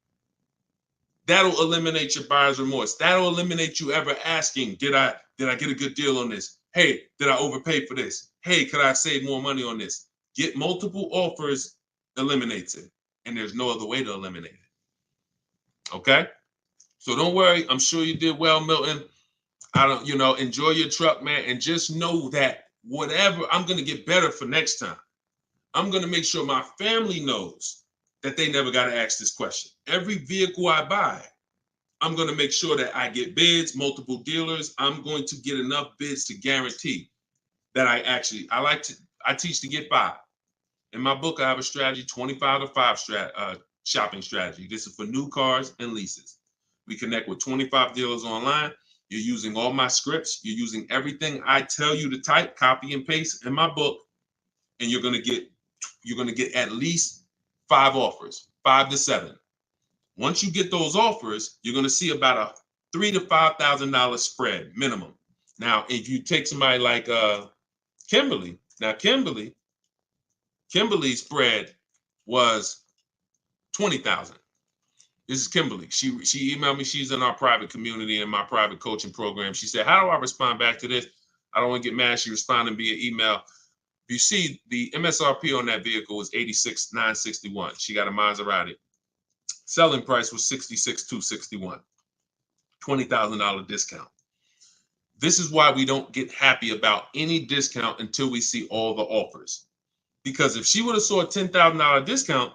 That'll eliminate your buyer's remorse. That'll eliminate you ever asking, did I get a good deal on this? Hey, did I overpay for this? Hey, could I save more money on this? Get multiple offers eliminates it. And there's no other way to eliminate it. Okay? So don't worry. I'm sure you did well, Milton. Enjoy your truck, man. And just know that whatever, I'm going to get better for next time. I'm going to make sure my family knows that they never got to ask this question. Every vehicle I buy, I'm going to make sure that I get bids, multiple dealers. I'm going to get enough bids to guarantee that I teach to get 5. In my book, I have a strategy, 25 to 5 shopping strategy. This is for new cars and leases. We connect with 25 dealers online. You're using all my scripts. You're using everything I tell you to type, copy and paste in my book. And you're going to get you're going to get at least 5 offers, 5 to 7. Once you get those offers, you're going to see about a $3,000 to $5,000 spread minimum. Now, if you take somebody like Kimberly, now Kimberly's spread was 20,000. This is Kimberly. She emailed me. She's in our private community in my private coaching program. She said, "How do I respond back to this? I don't want to get mad." She responded via email. You see, the MSRP on that vehicle was $86,961. She got a Maserati. Selling price was $66,261. $20,000 discount. This is why we don't get happy about any discount until we see all the offers. Because if she would have saw a $10,000 discount,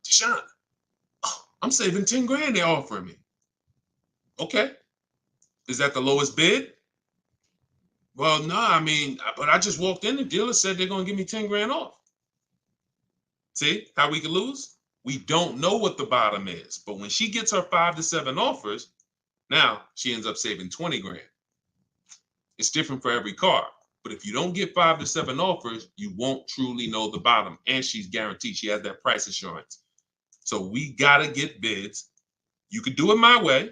Deshone, I'm saving 10 grand they're offering me. Okay. Is that the lowest bid? Well, no, I mean, but I just walked in, the dealer said they're going to give me 10 grand off. See how we can lose? We don't know what the bottom is, but when she gets her 5 to 7 offers, now she ends up saving 20 grand. It's different for every car, but if you don't get 5 to 7 offers, you won't truly know the bottom, and she's guaranteed she has that price assurance. So we got to get bids. You could do it my way,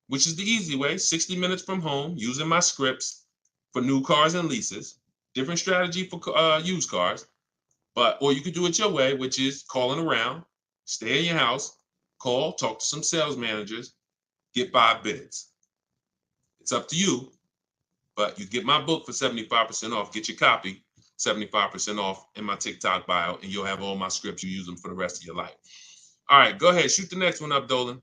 which is the easy way, 60 minutes from home, using my scripts for new cars and leases, different strategy for used cars, or you could do it your way, which is calling around, stay in your house, call, talk to some sales managers, get 5 bids. It's up to you, but you get my book for 75% off. Get your copy, 75% off in my TikTok bio, and you'll have all my scripts. You use them for the rest of your life. All right, go ahead. Shoot the next one up, Dolan.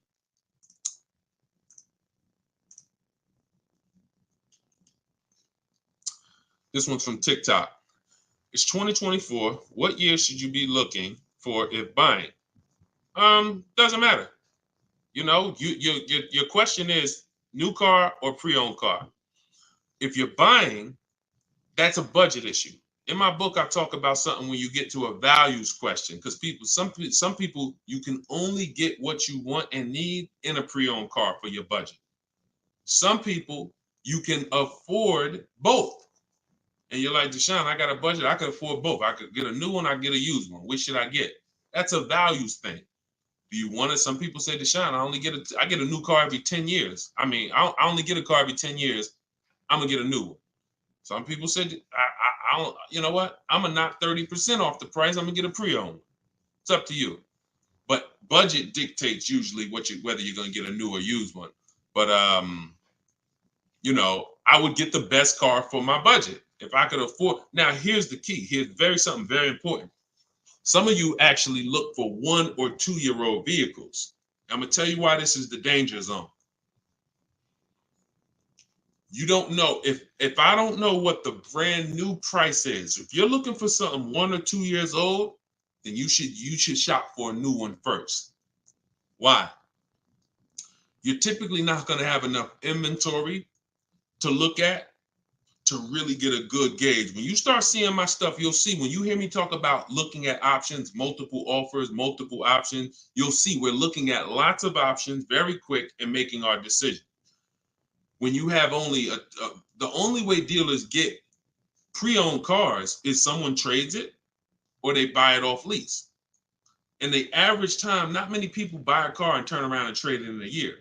This one's from TikTok. It's 2024. What year should you be looking for if buying? Doesn't matter. You know, your question is new car or pre-owned car. If you're buying, that's a budget issue. In my book, I talk about something when you get to a values question, because some people, you can only get what you want and need in a pre-owned car for your budget. Some people, you can afford both. And you're like, Deshone, I got a budget. I could afford both. I could get a new one. I could get a used one. Which should I get? That's a values thing. Do you want it? Some people say, Deshone, I get a new car every 10 years. I mean, I only get a car every 10 years. I'm going to get a new one. Some people said, I don't, you know what? I'm going to knock 30% off the price. I'm going to get a pre-owned. It's up to you. But budget dictates usually whether you're going to get a new or used one. But, you know, I would get the best car for my budget if I could afford. Now, here's the key. Here's something very important. Some of you actually look for 1 or 2 year old vehicles. I'm going to tell you why this is the danger zone. You don't know if I don't know what the brand new price is. If you're looking for something 1 or 2 years old, then you should shop for a new one first. Why? You're typically not going to have enough inventory to look at to really get a good gauge. When you start seeing my stuff, you'll see, when you hear me talk about looking at options, multiple offers, multiple options, you'll see we're looking at lots of options very quick and making our decision. When you have only the only way dealers get pre-owned cars is someone trades it or they buy it off lease. And the average time, not many people buy a car and turn around and trade it in a year.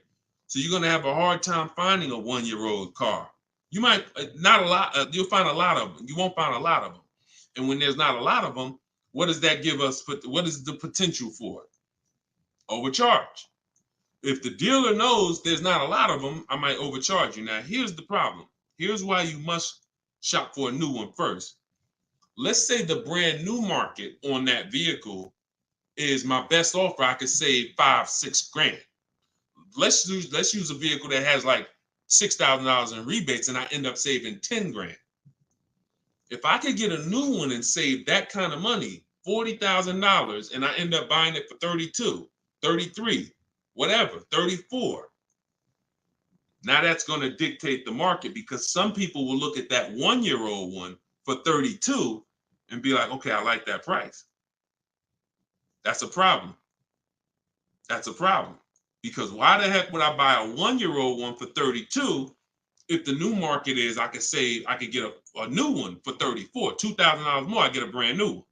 So you're going to have a hard time finding a 1 year old car. You might not a lot. You'll find a lot of them. You won't find a lot of them. And when there's not a lot of them, what does that give us? What is the potential for it? Overcharge. If the dealer knows there's not a lot of them, I might overcharge you. Now, here's the problem. Here's why you must shop for a new one first. Let's say the brand new market on that vehicle is my best offer. I could save 5-6 grand. Let's use a vehicle that has like $6,000 in rebates and I end up saving 10 grand. If I could get a new one and save that kind of money, $40,000, and I end up buying it for 32, 33, whatever, 34. Now that's going to dictate the market, because some people will look at that 1 year old one for 32 and be like, okay, I like that price. That's a problem. That's a problem. Because why the heck would I buy a 1 year old one for 32 if the new market is I could get a new one for 34, $2,000 more, I get a brand new one.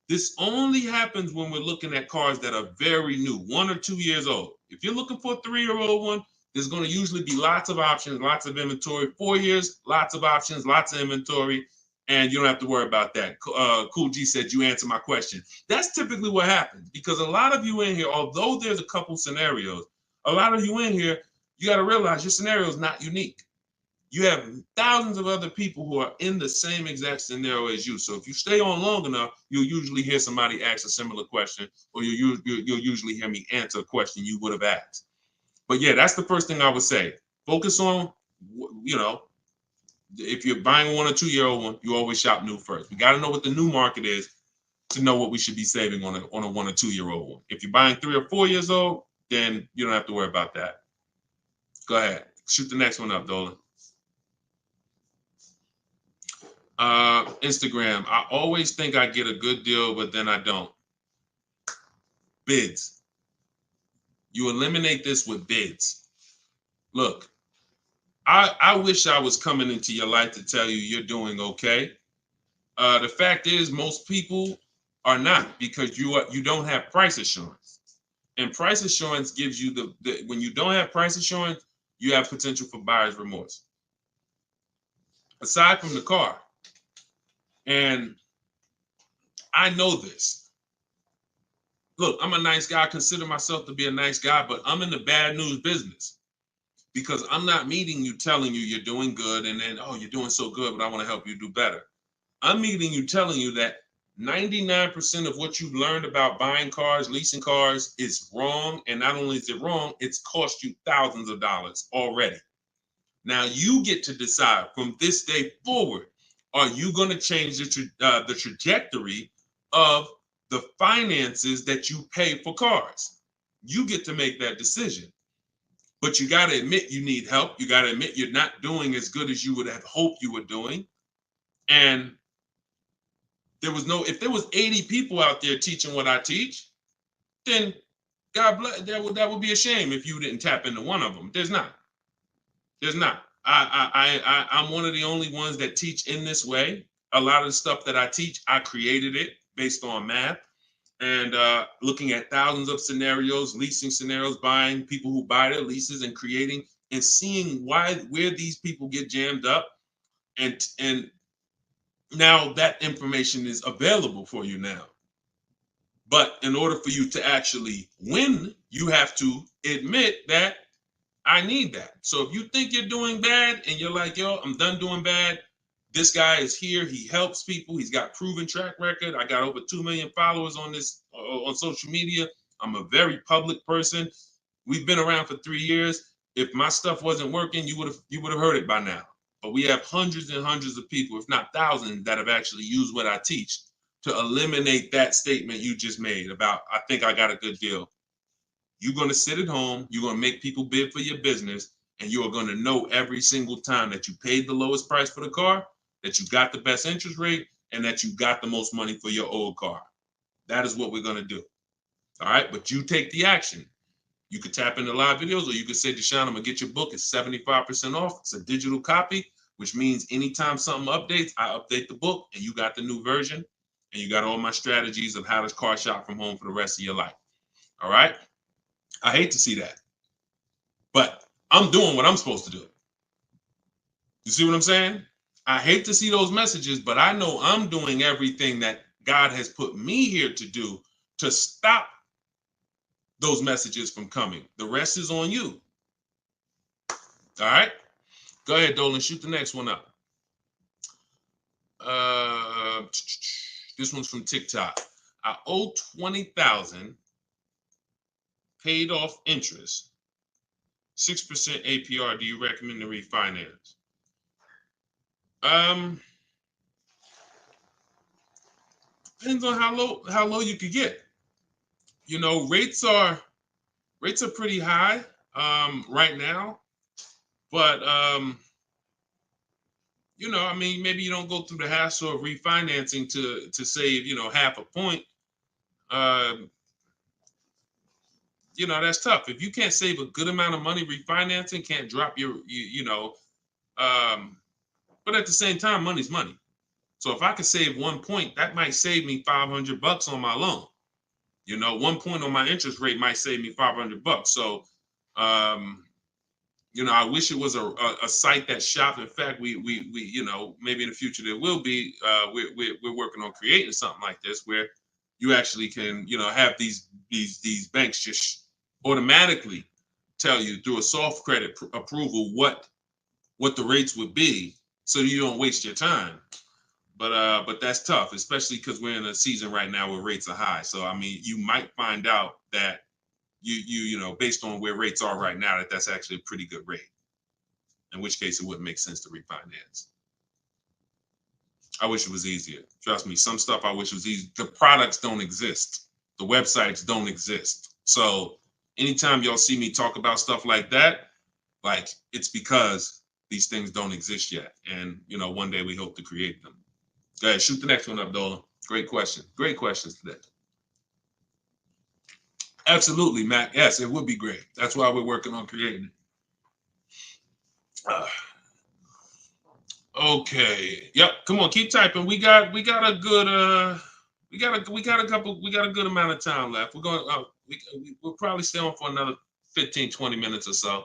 This only happens when we're looking at cars that are very new, 1 or 2 years old. If you're looking for a 3-year-old one, there's going to usually be lots of options, lots of inventory. 4 years, lots of options, lots of inventory, and you don't have to worry about that. Cool G said you answered my question. That's typically what happens, because a lot of you in here, although there's a couple scenarios, a lot of you in here, you got to realize your scenario is not unique. You have thousands of other people who are in the same exact scenario as you. So if you stay on long enough, you'll usually hear somebody ask a similar question, or you'll usually hear me answer a question you would have asked. But yeah, that's the first thing I would say. Focus on, if you're buying a 1 or 2-year-old one, you always shop new first. We got to know what the new market is to know what we should be saving on a 1 or 2-year-old one. If you're buying 3 or 4 years old, then you don't have to worry about that. Go ahead. Shoot the next one up, Dolan. Instagram. I always think I get a good deal, but then I don't. Bids. You eliminate this with bids. Look, I wish I was coming into your life to tell you you're doing okay. The fact is, most people are not, because you don't have price assurance. And price assurance gives you when you don't have price assurance, you have potential for buyer's remorse. Aside from the car. And I know this. Look, I'm a nice guy. I consider myself to be a nice guy, but I'm in the bad news business, because I'm not meeting you telling you you're doing good and then, oh, you're doing so good, but I want to help you do better. I'm meeting you telling you that 99% of what you've learned about buying cars, leasing cars is wrong. And not only is it wrong, it's cost you thousands of dollars already. Now you get to decide from this day forward, are you going to change the trajectory of the finances that you pay for cars? You get to make that decision. But you got to admit you need help. You got to admit you're not doing as good as you would have hoped you were doing. And if there was 80 people out there teaching what I teach, then God bless, that would be a shame if you didn't tap into one of them. There's not. I'm one of the only ones that teach in this way. A lot of the stuff that I teach, I created it based on math and looking at thousands of scenarios, leasing scenarios, buying, people who buy their leases and creating and seeing where these people get jammed up. And now that information is available for you now. But in order for you to actually win, you have to admit that I need that. So if you think you're doing bad and you're like, yo, I'm done doing bad, this guy is here. He helps people. He's got proven track record. I got over 2 million followers on social media. I'm a very public person. We've been around for 3 years. If my stuff wasn't working, you would have heard it by now. But we have hundreds and hundreds of people, if not thousands, that have actually used what I teach to eliminate that statement you just made about, I think I got a good deal. You're going to sit at home, you're going to make people bid for your business, and you are going to know every single time that you paid the lowest price for the car, that you got the best interest rate, and that you got the most money for your old car. That is what we're going to do. All right, but you take the action. You could tap into live videos, or you could say, Deshone, I'm going to get your book. It's 75% off. It's a digital copy, which means anytime something updates, I update the book, and you got the new version, and you got all my strategies of how to car shop from home for the rest of your life. All right? I hate to see that, but I'm doing what I'm supposed to do. You see what I'm saying? I hate to see those messages, but I know I'm doing everything that God has put me here to do to stop those messages from coming. The rest is on you. All right? Go ahead, Dolan. Shoot the next one up. This one's from TikTok. I owe $20,000. Paid off interest, 6% APR. Do you recommend to refinance? Depends on how low you could get. You know, rates are pretty high right now, but you know, I mean, maybe you don't go through the hassle of refinancing to save, you know, half a point. You know, that's tough. If you can't save a good amount of money refinancing, can't drop your, you know, but at the same time, money's money. So if I could save 1 point, that might save me $500 on my loan. 1 point on my interest rate might save me $500. So, I wish it was a site that shopped. In fact, we maybe in the future there will be. We're working on creating something like this where you actually can have these banks just automatically tell you through a soft credit approval what the rates would be, so you don't waste your time. But that's tough, especially because we're in a season right now where rates are high. So I mean, you might find out that you based on where rates are right now, that's actually a pretty good rate. In which case, it wouldn't make sense to refinance. I wish it was easier. Trust me, some stuff I wish was easy. The products don't exist. The websites don't exist. So anytime y'all see me talk about stuff like that, like it's because these things don't exist yet. And one day we hope to create them. Go ahead, shoot the next one up, Dolan. Great question. Great questions today. Absolutely, Matt. Yes, it would be great. That's why we're working on creating it. Okay. Yep. Come on, keep typing. We got a good we got a good amount of time left. We're going we'll probably stay on for another 15-20 minutes or so.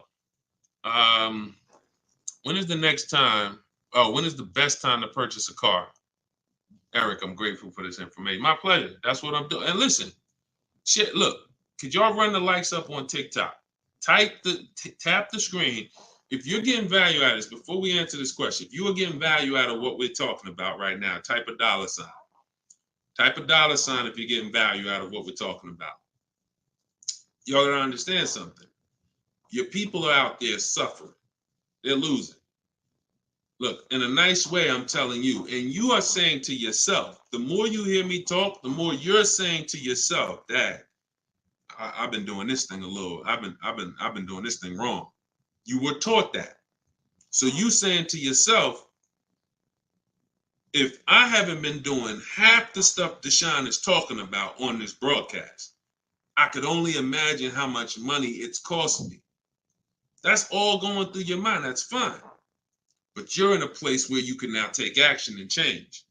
When is the next time? Oh, when is the best time to purchase a car? Eric, I'm grateful for this information. My pleasure. That's what I'm doing. And listen, shit, look, could y'all run the likes up on TikTok? Tap the screen. If you're getting value out of this, before we answer this question, if you are getting value out of what we're talking about right now, type a $sign. Type a $sign if you're getting value out of what we're talking about. Y'all gotta understand something. Your people are out there suffering. They're losing. Look, in a nice way, I'm telling you, and you are saying to yourself, the more you hear me talk, the more you're saying to yourself, Dad, I've been doing this thing I've been doing this thing wrong. You were taught that. So you saying to yourself, if I haven't been doing half the stuff Deshone is talking about on this broadcast, I could only imagine how much money it's cost me. That's all going through your mind. That's fine. But you're in a place where you can now take action and change.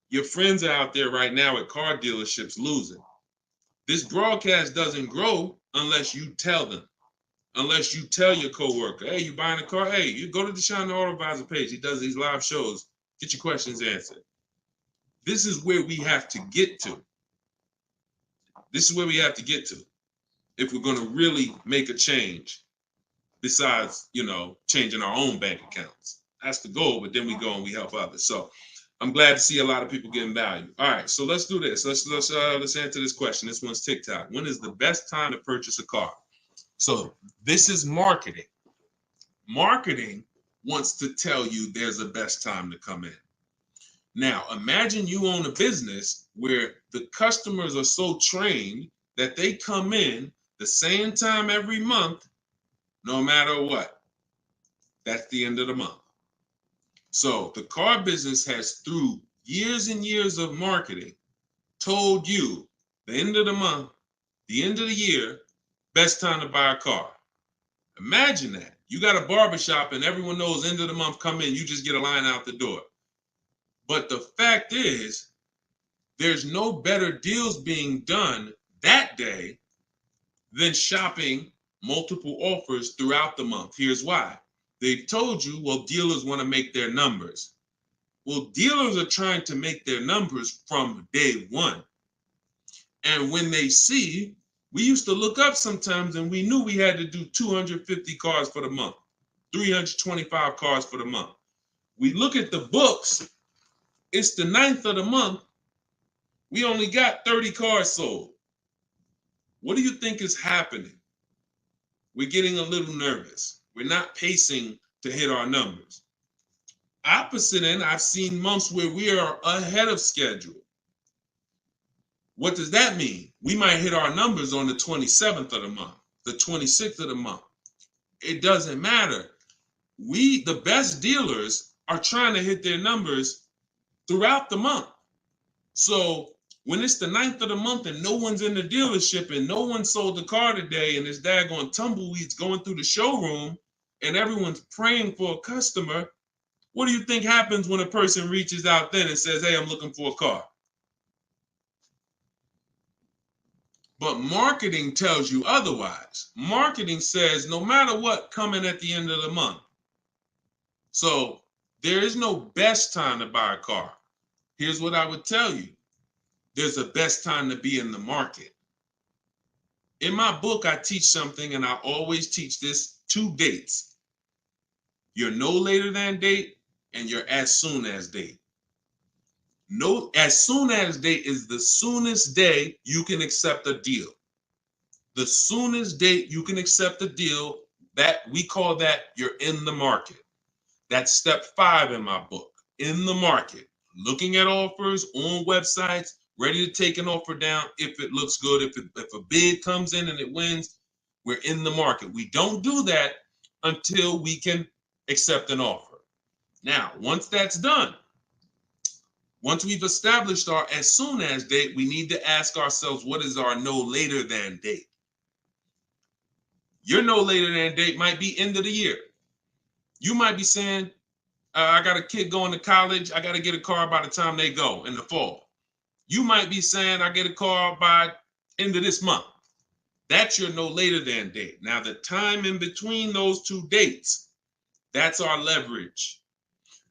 Your friends are out there right now at car dealerships losing. This broadcast doesn't grow unless you tell them. Unless you tell your coworker, hey, you buying a car? Hey, you go to Deshone the Auto Advisor page. He does these live shows. Get your questions answered. This is where we have to get to. This is where we have to get to if we're going to really make a change besides, changing our own bank accounts. That's the goal, but then we go and we help others. So I'm glad to see a lot of people getting value. All right, so let's do this. Let's answer this question. This one's TikTok. When is the best time to purchase a car? So this is marketing. Marketing wants to tell you there's a best time to come in. Now, imagine you own a business where the customers are so trained that they come in the same time every month, no matter what. That's the end of the month. So the car business has, through years and years of marketing, told you the end of the month, the end of the year, best time to buy a car. Imagine that. You got a barbershop and everyone knows end of the month come in, you just get a line out the door. But the fact is, there's no better deals being done that day than shopping multiple offers throughout the month. Here's why. They've told you, well, dealers want to make their numbers. Well, dealers are trying to make their numbers from day one. And when they see, we used to look up sometimes and we knew we had to do 250 cars for the month, 325 cars for the month. We look at the books, it's the 9th of the month, we only got 30 cars sold. What do you think is happening? We're getting a little nervous. We're not pacing to hit our numbers. Opposite end, I've seen months where we are ahead of schedule. What does that mean? We might hit our numbers on the 27th of the month, the 26th of the month. It doesn't matter. The best dealers are trying to hit their numbers throughout the month. So when it's the 9th of the month and no one's in the dealership and no one sold the car today and it's daggone tumbleweeds going through the showroom and everyone's praying for a customer, What do you think happens when a person reaches out then and says, hey, I'm looking for a car? But marketing tells you otherwise. Marketing says no matter what, coming at the end of the month. So there is no best time to buy a car. Here's what I would tell you. There's a best time to be in the market. In my book, I teach something, and I always teach this: 2 dates. Your no later than date and your as soon as date. No, as soon as date is the soonest day you can accept a deal. The soonest date you can accept a deal, that we call that you're in the market. That's step 5 in my book. In the market, looking at offers on websites, ready to take an offer down if it looks good. If a bid comes in and it wins, we're in the market. We don't do that until we can accept an offer. Now, once that's done, once we've established our as soon as date, we need to ask ourselves, what is our no later than date? Your no later than date might be end of the year. You might be saying, I got a kid going to college. I got to get a car by the time they go in the fall. You might be saying, I get a car by end of this month. That's your no later than date. Now, the time in between those 2 dates, that's our leverage.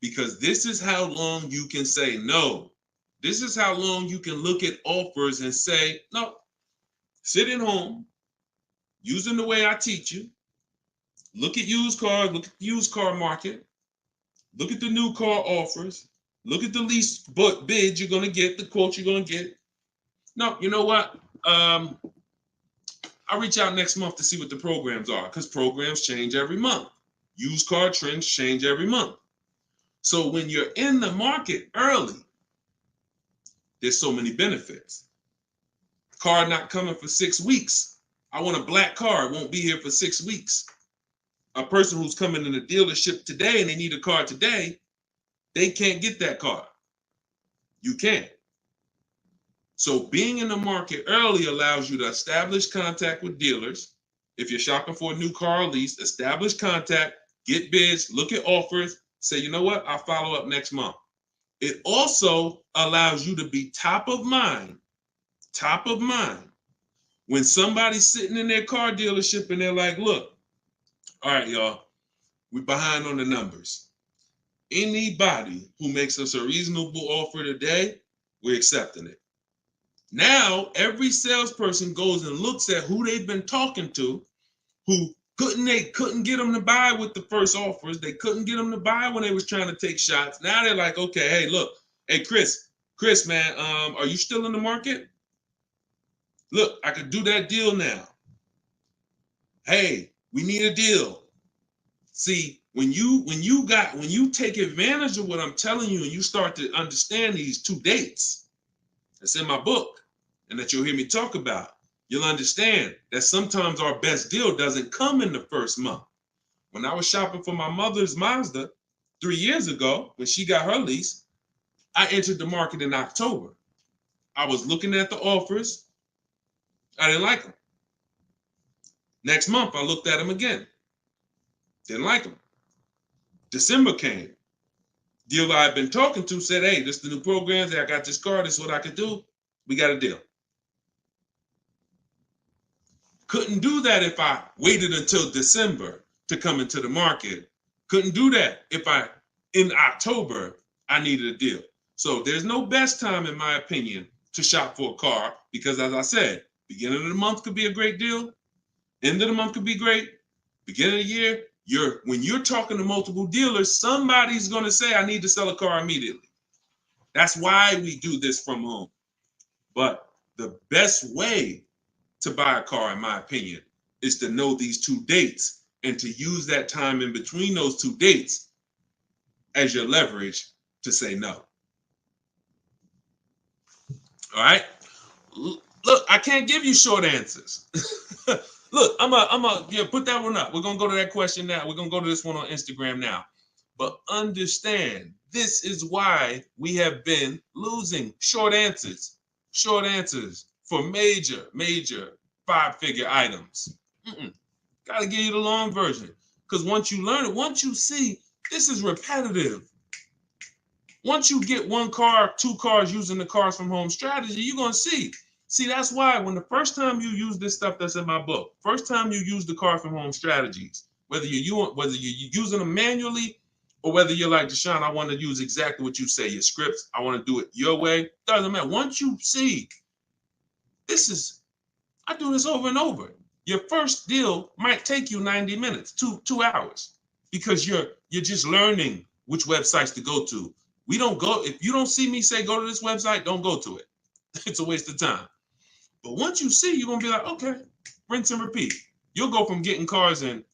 Because this is how long you can say no. This is how long you can look at offers and say, no, sit at home, using the way I teach you. Look at used cars, look at the used car market. Look at the new car offers. Look at the lease bids you're going to get, the quote you're going to get. No, you know what? I'll reach out next month to see what the programs are, because programs change every month. Used car trends change every month. So when you're in the market early, there's so many benefits. Car not coming for 6 weeks. I want a black car. It won't be here for 6 weeks. A person who's coming in the dealership today and they need a car today, they can't get that car. You can. So being in the market early allows you to establish contact with dealers. If you're shopping for a new car or lease, establish contact, get bids, look at offers, say, you know what, I'll follow up next month. It also allows you to be top of mind when somebody's sitting in their car dealership and they're like, look, all right, y'all, we're behind on the numbers. Anybody who makes us a reasonable offer today, we're accepting it. Now, every salesperson goes and looks at who they've been talking to, who couldn't get them to buy with the first offers. They couldn't get them to buy when they was trying to take shots. Now they're like, okay, hey, look, hey, Chris, man, are you still in the market? Look, I could do that deal now. Hey, we need a deal. See, when you take advantage of what I'm telling you and you start to understand these 2 dates, that's in my book, and that you'll hear me talk about, you'll understand that sometimes our best deal doesn't come in the first month. When I was shopping for my mother's Mazda 3 years ago, when she got her lease, I entered the market in October. I was looking at the offers. I didn't like them. Next month, I looked at them again. Didn't like them. December came. Dealer I've been talking to said, hey, this is the new programs. Hey, I got this car. This is what I could do. We got a deal. Couldn't do that if I waited until December to come into the market. Couldn't do that if in October, I needed a deal. So there's no best time, in my opinion, to shop for a car because, as I said, beginning of the month could be a great deal. End of the month could be great. Beginning of the year, when you're talking to multiple dealers, somebody's going to say, I need to sell a car immediately. That's why we do this from home. But the best way to buy a car, in my opinion, is to know these 2 dates and to use that time in between those 2 dates as your leverage to say no. All right? Look, I can't give you short answers. Look, I'm a put that one up. We're going to go to that question now. We're going to go to this one on Instagram now. But understand, this is why we have been losing short answers for major 5-figure items. Got to give you the long version. Because once you learn it, once you see, this is repetitive. Once you get one car, two cars using the cars from home strategy, you're going to see. See, that's why when the first time you use this stuff that's in my book, first time you use the car from home strategies, whether you're using them manually or whether you're like, Deshone, I want to use exactly what you say, your scripts, I want to do it your way, doesn't matter. Once you see, I do this over and over. Your first deal might take you 90 minutes, two hours, because you're just learning which websites to go to. We don't go, if you don't see me say go to this website, don't go to it. It's a waste of time. But once you see, you're gonna be like, okay, rinse and repeat. You'll go from getting cars in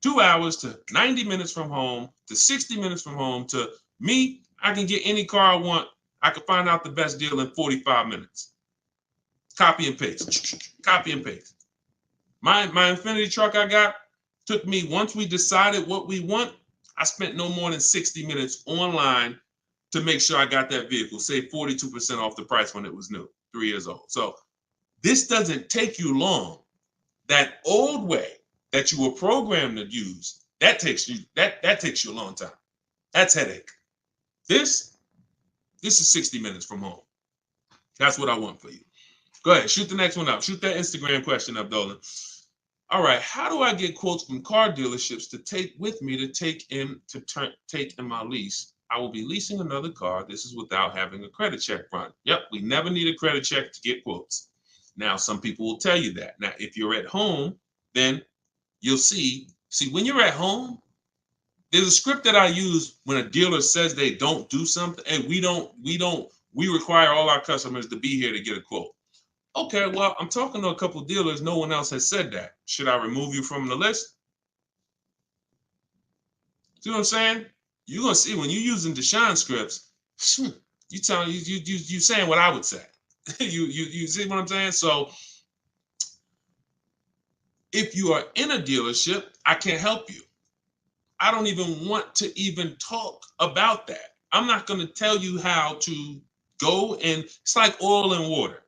2 hours to 90 minutes from home to 60 minutes from home to me, I can get any car I want. I can find out the best deal in 45 minutes. Copy and paste, copy and paste. My Infinity truck I got took me, once we decided what we want, I spent no more than 60 minutes online to make sure I got that vehicle, saved 42% off the price when it was new, 3 years old. So this doesn't take you long. That old way that you were programmed to use, that takes you a long time. That's headache. This is 60 minutes from home. That's what I want for you. Go ahead, shoot the next one up. Shoot that Instagram question up, Dolan. All right, how do I get quotes from car dealerships to take with me to take in my lease? I will be leasing another car. This is without having a credit check run. Yep, we never need a credit check to get quotes. Now, some people will tell you that. Now, if you're at home, then you'll see when you're at home, there's a script that I use when a dealer says they don't do something, and we require all our customers to be here to get a quote. Okay, well, I'm talking to a couple of dealers. No one else has said that. Should I remove you from the list? See what I'm saying? You're gonna see when you're using Deshone scripts, you saying what I would say. you see what I'm saying? So if you are in a dealership, I can't help you. I don't even want to even talk about that. I'm not going to tell you how to go, and it's like oil and water.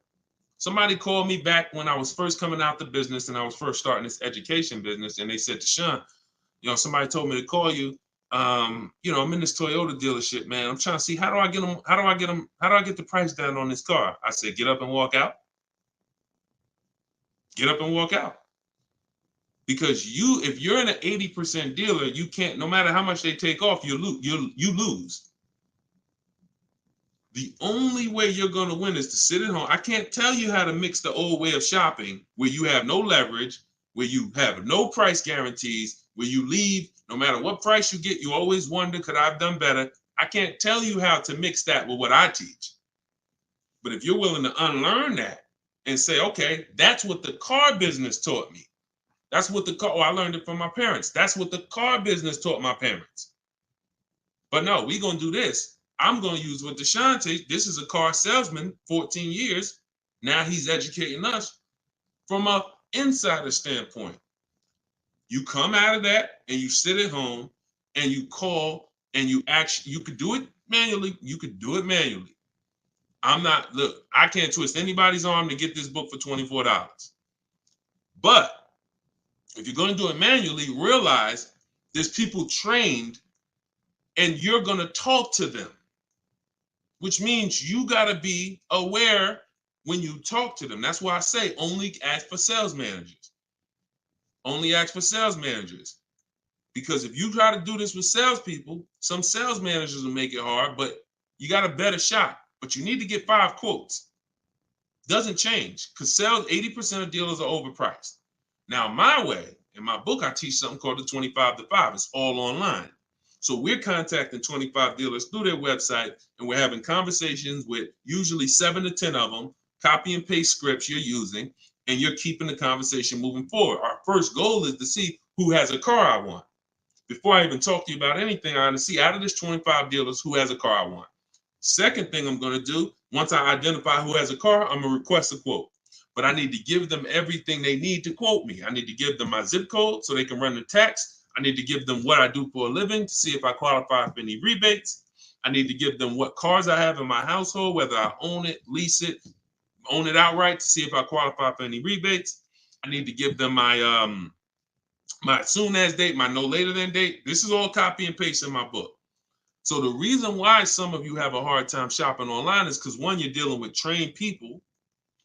Somebody called me back when I was first coming out the business and I was first starting this education business, and they said, Deshone, somebody told me to call you. I'm in this Toyota dealership, man. I'm trying to see how do I get the price down on this car? I said, get up and walk out. Get up and walk out. Because if you're in an 80% dealer, you can't, no matter how much they take off, you lose. The only way you're going to win is to sit at home. I can't tell you how to mix the old way of shopping where you have no leverage, where you have no price guarantees, where you leave, no matter what price you get, you always wonder, could I have done better? I can't tell you how to mix that with what I teach. But if you're willing to unlearn that and say, okay, that's what the car business taught me. That's what I learned it from my parents. That's what the car business taught my parents. But no, we're going to do this. I'm going to use what Deshone teach. This is a car salesman, 14 years. Now he's educating us from an insider standpoint. You come out of that and you sit at home and you call and you could do it manually. You could do it manually. I can't twist anybody's arm to get this book for $24. But if you're going to do it manually, realize there's people trained and you're going to talk to them, which means you got to be aware when you talk to them. That's why I say only ask for sales managers. Only ask for sales managers. Because if you try to do this with salespeople, some sales managers will make it hard, but you got a better shot. But you need to get 5 quotes. Doesn't change because 80% of dealers are overpriced. Now, my way, in my book, I teach something called the 25 to 5. It's all online. So we're contacting 25 dealers through their website, and we're having conversations with usually 7 to 10 of them, copy and paste scripts you're using, and you're keeping the conversation moving forward. Our first goal is to see who has a car I want. Before I even talk to you about anything, I want to see out of this 25 dealers who has a car I want. Second thing I'm going to do, once I identify who has a car, I'm going to request a quote. But I need to give them everything they need to quote me. I need to give them my zip code so they can run the tax. I need to give them what I do for a living to see if I qualify for any rebates. I need to give them what cars I have in my household, whether I own it, lease it, own it outright to see if I qualify for any rebates. I need to give them my my soon as date, my no later than date. This is all copy and paste in my book. So the reason why some of you have a hard time shopping online is because, one, you're dealing with trained people,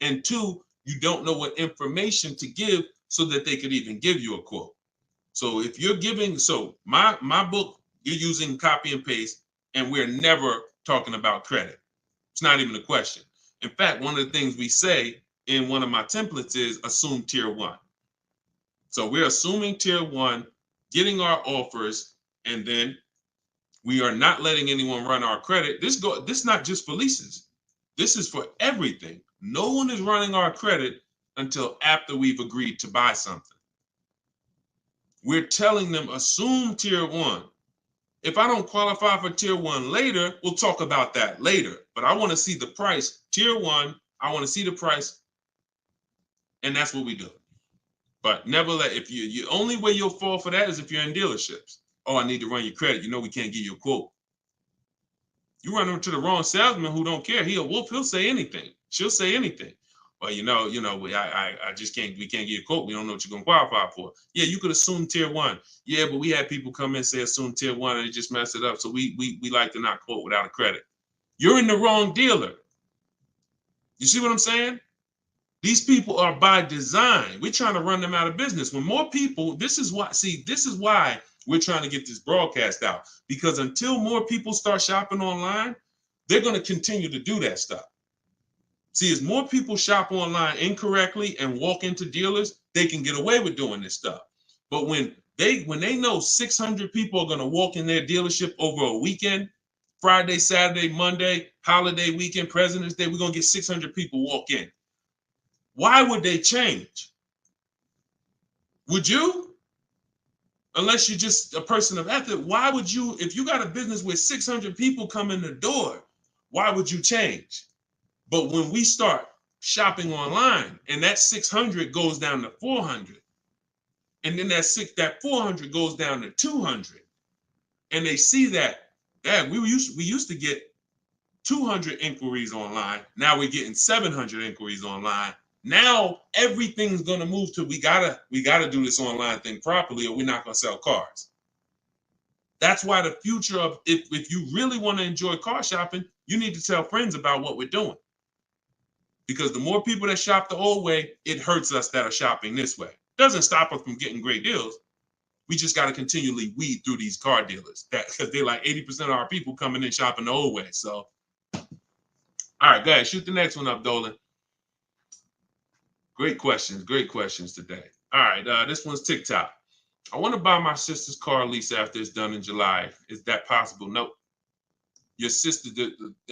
and two, you don't know what information to give so that they could even give you a quote. So if you're giving, so my book, you're using copy and paste, and we're never talking about credit. It's not even a question. In fact, one of the things we say in one of my templates is assume tier one. So we're assuming tier one, getting our offers, and then we are not letting anyone run our credit. This is not just for leases. This is for everything. No one is running our credit until after we've agreed to buy something. We're telling them assume tier one. If I don't qualify for tier one later, we'll talk about that later. But I want to see the price. Tier one, I want to see the price. And that's what we do. But never let, if you only way you'll fall for that is if you're in dealerships. Oh, I need to run your credit. You know we can't give you a quote. You run into the wrong salesman who don't care. He'll say anything. She'll say anything. Well, I just can't, we can't get a quote. We don't know what you're going to qualify for. Yeah, you could assume tier one. Yeah, but we had people come in and say assume tier one and they just messed it up. So we like to not quote without a credit. You're in the wrong dealer. You see what I'm saying? These people are by design. We're trying to run them out of business. When more people, this is why we're trying to get this broadcast out. Because until more people start shopping online, they're going to continue to do that stuff. See, as more people shop online incorrectly and walk into dealers, they can get away with doing this stuff. But when they know 600 people are going to walk in their dealership over a weekend, Friday, Saturday, Monday, holiday weekend, President's Day, we're going to get 600 people walk in. Why would they change? Would you? Unless you're just a person of ethic, why would you, if you got a business where 600 people come in the door, why would you change? But when we start shopping online and that 600 goes down to 400, and then that 400 goes down to 200, and they see that, we used to get 200 inquiries online. Now we're getting 700 inquiries online. Now everything's gonna move to we gotta do this online thing properly, or we're not gonna sell cars. That's why the future of if you really want to enjoy car shopping, you need to tell friends about what we're doing. Because the more people that shop the old way, it hurts us that are shopping this way. Doesn't stop us from getting great deals. We just got to continually weed through these car dealers because they're like 80% of our people coming in shopping the old way. So, all right, go ahead, shoot the next one up, Dolan. Great questions today. All right, this one's TikTok. I want to buy my sister's car lease after it's done in July. Is that possible? Nope. Your sister,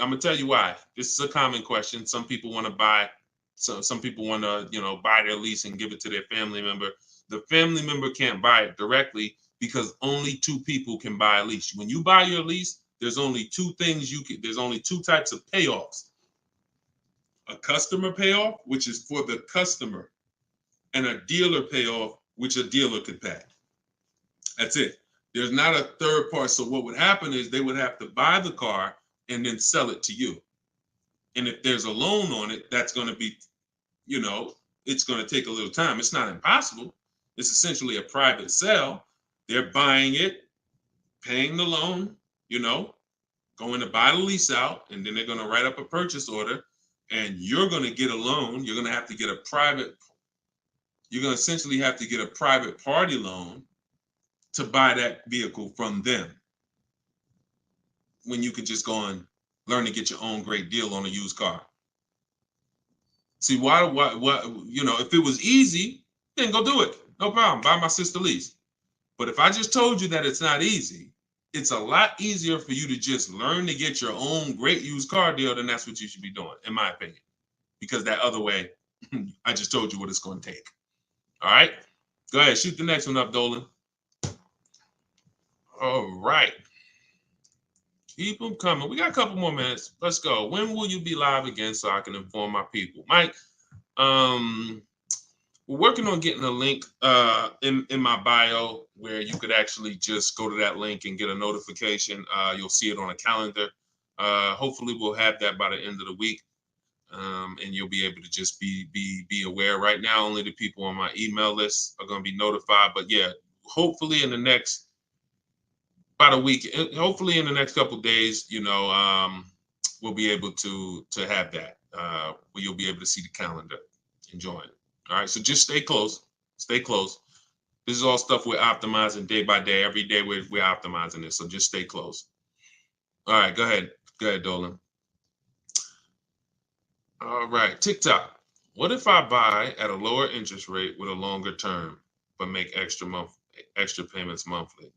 I'm gonna tell you why. This is a common question. Some people want to buy, some people want to, buy their lease and give it to their family member. The family member can't buy it directly because only two people can buy a lease. When you buy your lease, there's only two things there's only two types of payoffs. A customer payoff, which is for the customer, and a dealer payoff, which a dealer could pay. That's it. There's not a third part. So what would happen is they would have to buy the car and then sell it to you. And if there's a loan on it, that's going to be, it's going to take a little time. It's not impossible. It's essentially a private sale. They're buying it, paying the loan, going to buy the lease out, and then they're going to write up a purchase order, and you're going to get a loan. You're going to have to get you're going to essentially have to get a private party loan to buy that vehicle from them, when you could just go and learn to get your own great deal on a used car. See, why, if it was easy, then go do it. No problem. Buy my sister lease. But if I just told you that it's not easy, it's a lot easier for you to just learn to get your own great used car deal, then that's what you should be doing, in my opinion. Because that other way, I just told you what it's going to take. All right? Go ahead. Shoot the next one up, Dolan. All right. Keep them coming. We got a couple more minutes. Let's go. When will you be live again so I can inform my people? Mike, we're working on getting a link in my bio where you could actually just go to that link and get a notification. You'll see it on a calendar. Hopefully we'll have that by the end of the week. And you'll be able to just be aware. Right now, only the people on my email list are going to be notified. But yeah, hopefully in the next about a week. Hopefully in the next couple of days, we'll be able to have that. Where you'll be able to see the calendar and join. All right. So just stay close. Stay close. This is all stuff we're optimizing day by day. Every day we're optimizing this. So just stay close. All right. Go ahead. Go ahead, Dolan. All right. TikTok. What if I buy at a lower interest rate with a longer term, but make extra payments monthly?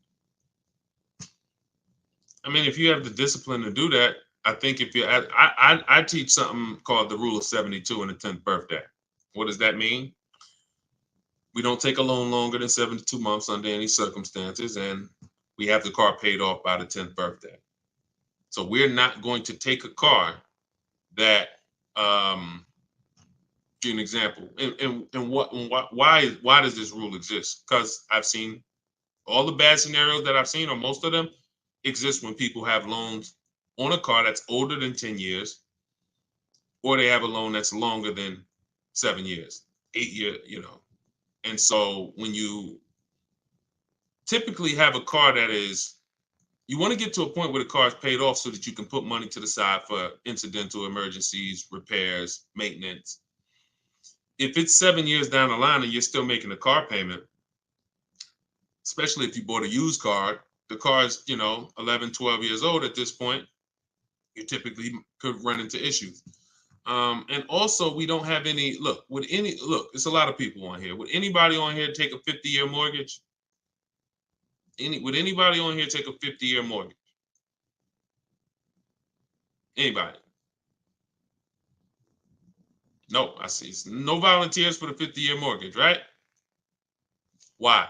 I mean, if you have the discipline to do that, I think if you, I teach something called the rule of 72 in the 10th birthday. What does that mean? We don't take a loan longer than 72 months under any circumstances, and we have the car paid off by the 10th birthday. So we're not going to take a car that, give an example, why does this rule exist? Because I've seen all the bad scenarios that I've seen, or most of them, exist when people have loans on a car that's older than 10 years, or they have a loan that's longer than 7 years, 8 years, And so when you typically have a car that is, you want to get to a point where the car is paid off so that you can put money to the side for incidental emergencies, repairs, maintenance. If it's 7 years down the line and you're still making a car payment, especially if you bought a used car, the car is, 11, 12 years old at this point, you typically could run into issues. And also we don't have any, it's a lot of people on here. Would anybody on here take a 50-year mortgage? Would anybody on here take a 50-year mortgage? Anybody? No, I see. No volunteers for the 50-year mortgage, right? Why?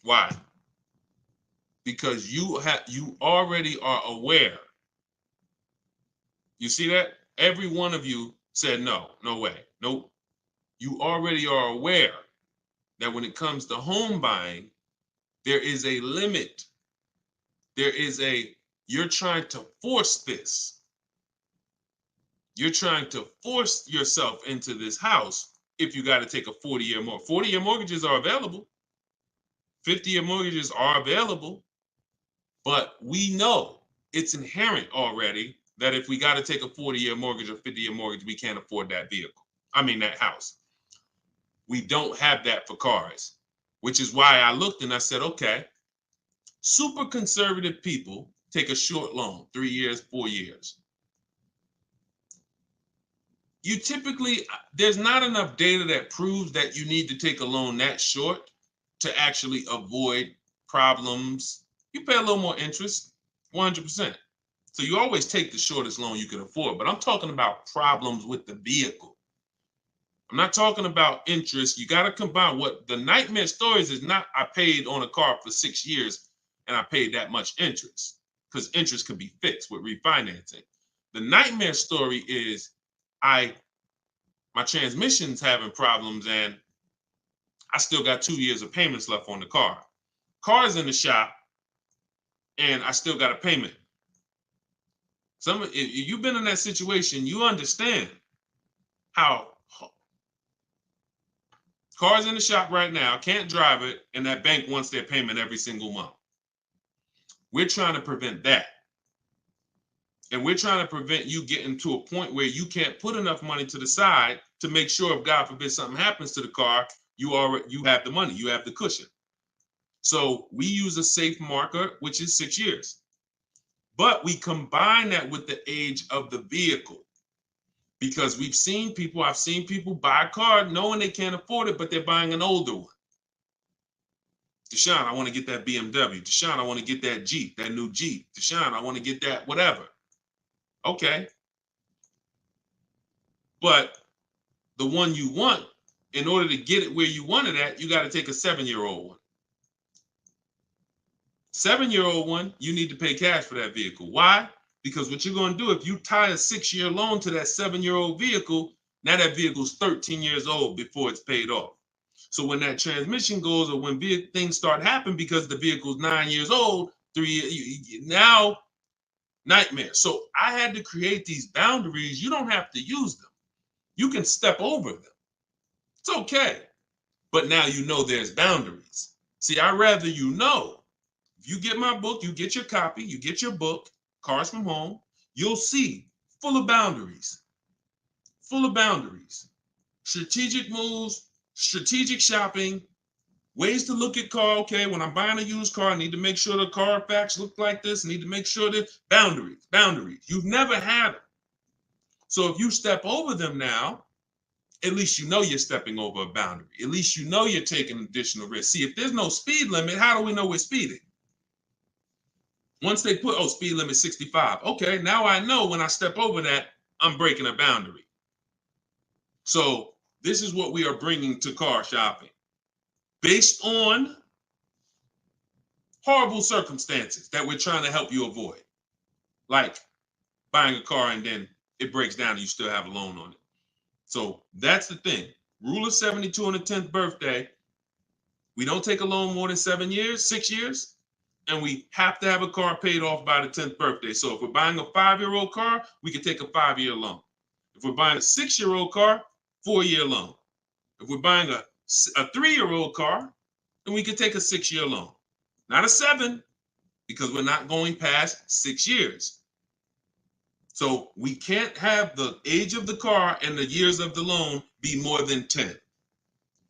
Why? Because you already are aware. You see that? Every one of you said no way, nope. You already are aware that when it comes to home buying, there is a limit. You're trying to force this. You're trying to force yourself into this house if you got to take a 40-year mortgage. 40-year mortgages are available. 50-year mortgages are available. But we know it's inherent already that if we got to take a 40-year mortgage or 50-year mortgage, we can't afford that that house. We don't have that for cars, which is why I looked and I said, okay, super conservative people take a short loan, 3 years, 4 years. You typically, there's not enough data that proves that you need to take a loan that short to actually avoid problems. You pay a little more interest, 100%. So you always take the shortest loan you can afford, but I'm talking about problems with the vehicle. I'm not talking about interest. You got to combine what the nightmare stories is not, I paid on a car for 6 years and I paid that much interest, because interest can be fixed with refinancing. The nightmare story is my transmission's having problems and I still got 2 years of payments left on the car. Car's in the shop and I still got a payment. If you've been in that situation, you understand how car's in the shop right now, can't drive it, and that bank wants their payment every single month. We're trying to prevent that. And we're trying to prevent you getting to a point where you can't put enough money to the side to make sure if God forbid something happens to the car, you have the money, you have the cushion. So we use a safe marker, which is 6 years. But we combine that with the age of the vehicle, because I've seen people buy a car knowing they can't afford it, but they're buying an older one. Deshone, I want to get that BMW. Deshone, I want to get that Jeep, that new Jeep. Deshone, I want to get that whatever. Okay. But the one you want, in order to get it where you want it at, you got to take a 7-year-old one. 7-year-old one, you need to pay cash for that vehicle. Why? Because what you're going to do, if you tie a 6-year loan to that 7-year-old vehicle, now that vehicle's 13 years old before it's paid off. So when that transmission goes, or when things start happening because the vehicle's 9 years old, 3 years, now nightmare. So I had to create these boundaries. You don't have to use them. You can step over them. It's okay. But now you know there's boundaries. See, I'd rather you know. If you get my book, you get your copy, you get your book, Cars from Home, you'll see full of boundaries. Full of boundaries. Strategic moves, strategic shopping, ways to look at car. Okay, when I'm buying a used car, I need to make sure the Carfax look like this. I need to make sure that boundaries. You've never had them. So if you step over them now, at least you know you're stepping over a boundary. At least you know you're taking additional risk. See, if there's no speed limit, how do we know we're speeding? Once they put, oh, speed limit 65. Okay, now I know when I step over that, I'm breaking a boundary. So this is what we are bringing to car shopping. Based on horrible circumstances that we're trying to help you avoid. Like buying a car and then it breaks down and you still have a loan on it. So that's the thing. Rule of 72 on the 10th birthday. We don't take a loan more than 6 years, and we have to have a car paid off by the 10th birthday. So if we're buying a 5-year-old car, we can take a 5-year loan. If we're buying a 6-year-old car, 4-year loan. If we're buying a 3-year-old car, then we can take a 6-year loan. Not a 7, because we're not going past 6 years. So we can't have the age of the car and the years of the loan be more than 10.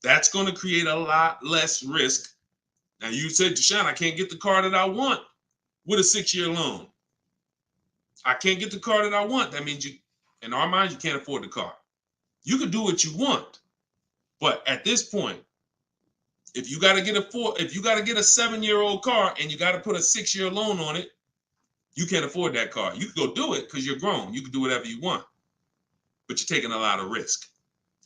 That's going to create a lot less risk. Now you said, Deshone, I can't get the car that I want with a 6-year loan. I can't get the car that I want. That means you, in our minds, you can't afford the car. You can do what you want, but at this point, if you got to get a 7-year-old car and you got to put a 6-year loan on it, you can't afford that car. You can go do it because you're grown. You can do whatever you want, but you're taking a lot of risk.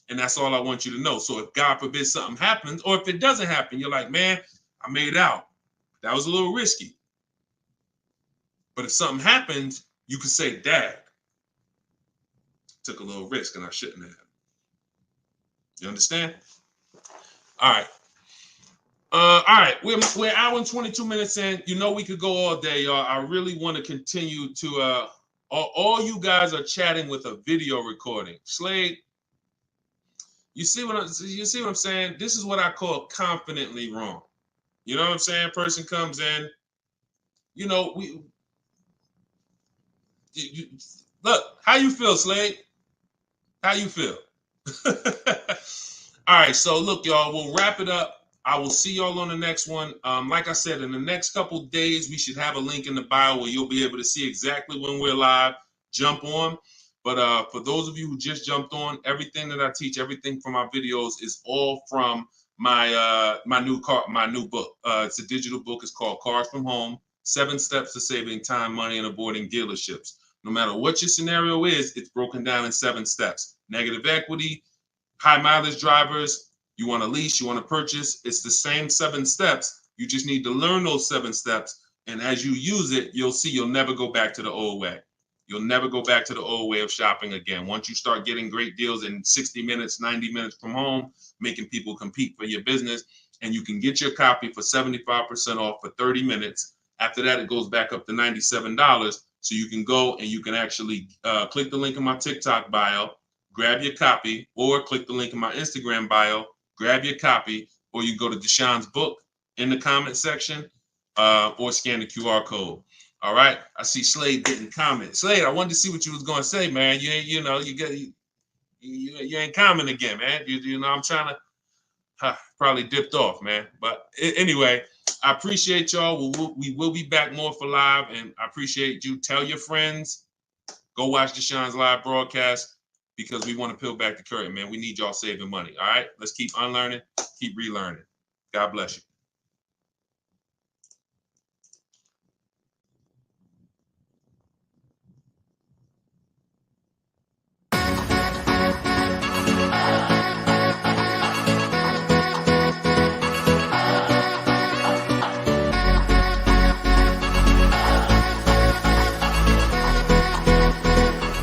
And that's all I want you to know. So if God forbid something happens, or if it doesn't happen, you're like, man, I made out. That was a little risky. But if something happens, you can say, Dad, took a little risk and I shouldn't have. You understand? All right. All right, we're an hour and 22 minutes in. You know we could go all day, y'all. I really want to continue to. All you guys are chatting with a video recording. Slade, you see what I'm saying? This is what I call confidently wrong. You know what I'm saying? Person comes in. You know look. How you feel, Slade? How you feel? All right, so look, y'all. We'll wrap it up. I will see y'all on the next one. Like I said, in the next couple days, we should have a link in the bio where you'll be able to see exactly when we're live. Jump on. But for those of you who just jumped on, everything that I teach, everything from my videos is all from my new book. It's a digital book. It's called Cars from Home: 7 Steps to Saving Time, Money, and Avoiding Dealerships. No matter what your scenario is, it's broken down in 7 steps. Negative equity, high mileage drivers. You want to lease, you want to purchase, it's the same 7 steps. You just need to learn those 7 steps. And as you use it, you'll see you'll never go back to the old way. You'll never go back to the old way of shopping again. Once you start getting great deals in 60 minutes, 90 minutes from home, making people compete for your business, and you can get your copy for 75% off for 30 minutes. After that, it goes back up to $97. So you can go and you can actually click the link in my TikTok bio, grab your copy, or click the link in my Instagram bio, grab your copy, or you go to Deshone's book in the comment section, or scan the QR code. All right. I see Slade getting comments. Slade, I wanted to see what you was gonna say, man. You ain't, you ain't comment again, man. You know, I'm trying to probably dipped off, man. But anyway, I appreciate y'all. We will be back more for live, and I appreciate you. Tell your friends. Go watch Deshone's live broadcast, because we want to peel back the curtain, man. We need y'all saving money, all right? Let's keep unlearning, keep relearning. God bless you.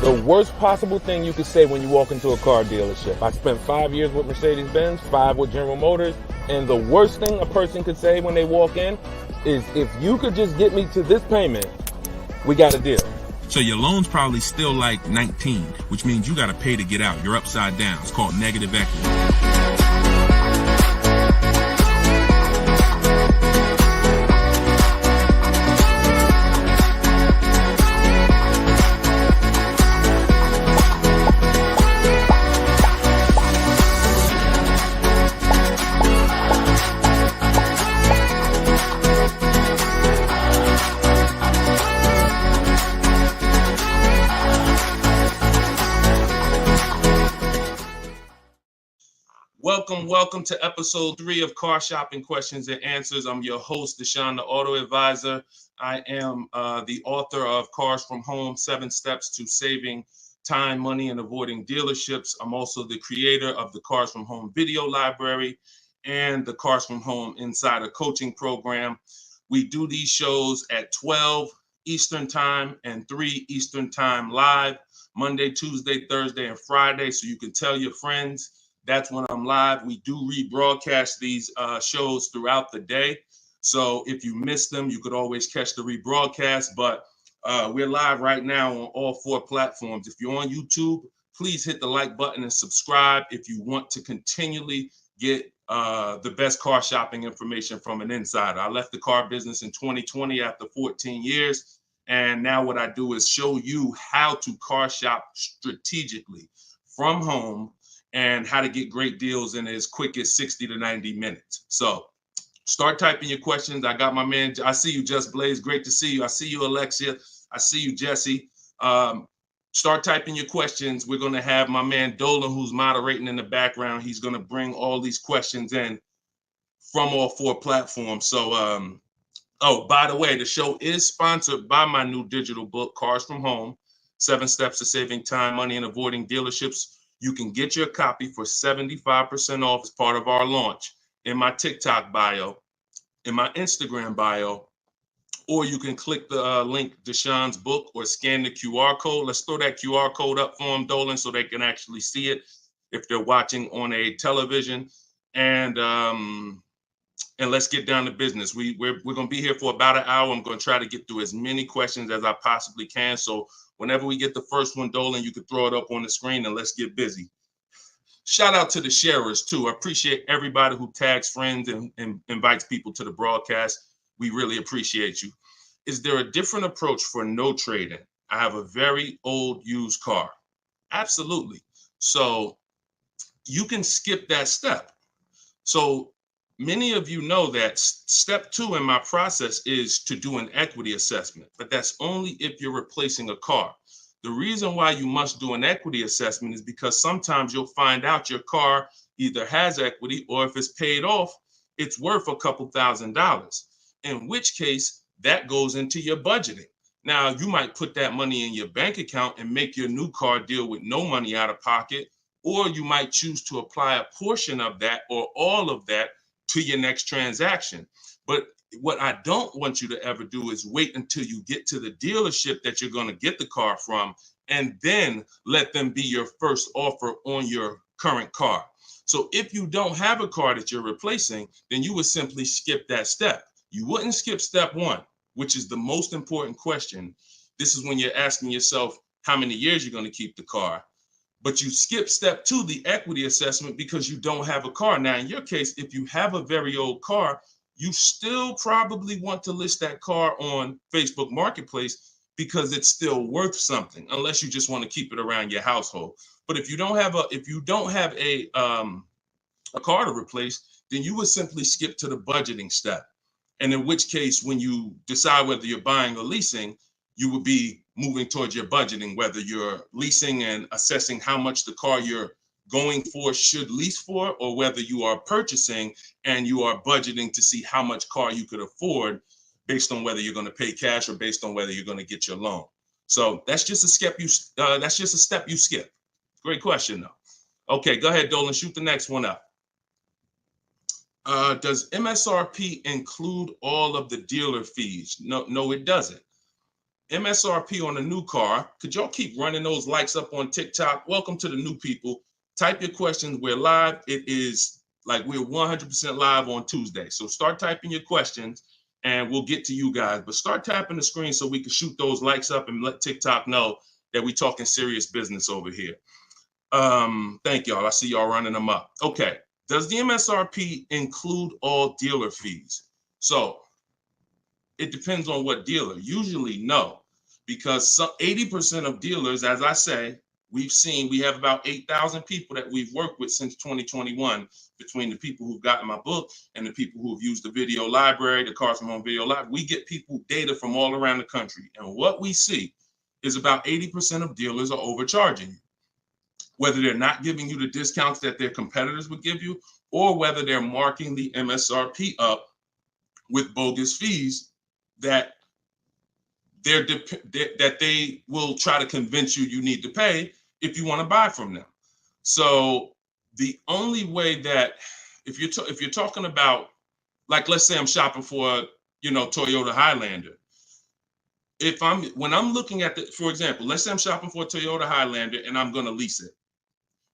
The worst possible thing you could say when you walk into a car dealership. I spent 5 years with Mercedes-Benz, 5 with General Motors, and the worst thing a person could say when they walk in is, if you could just get me to this payment, we got a deal. So your loan's probably still like 19, which means you got to pay to get out. You're upside down. It's called negative equity. welcome to episode 3 of Car Shopping Questions and Answers. I'm your host, Deshone the Auto Advisor. I am the author of Cars from Home, 7 Steps to Saving Time, Money, and Avoiding Dealerships. I'm also the creator of the Cars from Home video library and the Cars from Home Insider Coaching Program. We do these shows at 12 Eastern Time and 3 Eastern Time live, Monday, Tuesday, Thursday, and Friday. So you can tell your friends that's when I'm live. We do rebroadcast these shows throughout the day. So if you miss them, you could always catch the rebroadcast. But we're live right now on all 4 platforms. If you're on YouTube, please hit the like button and subscribe if you want to continually get the best car shopping information from an insider. I left the car business in 2020 after 14 years. And now what I do is show you how to car shop strategically from home and how to get great deals in as quick as 60 to 90 minutes. So start typing your questions. I got my man. I see you, Just Blaze. Great to see you. I see you, Alexia. I see you, Jesse. Start typing your questions. We're going to have my man Dolan, who's moderating in the background. He's going to bring all these questions in from all 4 platforms. So, oh, by the way, the show is sponsored by my new digital book, Cars from Home, 7 Steps to Saving Time, Money, and Avoiding Dealerships. You can get your copy for 75% off as part of our launch in my TikTok bio, in my Instagram bio, or you can click the link, Deshone's book, or scan the QR code. Let's throw that QR code up for them, Dolan, so they can actually see it if they're watching on a television. And let's get down to business. We're going to be here for about an hour. I'm going to try to get through as many questions as I possibly can. So whenever we get the first one, Dolan, you can throw it up on the screen and let's get busy. Shout out to the sharers too. I appreciate everybody who tags friends and invites people to the broadcast. We really appreciate you. Is there a different approach for no trading? I have a very old used car. Absolutely. So you can skip that step. So many of you know that step 2 in my process is to do an equity assessment, but that's only if you're replacing a car. The reason why you must do an equity assessment is because sometimes you'll find out your car either has equity or if it's paid off, it's worth a couple $1,000s, in which case that goes into your budgeting. Now, you might put that money in your bank account and make your new car deal with no money out of pocket, or you might choose to apply a portion of that or all of that to your next transaction. But what I don't want you to ever do is wait until you get to the dealership that you're going to get the car from and then let them be your first offer on your current car. So if you don't have a car that you're replacing, then you would simply skip that step. You wouldn't skip step 1, which is the most important question. This is when you're asking yourself how many years you're going to keep the car. But you skip step 2, the equity assessment, because you don't have a car. Now, in your case, if you have a very old car, you still probably want to list that car on Facebook Marketplace because it's still worth something, unless you just want to keep it around your household. But if you don't have a car to replace, then you would simply skip to the budgeting step. And in which case, when you decide whether you're buying or leasing, you would be moving towards your budgeting, whether you're leasing and assessing how much the car you're going for should lease for, or whether you are purchasing and you are budgeting to see how much car you could afford based on whether you're going to pay cash or based on whether you're going to get your loan. So that's just a step you skip. Great question though. Okay, go ahead, Dolan, shoot the next one up. Does MSRP include all of the dealer fees? No, it doesn't. MSRP on a new car. Could y'all keep running those likes up on TikTok? Welcome to the new people. Type your questions. We're live. It is like we're 100% live on Tuesday. So start typing your questions and we'll get to you guys. But start tapping the screen so we can shoot those likes up and let TikTok know that we're talking serious business over here. Thank y'all. I see y'all running them up. Okay. Does the MSRP include all dealer fees? So it depends on what dealer. Usually no, because 80% of dealers, as I say, we have about 8,000 people that we've worked with since 2021, between the people who've gotten my book and the people who've used the video library, the Cars from Home video library. We get people data from all around the country. And what we see is about 80% of dealers are overcharging you. whether they're not giving you the discounts that their competitors would give you, or whether they're marking the MSRP up with bogus fees that they will try to convince you need to pay if you want to buy from them. So the only way that, if you're talking about, like, let's say I'm shopping for, Toyota Highlander. When I'm looking at for example, let's say I'm shopping for a Toyota Highlander and I'm going to lease it.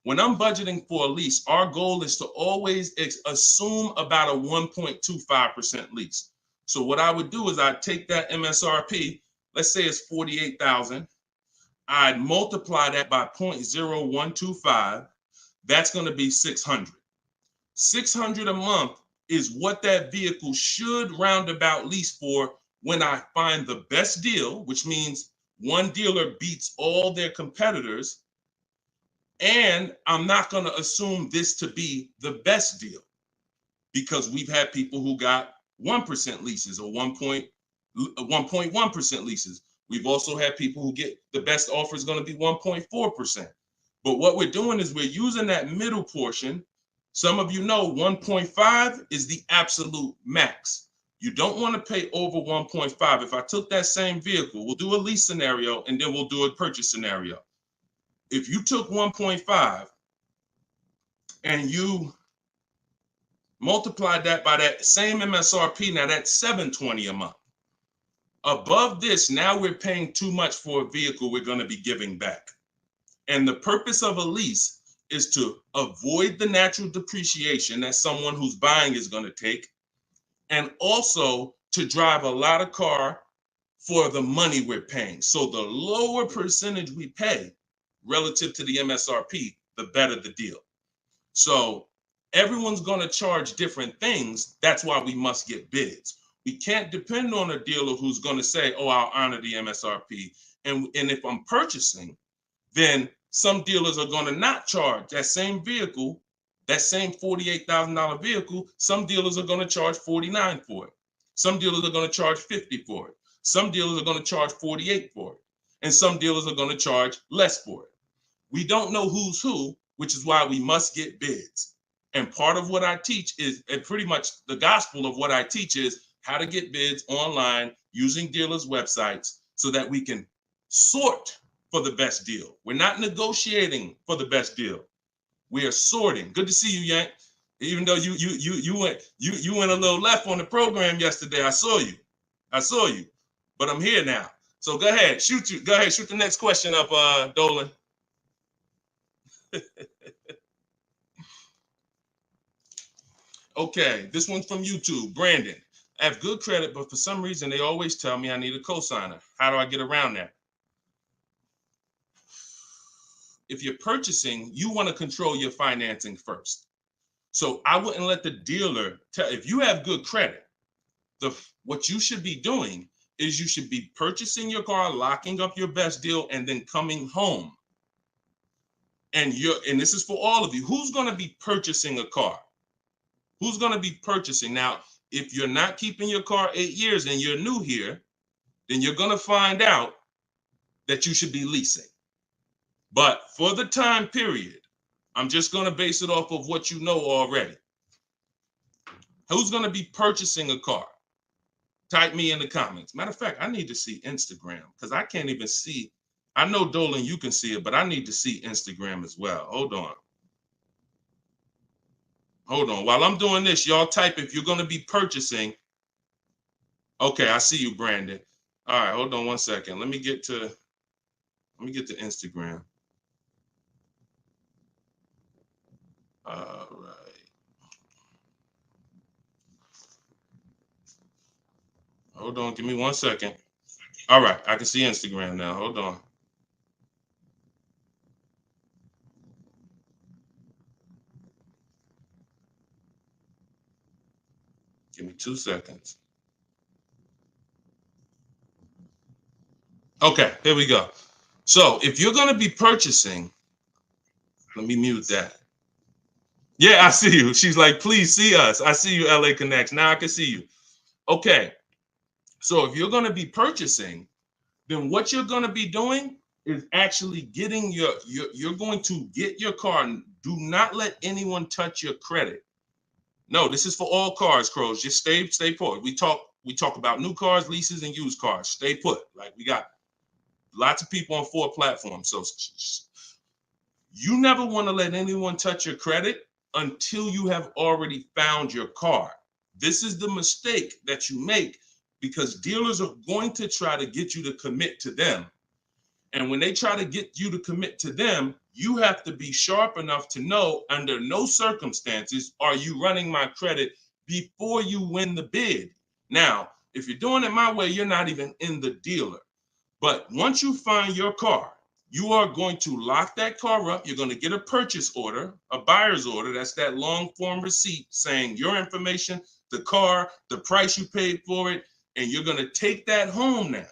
When I'm budgeting for a lease, our goal is to always assume about a 1.25% lease. So what I would do is I'd take that MSRP, let's say it's $48,000. I'd multiply that by 0.0125. That's going to be $600. $600 a month is what that vehicle should roundabout lease for when I find the best deal, which means one dealer beats all their competitors. And I'm not going to assume this to be the best deal, because we've had people who got 1% leases or 1.1% leases. We've also had people who get the best offer is going to be 1.4%. But what we're doing is we're using that middle portion. Some of you know 1.5 is the absolute max. You don't want to pay over 1.5. If I took that same vehicle, we'll do a lease scenario and then we'll do a purchase scenario. If you took 1.5 and you multiplied that by that same MSRP, now that's $720 a month. Above this, now we're paying too much for a vehicle we're going to be giving back. And the purpose of a lease is to avoid the natural depreciation that someone who's buying is going to take, and also to drive a lot of car for the money we're paying. So the lower percentage we pay relative to the MSRP, the better the deal. So everyone's going to charge different things. That's why we must get bids. We can't depend on a dealer who's going to say, oh, I'll honor the MSRP. And if I'm purchasing, then some dealers are going to not charge that same vehicle, that same $48,000 vehicle. Some dealers are going to charge $49,000 for it. Some dealers are going to charge $50,000 for it. Some dealers are going to charge $48,000 for it. And some dealers are going to charge less for it. We don't know who's who, which is why we must get bids. And part of what I teach is, and pretty much the gospel of what I teach is how to get bids online using dealers' websites so that we can sort for the best deal. We're not negotiating for the best deal. We are sorting. Good to see you, Yank. Even though you went a little left on the program yesterday, I saw you. But I'm here now. So go ahead, shoot the next question up, Dolan. Okay, this one's from YouTube. Brandon, I have good credit, but for some reason they always tell me I need a cosigner. How do I get around that? If you're purchasing, you want to control your financing first. So I wouldn't let the dealer tell. If you have good credit, what you should be doing is you should be purchasing your car, locking up your best deal, and then coming home. And this is for all of you. Who's going to be purchasing a car? Who's going to be purchasing? Now, if you're not keeping your car 8 years and you're new here, then you're going to find out that you should be leasing. But for the time period, I'm just going to base it off of what you know already. Who's going to be purchasing a car? Type me in the comments. Matter of fact, I need to see Instagram because I can't even see. I know, Dolan, you can see it, but I need to see Instagram as well. Hold on. While I'm doing this, y'all type if you're going to be purchasing. Okay, I see you, Brandon. All right, hold on one second. Let me get to Instagram. All right. Hold on, give me 1 second. All right, I can see Instagram now. Hold on. Give me 2 seconds. Okay, here we go. So if you're going to be purchasing, let me mute that. Yeah, I see you. She's like, please see us. I see you, LA Connects. Now I can see you. Okay. So if you're going to be purchasing, then what you're going to be doing is actually getting you're going to get your car. Do not let anyone touch your credit. No, this is for all cars, Crows. Just stay put. We talk about new cars, leases, and used cars. Stay put. Like, we got lots of people on 4 platforms. So you never want to let anyone touch your credit until you have already found your car. This is the mistake that you make, because dealers are going to try to get you to commit to them. And when they try to get you to commit to them, you have to be sharp enough to know, under no circumstances are you running my credit before you win the bid. Now, if you're doing it my way, you're not even in the dealer. But once you find your car, you are going to lock that car up. You're going to get a purchase order, a buyer's order. That's that long form receipt saying your information, the car, the price you paid for it, and you're going to take that home now.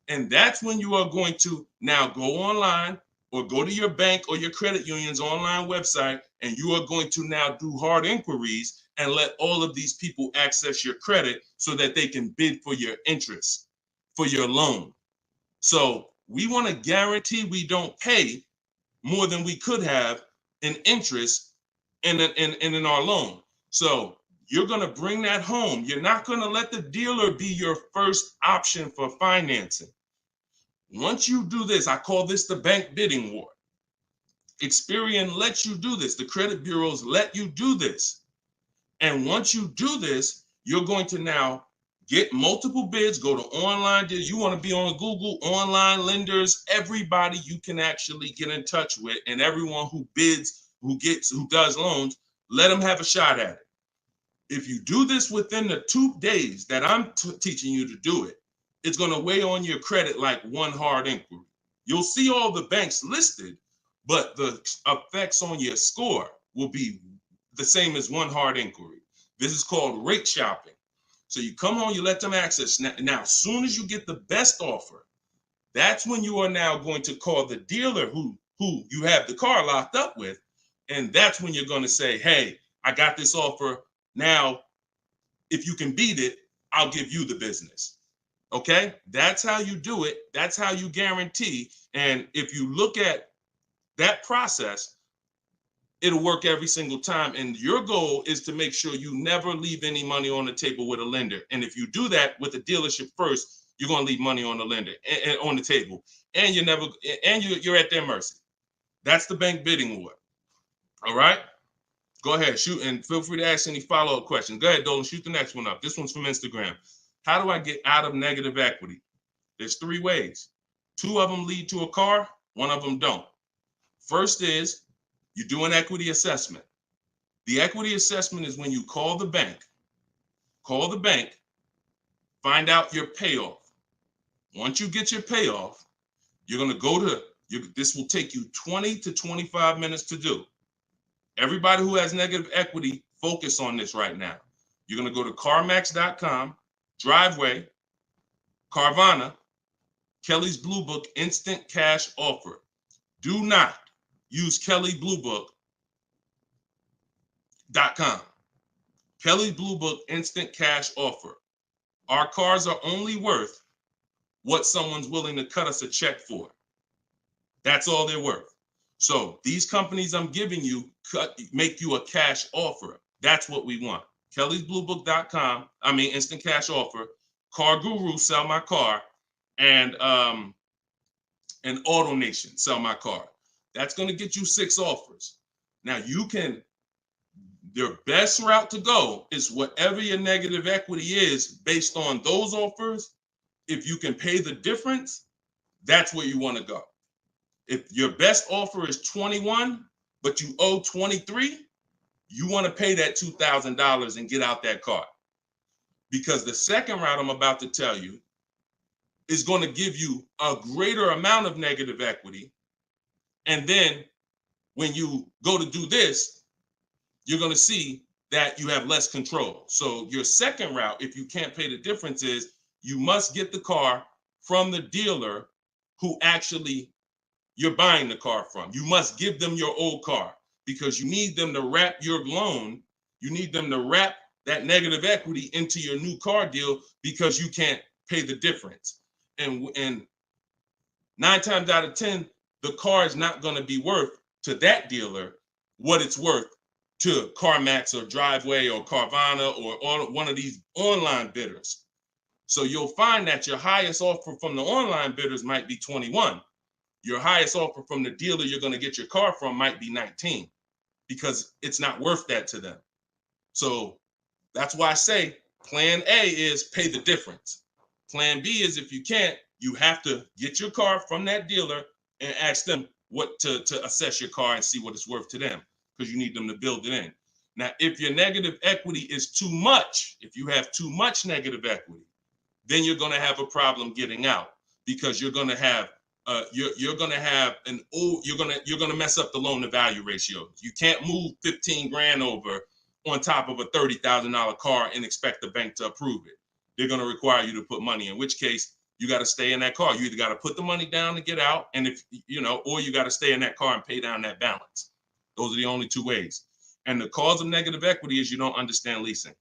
And that's when you are going to now go online or go to your bank or your credit union's online website, and you are going to now do hard inquiries and let all of these people access your credit so that they can bid for your interest, for your loan. So we want to guarantee we don't pay more than we could have in interest in our loan. So you're going to bring that home. You're not going to let the dealer be your first option for financing. Once you do this, I call this the bank bidding war. Experian lets you do this. The credit bureaus let you do this. And once you do this, you're going to now get multiple bids, go to online. You want to be on Google, online lenders, everybody you can actually get in touch with, and everyone who bids, who does loans, let them have a shot at it. If you do this within the 2 days that I'm teaching you to do it, it's going to weigh on your credit like one hard inquiry. You'll see all the banks listed, but the effects on your score will be the same as one hard inquiry. This is called rate shopping. So you come home, you let them access. Now, as soon as you get the best offer, that's when you are now going to call the dealer who you have the car locked up with. And that's when you're going to say, hey, I got this offer. Now, if you can beat it, I'll give you the business. Okay? That's how you do it. That's how you guarantee. And if you look at that process, it'll work every single time. And your goal is to make sure you never leave any money on the table with a lender. And if you do that with the dealership first, you're going to leave money on the lender and on the table. And you're at their mercy. That's the bank bidding war. All right? Go ahead, shoot, and feel free to ask any follow-up questions. Go ahead, Dolan, shoot the next one up. This one's from Instagram. How do I get out of negative equity? There's 3 ways. 2 of them lead to a car, 1 of them don't. First is you do an equity assessment. The equity assessment is when you call the bank, find out your payoff. Once you get your payoff, you're going to go to, this will take you 20 to 25 minutes to do. Everybody who has negative equity, focus on this right now. You're going to go to CarMax.com, Driveway, Carvana, Kelly's Blue Book Instant Cash Offer. Do not use KellyBlueBook.com. Kelly Blue Book Instant Cash Offer. Our cars are only worth what someone's willing to cut us a check for. That's all they're worth. So these companies I'm giving you make you a cash offer. That's what we want. Kelly'sBlueBook.com. Instant cash offer. Car Guru, sell my car, and AutoNation, sell my car. That's going to get you 6 offers. Now your best route to go is whatever your negative equity is based on those offers. If you can pay the difference, that's where you want to go. If your best offer is 21, but you owe 23, you want to pay that $2,000 and get out that car. Because the second route I'm about to tell you is going to give you a greater amount of negative equity. And then when you go to do this, you're going to see that you have less control. So your second route, if you can't pay the difference, is you must get the car from the dealer who actually you're buying the car from. You must give them your old car because you need them to wrap your loan. You need them to wrap that negative equity into your new car deal because you can't pay the difference. And 9 times out of 10, the car is not going to be worth to that dealer what it's worth to CarMax or Driveway or Carvana or one of these online bidders. So you'll find that your highest offer from the online bidders might be 21. Your highest offer from the dealer you're going to get your car from might be 19 because it's not worth that to them. So that's why I say plan A is pay the difference. Plan B is if you can't, you have to get your car from that dealer and ask them what to assess your car and see what it's worth to them because you need them to build it in. Now, if your negative equity is too much, if you have too much negative equity, then you're going to have a problem getting out because you're going to have you're going to mess up the loan to value ratio. You can't move 15 grand over on top of a $30,000 car and expect the bank to approve it. They're going to require you to put money, in which case you got to stay in that car. You either got to put the money down to get out, and if you know, or you got to stay in that car and pay down that balance. Those are the only two ways. And the cause of negative equity is you don't understand leasing.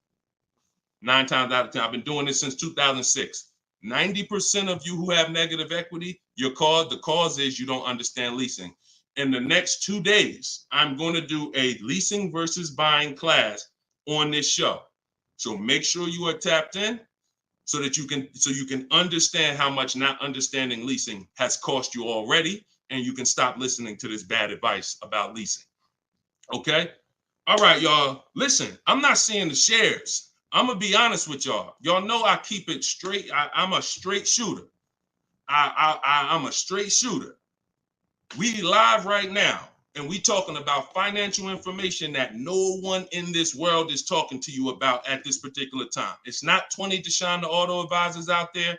9 times out of 10, I've been doing this since 2006. 90% of you who have negative equity, the cause is you don't understand leasing. In the next 2 days, I'm going to do a leasing versus buying class on this show. So make sure you are tapped in so that you can understand how much not understanding leasing has cost you already, and you can stop listening to this bad advice about leasing. Okay? All right, y'all. Listen, I'm not seeing the shares. I'm going to be honest with y'all. Y'all know I keep it straight. I'm a straight shooter. I'm a straight shooter. We live right now, and we talking about financial information that no one in this world is talking to you about at this particular time. It's not 20 Deshone the Auto Advisors out there.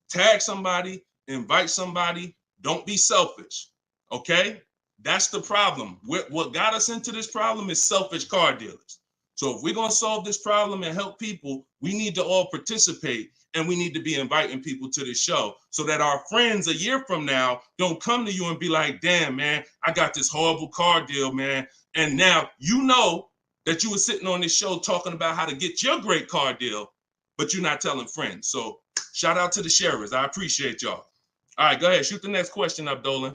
Tag somebody, invite somebody. Don't be selfish, okay? That's the problem. What got us into this problem is selfish car dealers. So if we're going to solve this problem and help people, we need to all participate, and we need to be inviting people to the show so that our friends a year from now don't come to you and be like, damn, man, I got this horrible car deal, man. And now you know that you were sitting on this show talking about how to get your great car deal, but you're not telling friends. So shout out to the sharers. I appreciate y'all. All right, go ahead. Shoot the next question up, Dolan.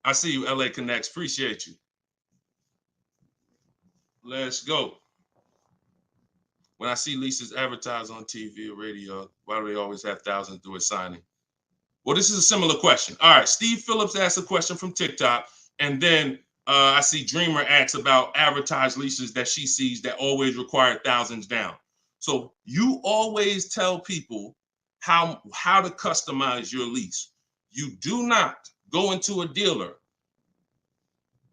I see you, LA Connects. Appreciate you. Let's go. When I see leases advertised on TV or radio, why do they always have thousands do a signing? Well, this is a similar question. All right, Steve Phillips asked a question from TikTok, and then I see Dreamer asks about advertised leases that she sees that always require thousands down. So you always tell people how to customize your lease. You do not go into a dealer.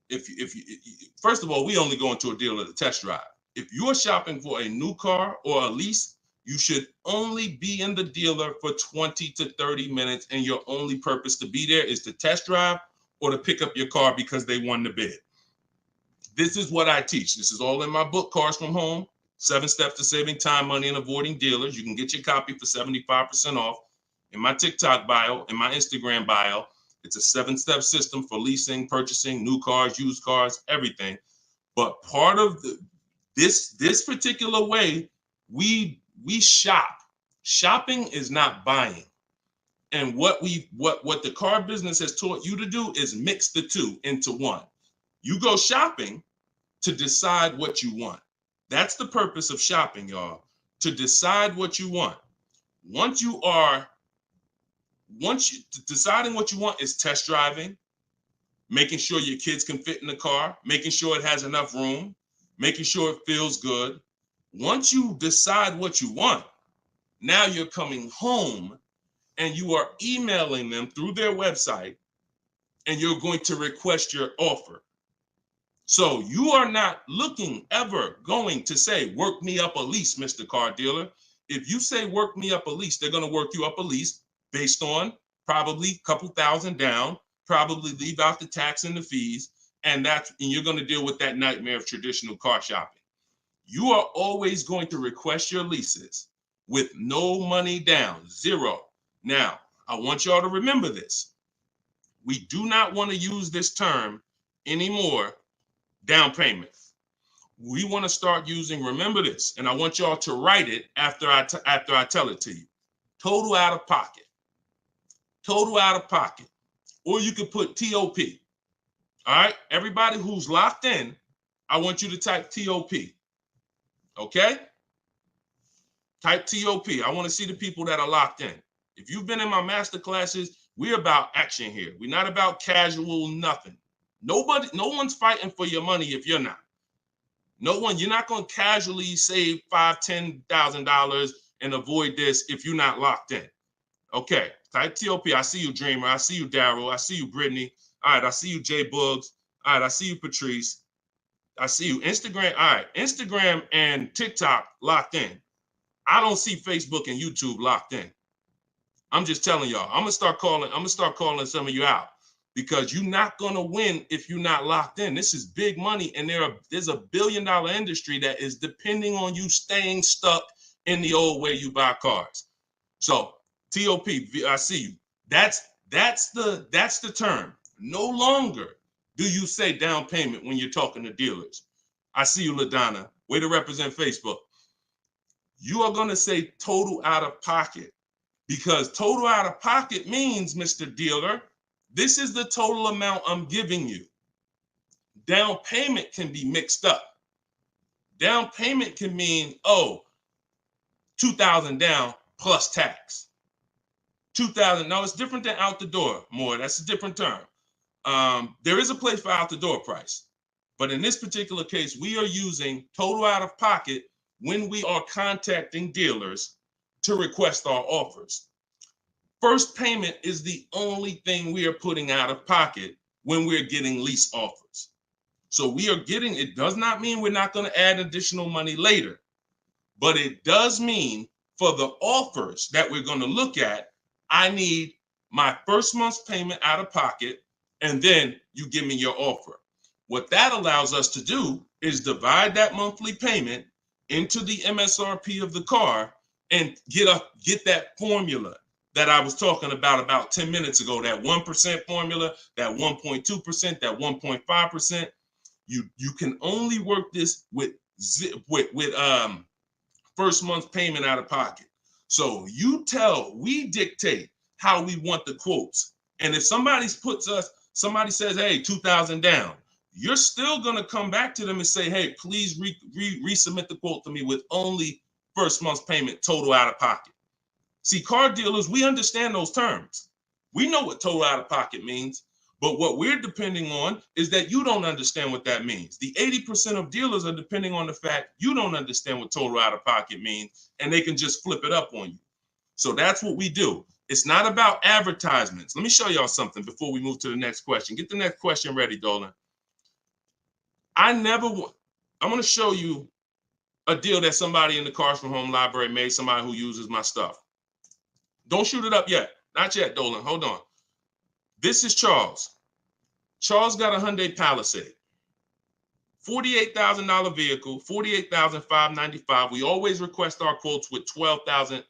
If you first of all, we only go into a dealer to test drive. If you're shopping for a new car or a lease, you should only be in the dealer for 20 to 30 minutes, and your only purpose to be there is to test drive or to pick up your car because they won the bid. This is what I teach. This is all in my book, Cars from Home, 7 Steps to Saving Time, Money, and Avoiding Dealers. You can get your copy for 75% off in my TikTok bio, in my Instagram bio. It's a 7-step system for leasing, purchasing, new cars, used cars, everything. But part of this particular way, we shop. Shopping is not buying. And what the car business has taught you to do is mix the two into one. You go shopping to decide what you want. That's the purpose of shopping, y'all, to decide what you want. Deciding what you want is test driving, making sure your kids can fit in the car, making sure it has enough room, making sure it feels good. Once you decide what you want, now you're coming home and you are emailing them through their website, and you're going to request your offer. So you are not ever going to say, work me up a lease, Mr. Car Dealer. If you say work me up a lease, they're going to work you up a lease based on probably a couple thousand down, probably leave out the tax and the fees, and you're going to deal with that nightmare of traditional car shopping. You are always going to request your leases with no money down, zero. Now, I want y'all to remember this. We do not want to use this term anymore, down payment. We want to start using, remember this, and I want y'all to write it after I tell it to you. Total out of pocket. Total out of pocket. Or you could put TOP. All right? Everybody who's locked in, I want you to type TOP. Okay? Type TOP. I want to see the people that are locked in. If you've been in my master classes, we're about action here. We're not about casual nothing. No one's fighting for your money if you're not. No one, you're not going to casually save $5,000, $10,000 and avoid this if you're not locked in. Okay, type TOP. I see you, Dreamer. I see you, Daryl. I see you, Brittany. All right, I see you, Jay Buggs. All right, I see you, Patrice. I see you, Instagram. All right, Instagram and TikTok locked in. I don't see Facebook and YouTube locked in. I'm just telling y'all. I'm gonna start calling some of you out because you're not gonna win if you're not locked in. This is big money, and there's a $1 billion industry that is depending on you staying stuck in the old way you buy cars. So TOP, I see you. That's the term. No longer do you say down payment when you're talking to dealers. I see you, LaDonna. Way to represent Facebook. You are gonna say total out of pocket. Because total out of pocket means, Mr. Dealer, this is the total amount I'm giving you. Down payment can be mixed up. Down payment can mean, oh, $2,000 down plus tax. $2,000, no, it's different than out the door more. That's a different term. There is a place for out the door price. But in this particular case, we are using total out of pocket when we are contacting dealers to request our offers. First payment is the only thing we are putting out of pocket when we're getting lease offers. So we are getting, it does not mean we're not going to add additional money later, but it does mean for the offers that we're going to look at, I need my first month's payment out of pocket, and then you give me your offer. What that allows us to do is divide that monthly payment into the MSRP of the car and get that formula that I was talking about 10 minutes ago, that 1% formula, that 1.2%, that 1.5%. You can only work this with first month's payment out of pocket. So we dictate how we want the quotes. And if somebody says, hey, 2,000 down, you're still going to come back to them and say, hey, please resubmit the quote to me with only first month's payment total out of pocket. See, car dealers, we understand those terms. We know what total out of pocket means, but what we're depending on is that you don't understand what that means. The 80% of dealers are depending on the fact you don't understand what total out of pocket means, and they can just flip it up on you. So that's what we do. It's not about advertisements. Let me show y'all something before we move to the next question. Get the next question ready, Dolan. I'm going to show you a deal that somebody in the Cars from Home library made, somebody who uses my stuff. Don't shoot it up yet. Not yet, Dolan. Hold on. This is Charles. Charles got a Hyundai Palisade. $48,000 vehicle, $48,595. We always request our quotes with 12,000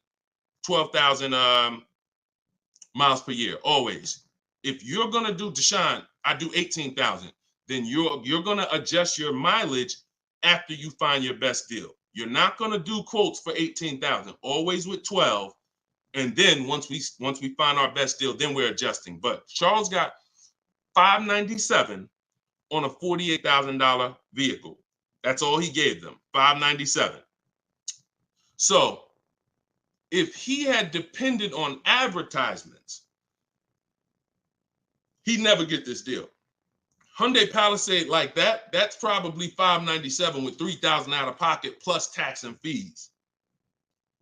miles per year, always. If you're going to do, Deshone, I do 18,000. Then you're going to adjust your mileage after you find your best deal. You're not going to do quotes for 18,000, always with 12. And then once we find our best deal, then we're adjusting. But Charles got $597 on a $48,000 vehicle. That's all he gave them, $597. So if he had depended on advertisements, he'd never get this deal. Hyundai Palisade like that, that's probably $597 with $3,000 out of pocket plus tax and fees.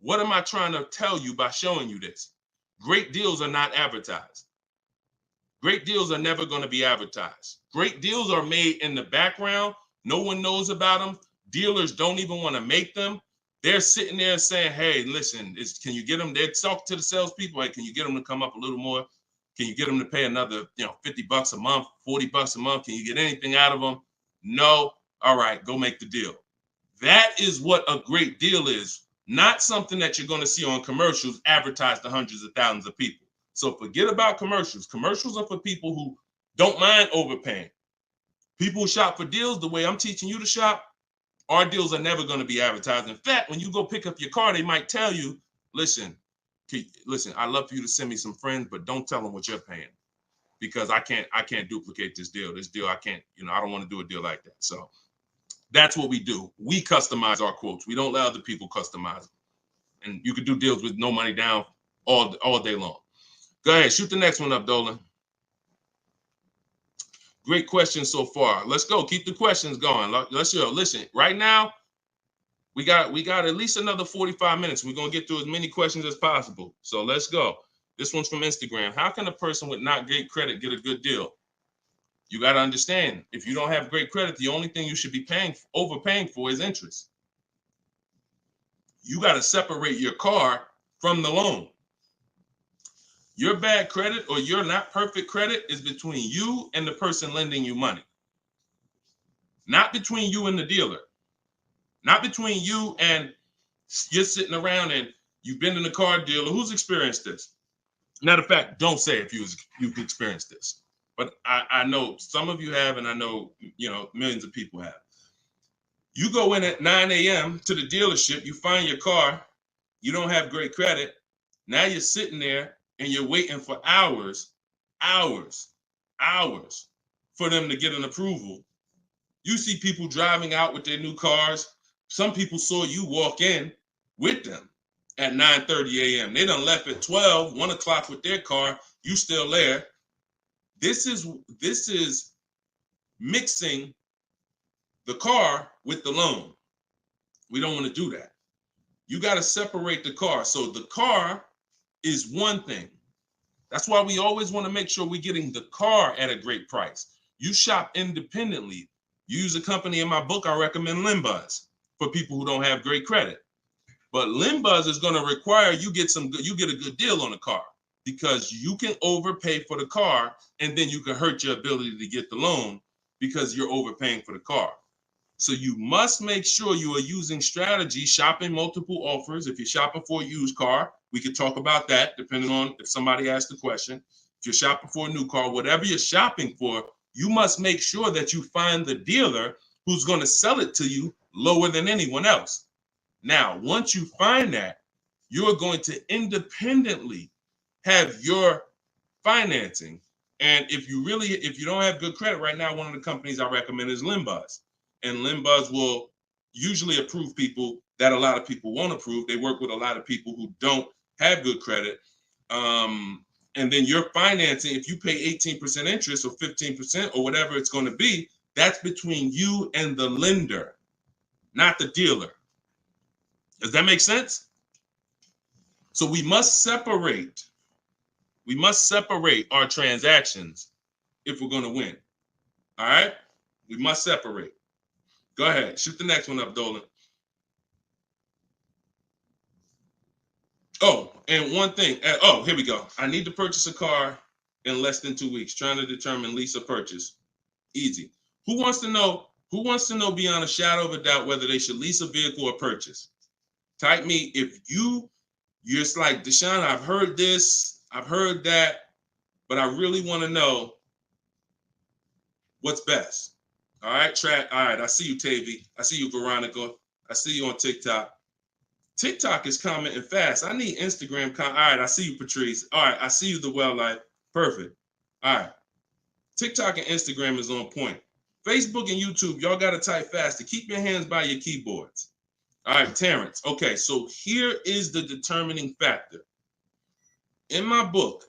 What am I trying to tell you by showing you this? Great deals are not advertised. Great deals are never going to be advertised. Great deals are made in the background. No one knows about them. Dealers don't even want to make them. They're sitting there saying, hey, listen, can you get them? They're talking to the salespeople. Hey, can you get them to come up a little more? Can you get them to pay another, $50 a month, $40 a month? Can you get anything out of them? No. All right, go make the deal. That is what a great deal is. Not something that you're going to see on commercials advertised to hundreds of thousands of people. So forget about commercials. Commercials are for people who don't mind overpaying. People who shop for deals the way I'm teaching you to shop, our deals are never going to be advertised. In fact, when you go pick up your car, they might tell you, listen, Listen, I'd love for you to send me some friends, but don't tell them what you're paying, because I can't duplicate this deal. This deal, I can't, I don't want to do a deal like that. So that's what we do. We customize our quotes. We don't let other people customize them. And you can do deals with no money down all day long. Go ahead, shoot the next one up, Dolan. Great questions so far. Let's go. Keep the questions going. Let's go. Listen, right now, we got at least another 45 minutes. We're going to get through as many questions as possible. So let's go. This one's from Instagram. How can a person with not great credit get a good deal? You got to understand, if you don't have great credit, the only thing you should be overpaying for is interest. You got to separate your car from the loan. Your bad credit or your not perfect credit is between you and the person lending you money. Not between you and the dealer. Not between you and you're sitting around and you've been in a car dealer. Who's experienced this? Matter of fact, don't say if you've experienced this. But I know some of you have, and I know, millions of people have. You go in at 9 a.m. to the dealership, you find your car, you don't have great credit. Now you're sitting there and you're waiting for hours for them to get an approval. You see people driving out with their new cars. Some people saw you walk in with them at 9:30 a.m. They done left at 12, 1 o'clock with their car. You still there. This is mixing the car with the loan. We don't want to do that. You got to separate the car. So the car is one thing. That's why we always want to make sure we're getting the car at a great price. You shop independently. You use a company in my book, I recommend Limbuzz for people who don't have great credit. But Limbuzz is going to require you get a good deal on the car, because you can overpay for the car and then you can hurt your ability to get the loan because you're overpaying for the car. So you must make sure you are using strategy, shopping multiple offers. If you're shopping for a used car, we could talk about that depending on if somebody asked the question. If you're shopping for a new car, whatever you're shopping for, you must make sure that you find the dealer who's going to sell it to you lower than anyone else. Now, once you find that, you're going to independently have your financing. And if you don't have good credit right now, one of the companies I recommend is Limbuzz. And Limbuzz will usually approve people that a lot of people won't approve. They work with a lot of people who don't have good credit. And then your financing, if you pay 18% interest or 15% or whatever it's going to be, that's between you and the lender, not the dealer. Does that make sense? So we must separate our transactions if we're going to win. All right? We must separate. Go ahead. Shoot the next one up, Dolan. Oh, and one thing. Here we go. I need to purchase a car in less than 2 weeks. Trying to determine lease or purchase. Easy. Who wants to know beyond a shadow of a doubt whether they should lease a vehicle or purchase? Type me if you're just like, Deshone, I've heard this, I've heard that, but I really want to know what's best. All right, All right, I see you, Tavy. I see you, Veronica. I see you on TikTok. TikTok is commenting fast. I need Instagram. All right, I see you, Patrice. All right, I see you, The Well Life. Perfect. All right. TikTok and Instagram is on point. Facebook and YouTube, y'all got to type fast to keep your hands by your keyboards. All right, Terrence. Okay, so here is the determining factor. In my book,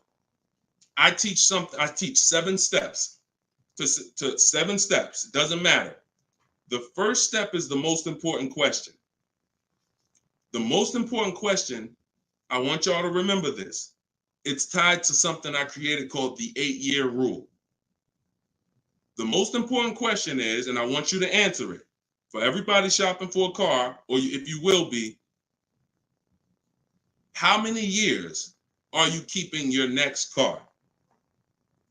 I teach 7 steps. To 7 steps. It doesn't matter. The first step is the most important question. The most important question, I want y'all to remember this. It's tied to something I created called the 8-year rule. The most important question is, and I want you to answer it, for everybody shopping for a car, or if you will be, how many years are you keeping your next car?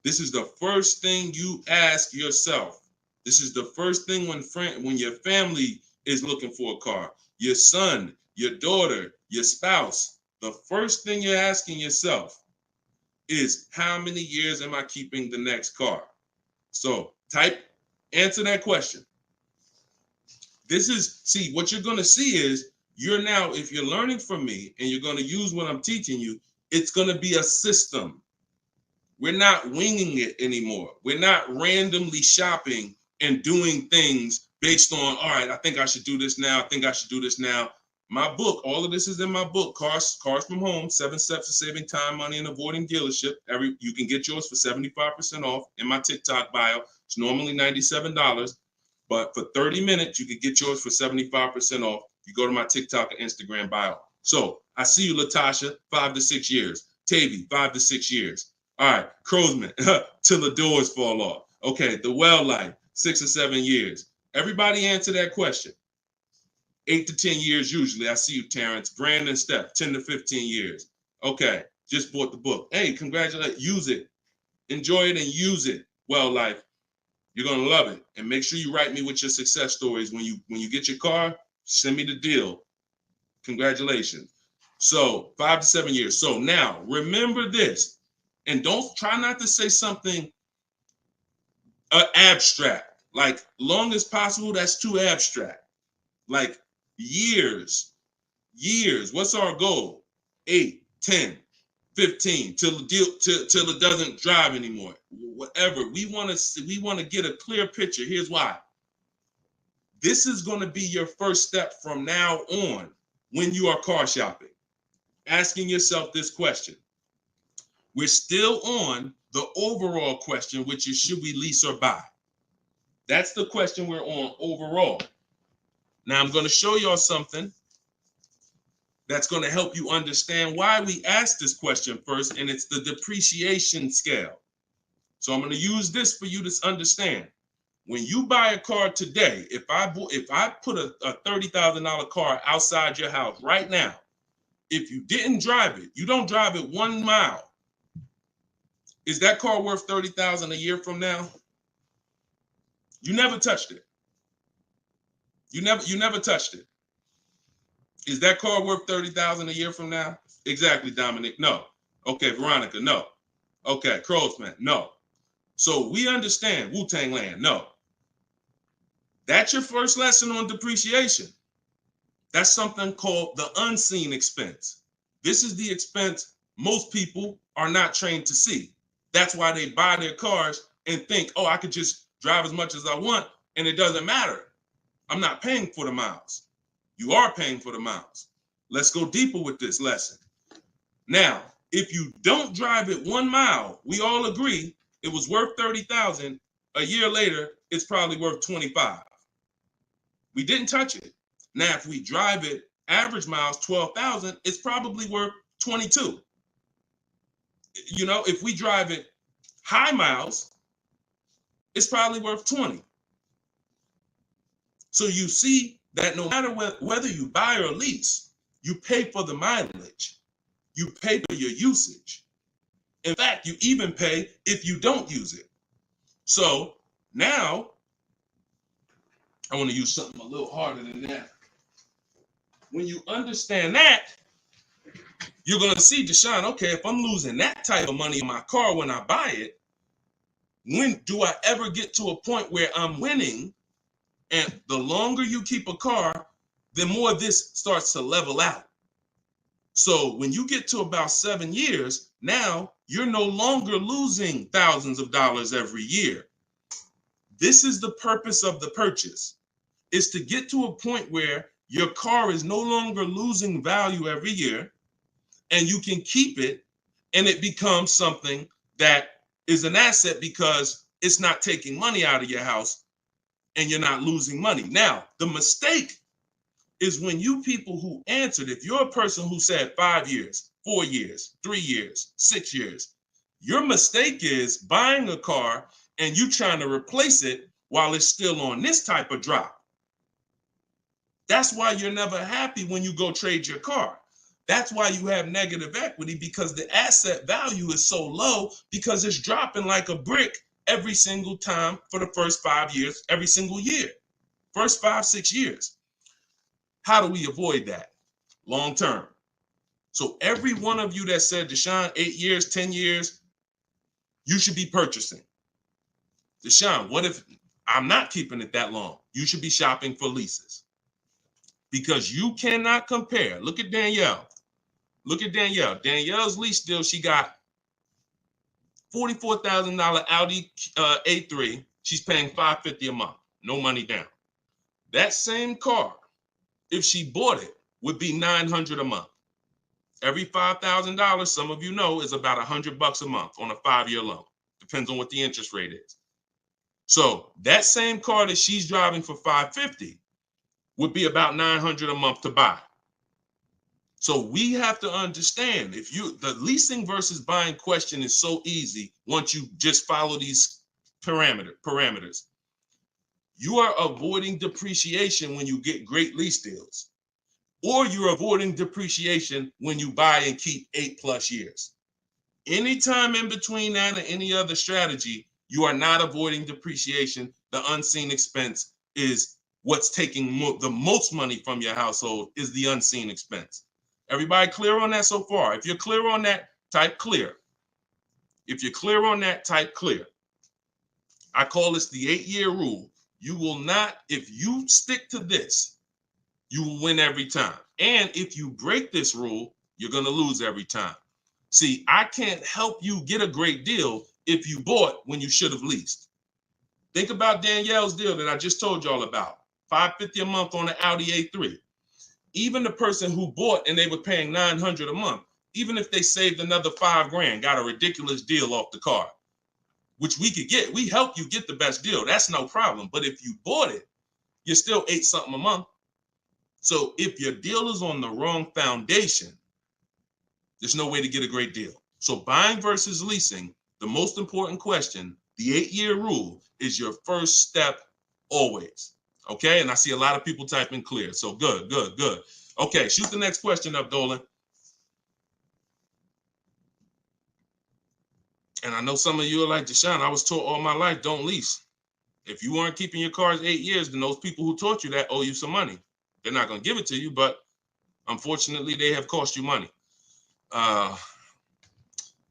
This is the first thing you ask yourself. This is the first thing when your family is looking for a car, your son, your daughter, your spouse. The first thing you're asking yourself is, how many years am I keeping the next car? So answer that question. What you're going to see is you're now, if you're learning from me and you're going to use what I'm teaching you, it's going to be a system. We're not winging it anymore. We're not randomly shopping and doing things based on, all right, I think I should do this now. I think I should do this now. My book, all of this is in my book, Cars from Home, 7 Steps to Saving Time, Money, and Avoiding Dealership. You can get yours for 75% off in my TikTok bio. It's normally $97, but for 30 minutes, you can get yours for 75% off. You go to my TikTok and Instagram bio. So I see you, Latasha, 5 to 6 years. Tavy, 5 to 6 years. All right, Crowsman, till the doors fall off. Okay, the well life, 6 or 7 years. Everybody answer that question. 8 to 10 years usually. I see you, Terrence. Brandon, Steph, 10 to 15 years. Okay, just bought the book. Hey, congratulations. Use it. Enjoy it and use it. Well life, you're gonna love it. And make sure you write me with your success stories. When you get your car, send me the deal. Congratulations. So 5 to 7 years. So now remember this, and don't try not to say something abstract. Like long as possible, that's too abstract. Like years. What's our goal? 8, 10, 15 till it doesn't drive anymore. Whatever. We want to get a clear picture. Here's why. This is going to be your first step from now on when you are car shopping. Asking yourself this question. We're still on the overall question, which is, should we lease or buy? That's the question we're on overall. Now I'm going to show y'all something that's going to help you understand why we asked this question first, and it's the depreciation scale. So I'm going to use this for you to understand. When you buy a car today, if I put a $30,000 car outside your house right now, if you didn't drive it, you don't drive it 1 mile, is that car worth $30,000 a year from now? You never touched it. You never touched it. Is that car worth $30,000 a year from now? Exactly, Dominic. No. Okay, Veronica. No. Okay, Crowsman. No. So we understand Wu-Tang Land. No. That's your first lesson on depreciation. That's something called the unseen expense. This is the expense most people are not trained to see. That's why they buy their cars and think, oh, I could just drive as much as I want, and it doesn't matter. I'm not paying for the miles. You are paying for the miles. Let's go deeper with this lesson. Now, if you don't drive it 1 mile, we all agree it was worth $30,000. A year later, it's probably worth $25,000. We didn't touch it. Now, if we drive it average miles 12,000, it's probably worth $22,000. You know, if we drive it high miles, it's probably worth $20,000. So you see that no matter whether you buy or lease, you pay for the mileage. You pay for your usage. In fact, you even pay if you don't use it. So now, I want to use something a little harder than that. When you understand that, you're going to see, Deshone, okay, if I'm losing that type of money in my car when I buy it, when do I ever get to a point where I'm winning? And the longer you keep a car, the more this starts to level out. So when you get to about 7 years, now you're no longer losing thousands of dollars every year. This is the purpose of the purchase, is to get to a point where your car is no longer losing value every year, and you can keep it, and it becomes something that is an asset because it's not taking money out of your house and you're not losing money. Now, the mistake is when you people who answered, if you're a person who said 5 years, 4 years, 3 years, 6 years, your mistake is buying a car and you trying to replace it while it's still on this type of drop. That's why you're never happy when you go trade your car. That's why you have negative equity, because the asset value is so low because it's dropping like a brick every single time for the first 5 years, every single year, first 5, 6 years. How do we avoid that long term? So every one of you that said, Deshone, 8 years, 10 years, you should be purchasing. Deshone, what if I'm not keeping it that long? You should be shopping for leases. because you cannot compare. Look at Danielle. Look at Danielle. Danielle's lease deal, she got $44,000 Audi A3. She's paying $550 a month. No money down. That same car, if she bought it, would be $900 a month. Every $5,000, some of you know, is about $100 a month on a 5-year loan. Depends on what the interest rate is. So that same car that she's driving for $550 would be about $900 a month to buy. So we have to understand, the leasing versus buying question is so easy once you just follow these parameters. You are avoiding depreciation when you get great lease deals, or you're avoiding depreciation when you buy and keep 8+ years. Anytime in between that and any other strategy, you are not avoiding depreciation. The unseen expense is what's taking the most money from your household, is the unseen expense. Everybody clear on that so far? If you're clear on that, type clear. If you're clear on that, type clear. I call this the 8-year rule. You will not, if you stick to this, you will win every time. And if you break this rule, you're going to lose every time. See, I can't help you get a great deal if you bought when you should have leased. Think about Danielle's deal that I just told y'all about. $550 a month on an Audi A3. Even the person who bought and they were paying $900 a month, even if they saved another $5,000, got a ridiculous deal off the car, which we could get. We help you get the best deal. That's no problem. But if you bought it, you're still $8-something a month. So if your deal is on the wrong foundation, there's no way to get a great deal. So buying versus leasing, the most important question, the 8-year rule, is your first step always. Okay, and I see a lot of people typing clear. So good. Okay, shoot the next question up, Dolan. And I know some of you are like, Deshone, I was taught all my life, don't lease. If you weren't keeping your cars 8 years, then those people who taught you that owe you some money. They're not going to give it to you, but unfortunately, they have cost you money.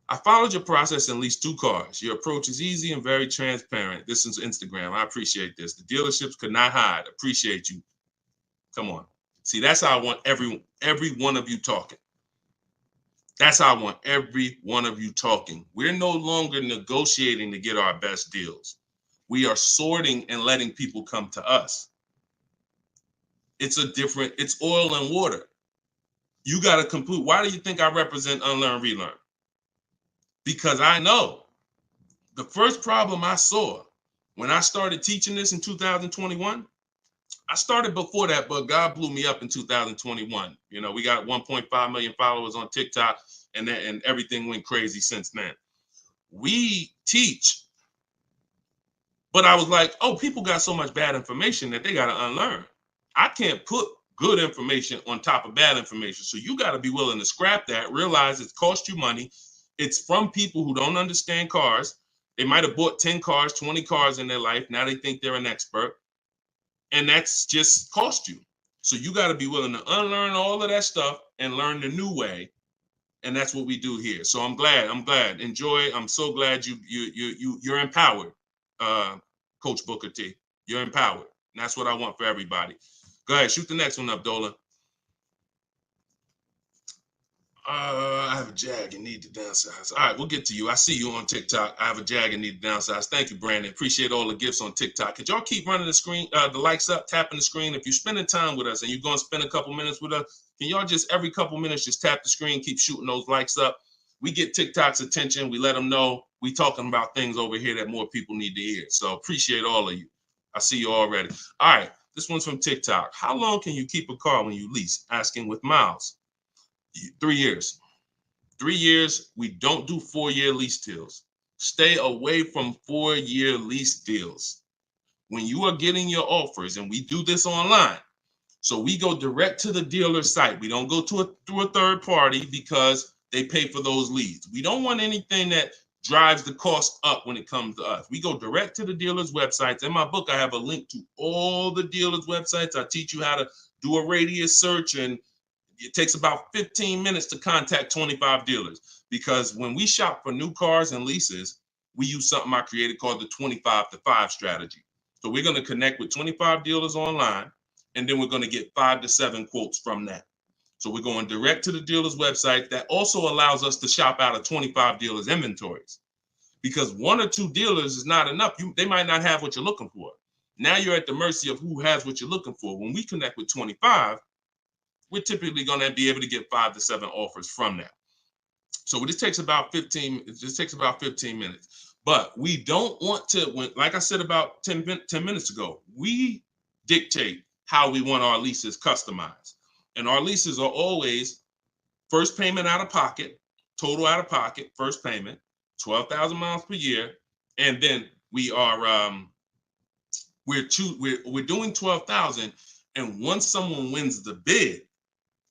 I followed your process and leased 2 cars. Your approach is easy and very transparent. This is Instagram. I appreciate this. The dealerships could not hide. Appreciate you. Come on. See, that's how I want every one of you talking. That's how I want every one of you talking. We're no longer negotiating to get our best deals. We are sorting and letting people come to us. It's oil and water. You got to complete. Why do you think I represent Unlearn, Relearn? Because I know the first problem I saw when I started teaching this in 2021, I started before that, but God blew me up in 2021. You know, we got 1.5 million followers on TikTok, and everything went crazy since then. We teach, but I was like, oh, people got so much bad information that they got to unlearn. I can't put good information on top of bad information. So you got to be willing to scrap that, realize it's cost you money. It's from people who don't understand cars. They might have bought 10 cars, 20 cars in their life. Now they think they're an expert. And that's just cost you. So you got to be willing to unlearn all of that stuff and learn the new way. And that's what we do here. So I'm glad. Enjoy. I'm so glad you're empowered, Coach Booker T. You're empowered. And that's what I want for everybody. Go ahead, shoot the next one up, Dolan. I have a Jag and need to downsize. All right, we'll get to you. I see you on TikTok. I have a Jag and need to downsize. Thank you, Brandon. Appreciate all the gifts on TikTok. Could y'all keep running the screen, the likes up, tapping the screen? If you're spending time with us and you're going to spend a couple minutes with us, can y'all just every couple minutes just tap the screen, keep shooting those likes up? We get TikTok's attention. We let them know we talking about things over here that more people need to hear. So appreciate all of you. I see you already. All right, this one's from TikTok. How long can you keep a car when you lease? Asking with miles. 3 years. 3 years. We don't do 4-year lease deals. Stay away from 4-year lease deals. When you are getting your offers, and we do this online, so we go direct to the dealer site. We don't go through a third party because they pay for those leads. We don't want anything that drives the cost up when it comes to us. We go direct to the dealer's websites. In my book, I have a link to all the dealer's websites. I teach you how to do a radius search, and it takes about 15 minutes to contact 25 dealers, because when we shop for new cars and leases, we use something I created called the 25 to 5 strategy. So we're going to connect with 25 dealers online. and then we're going to get 5 to 7 quotes from that. So we're going direct to the dealer's website. That also allows us to shop out of 25 dealers' inventories, because 1 or 2 dealers is not enough. They might not have what you're looking for. Now you're at the mercy of who has what you're looking for. When we connect with 25, we're typically going to be able to get 5 to 7 offers from that. So this takes about 15. It just takes about 15 minutes. But we don't want to, like I said about 10 minutes ago, we dictate how we want our leases customized. And our leases are always first payment out of pocket, total out of pocket, first payment, 12,000 miles per year. And then we are, we're doing 12,000. And once someone wins the bid,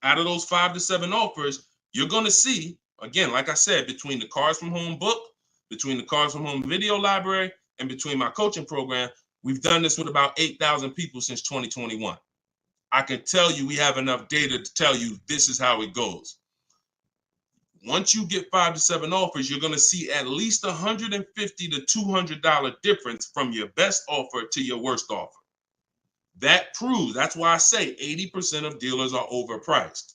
out of those 5 to 7 offers, you're going to see, again, like I said, between the Cars from Home book, between the Cars from Home video library, and between my coaching program, we've done this with about 8,000 people since 2021. I can tell you we have enough data to tell you this is how it goes. Once you get 5 to 7 offers, you're going to see at least $150 to $200 difference from your best offer to your worst offer. That proves, that's why I say 80% of dealers are overpriced.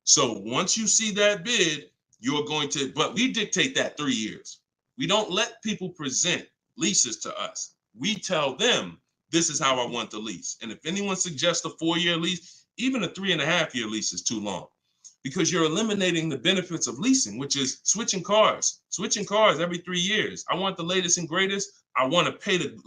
So once you see that bid, you're going to, but we dictate that 3 years. We don't let people present leases to us. We tell them, this is how I want the lease. And if anyone suggests a 4-year lease, even a 3.5-year lease is too long, because you're eliminating the benefits of leasing, which is switching cars every 3 years. I want the latest and greatest. I want to pay the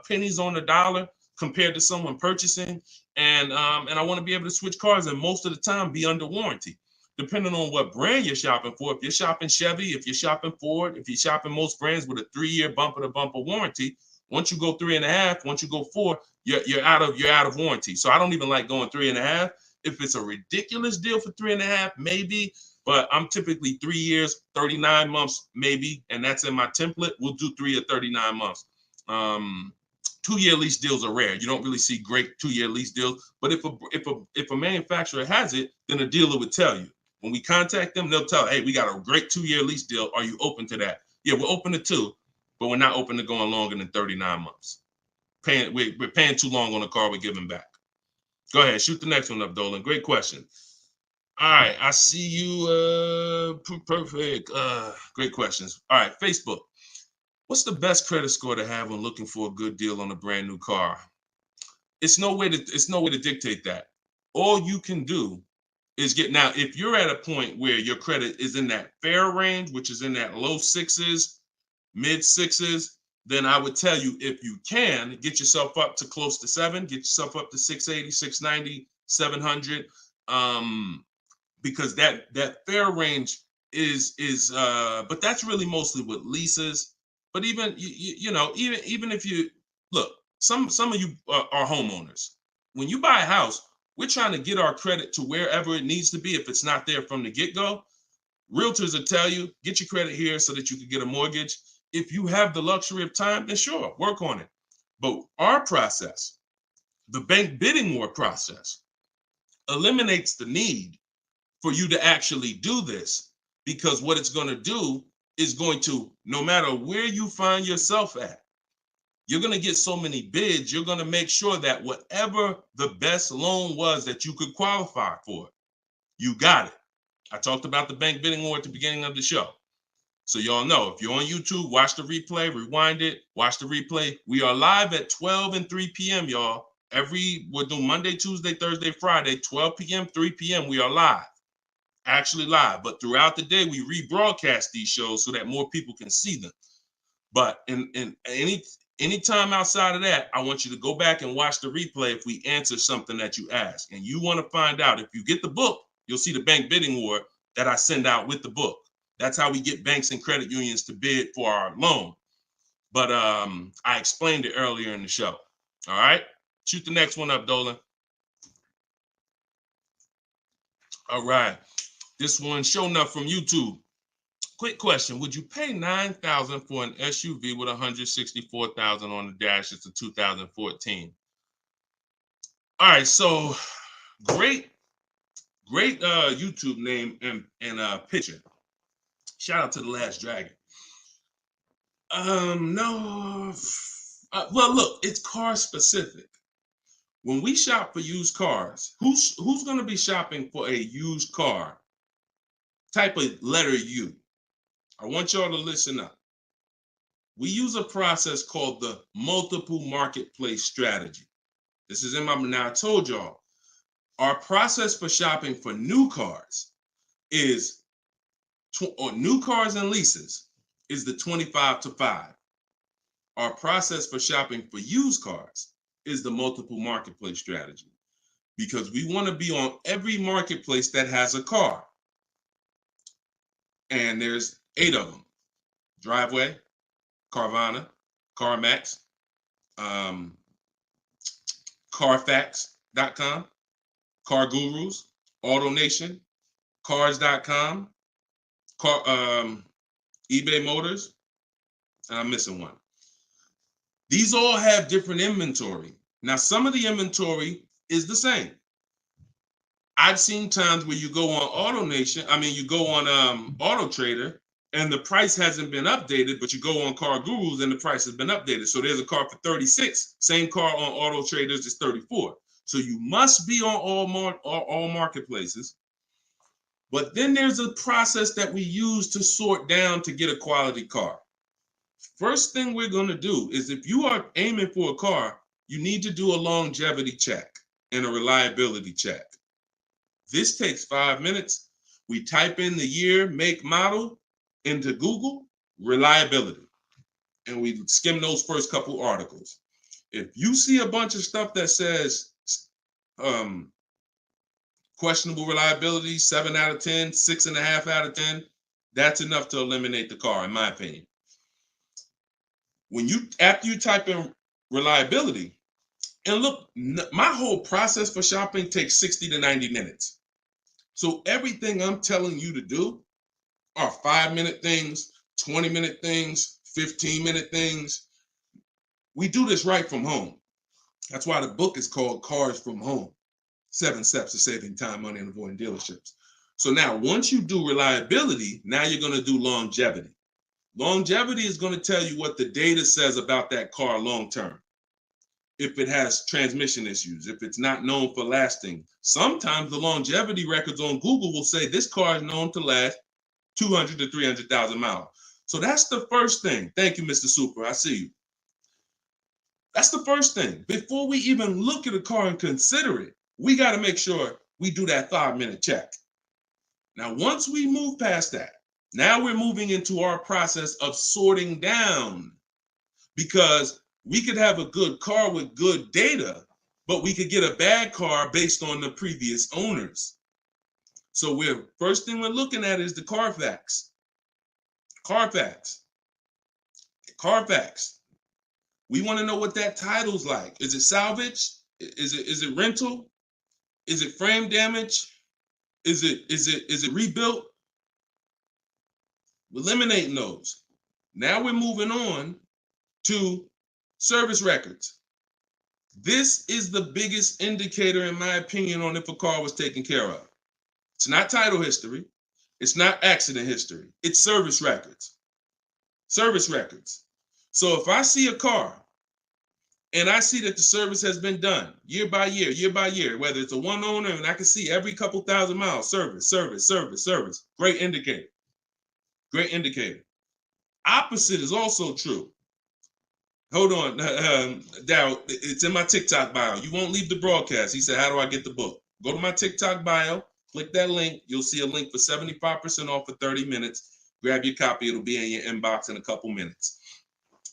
pennies on the dollar compared to someone purchasing, and I want to be able to switch cars, and most of the time be under warranty, depending on what brand you're shopping for. If you're shopping Chevy, if you're shopping Ford, if you're shopping most brands with a 3-year bumper-to-bumper warranty, once you go 3.5, once you go 4, you're out of warranty. So I don't even like going 3.5. If it's a ridiculous deal for 3.5, maybe, but I'm typically 3 years, 39 months, maybe, and that's in my template. We'll do 3 or 39 months. 2-year lease deals are rare. You don't really see great 2-year lease deals. But if a manufacturer has it, then a dealer would tell you. When we contact them, they'll tell, hey, we got a great 2-year lease deal. Are you open to that? Yeah, we're open to 2, but we're not open to going longer than 39 months. We're paying too long on a car we're giving back. Go ahead, shoot the next one up, Dolan. Great question. All right, I see you. Perfect. Great questions. All right, Facebook. What's the best credit score to have when looking for a good deal on a brand new car? It's no way to dictate that. All you can do is now, if you're at a point where your credit is in that fair range, which is in that low 6s, mid 6s, then I would tell you, if you can, get yourself up to close to 7, get yourself up to 680, 690, 700, because that fair range is but that's really mostly with leases. But even even if you look, some of you are homeowners. When you buy a house, we're trying to get our credit to wherever it needs to be. If it's not there from the get-go, realtors will tell you, get your credit here so that you can get a mortgage. If you have the luxury of time, then sure, work on it. But our process, the bank bidding war process, eliminates the need for you to actually do this, because what it's going to do is going to, no matter where you find yourself at, you're going to get so many bids, you're going to make sure that whatever the best loan was that you could qualify for, you got it. I talked about the bank bidding war at the beginning of the show. So y'all know, if you're on YouTube, watch the replay, rewind it, watch the replay. We are live at 12 and 3 p.m., y'all. We're doing Monday, Tuesday, Thursday, Friday, 12 p.m., 3 p.m. We are live. Actually live, but throughout the day we rebroadcast these shows so that more people can see them. But in any time outside of that, I want you to go back and watch the replay if we answer something that you ask. And you want to find out, if you get the book, you'll see the bank bidding war that I send out with the book. That's how we get banks and credit unions to bid for our loan. But I explained it earlier in the show. All right, shoot the next one up, Dolan. All right. This one, show enough from YouTube. Quick question: would you pay $9,000 for an SUV with $164,000 on the dash? It's a 2014. All right, so great YouTube name and picture. Shout out to the Last Dragon. No. Well, look, it's car specific. When we shop for used cars, who's going to be shopping for a used car? Type a letter U. I want y'all to listen up. We use a process called the multiple marketplace strategy. This is in my, now I told y'all, our process for shopping for new cars is, or new cars and leases, is the 25-5. Our process for shopping for used cars is the multiple marketplace strategy, because we want to be on every marketplace that has a car. And there's 8 of them: Driveway, Carvana, CarMax, Carfax.com, Car Gurus, AutoNation, Cars.com, eBay Motors, and I'm missing one. These all have different inventory. Now, some of the inventory is the same. I've seen times where you go on you go on Auto Trader, and the price hasn't been updated, but you go on Car Gurus and the price has been updated. So there's a car for 36. Same car on Auto Traders is 34. So you must be on all marketplaces. But then there's a process that we use to sort down to get a quality car. First thing we're going to do is, if you are aiming for a car, you need to do a longevity check and a reliability check. This takes 5 minutes. We type in the year, make, model into Google, reliability, and we skim those first couple articles. If you see a bunch of stuff that says questionable reliability, 7 out of 10, 6.5 out of 10, that's enough to eliminate the car, in my opinion. After you type in reliability, and look, my whole process for shopping takes 60 to 90 minutes. So everything I'm telling you to do are 5-minute things, 20-minute things, 15-minute things. We do this right from home. That's why the book is called Cars from Home: 7 Steps to Saving Time, Money, and Avoiding Dealerships. So now, once you do reliability, now you're going to do longevity. Longevity is going to tell you what the data says about that car long term. If it has transmission issues, if it's not known for lasting. Sometimes the longevity records on Google will say this car is known to last 200 to 300,000 miles. So that's the first thing. Thank you, Mr. Super. I see you. That's the first thing. Before we even look at a car and consider it, we got to make sure we do that 5-minute check. Now, once we move past that, now we're moving into our process of sorting down, because we could have a good car with good data, but we could get a bad car based on the previous owners. So first thing we're looking at is the Carfax. Carfax. We want to know what that title's like. Is it salvage? Is it rental? Is it frame damage? Is it rebuilt? Eliminating those. Now we're moving on to service records. This is the biggest indicator, in my opinion, on if a car was taken care of. It's not title history. It's not accident history. It's service records. Service records. So if I see a car and I see that the service has been done year by year, whether it's a one owner, and I can see every couple thousand miles, service. Great indicator. Great indicator. Opposite is also true. Hold on, Darryl, it's in my TikTok bio. You won't leave the broadcast. He said, how do I get the book? Go to my TikTok bio, click that link. You'll see a link for 75% off for 30 minutes. Grab your copy. It'll be in your inbox in a couple minutes.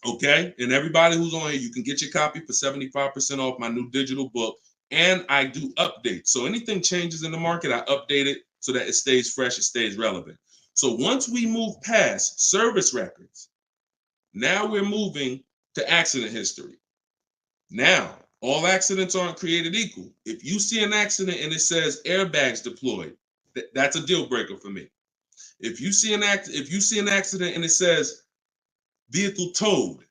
Okay? And everybody who's on here, you can get your copy for 75% off my new digital book. And I do updates. So anything changes in the market, I update it so that it stays fresh, it stays relevant. So once we move past service records, now we're moving to accident history. Now, all accidents aren't created equal. If you see an accident and it says airbags deployed, that's a deal breaker for me. If you see an accident and it says vehicle towed,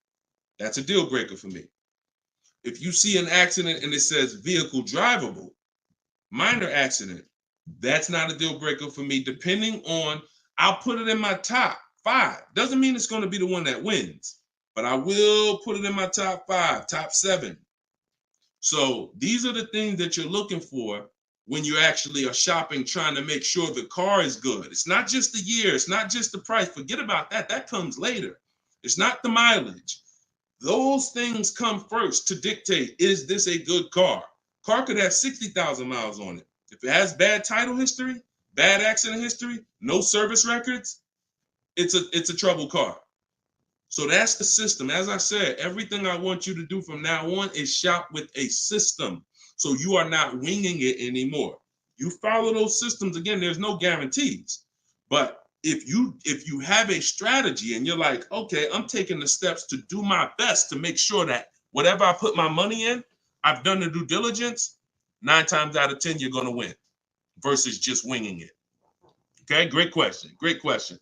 that's a deal breaker for me. If you see an accident and it says vehicle drivable, minor accident, that's not a deal breaker for me. Depending on, I'll put it in my top 5. Doesn't mean it's going to be the one that wins, but I will put it in my top 5, top 7. So these are the things that you're looking for when you actually are shopping, trying to make sure the car is good. It's not just the year, it's not just the price. Forget about that. That comes later. It's not the mileage. Those things come first to dictate, is this a good car? Car could have 60,000 miles on it. If it has bad title history, bad accident history, no service records, it's a trouble car. So that's the system. As I said, everything I want you to do from now on is shop with a system. So you are not winging it anymore. You follow those systems. Again, there's no guarantees. But if you have a strategy and you're like, okay, I'm taking the steps to do my best to make sure that whatever I put my money in, I've done the due diligence, 9 times out of 10, you're going to win versus just winging it. Okay, great question. Great question.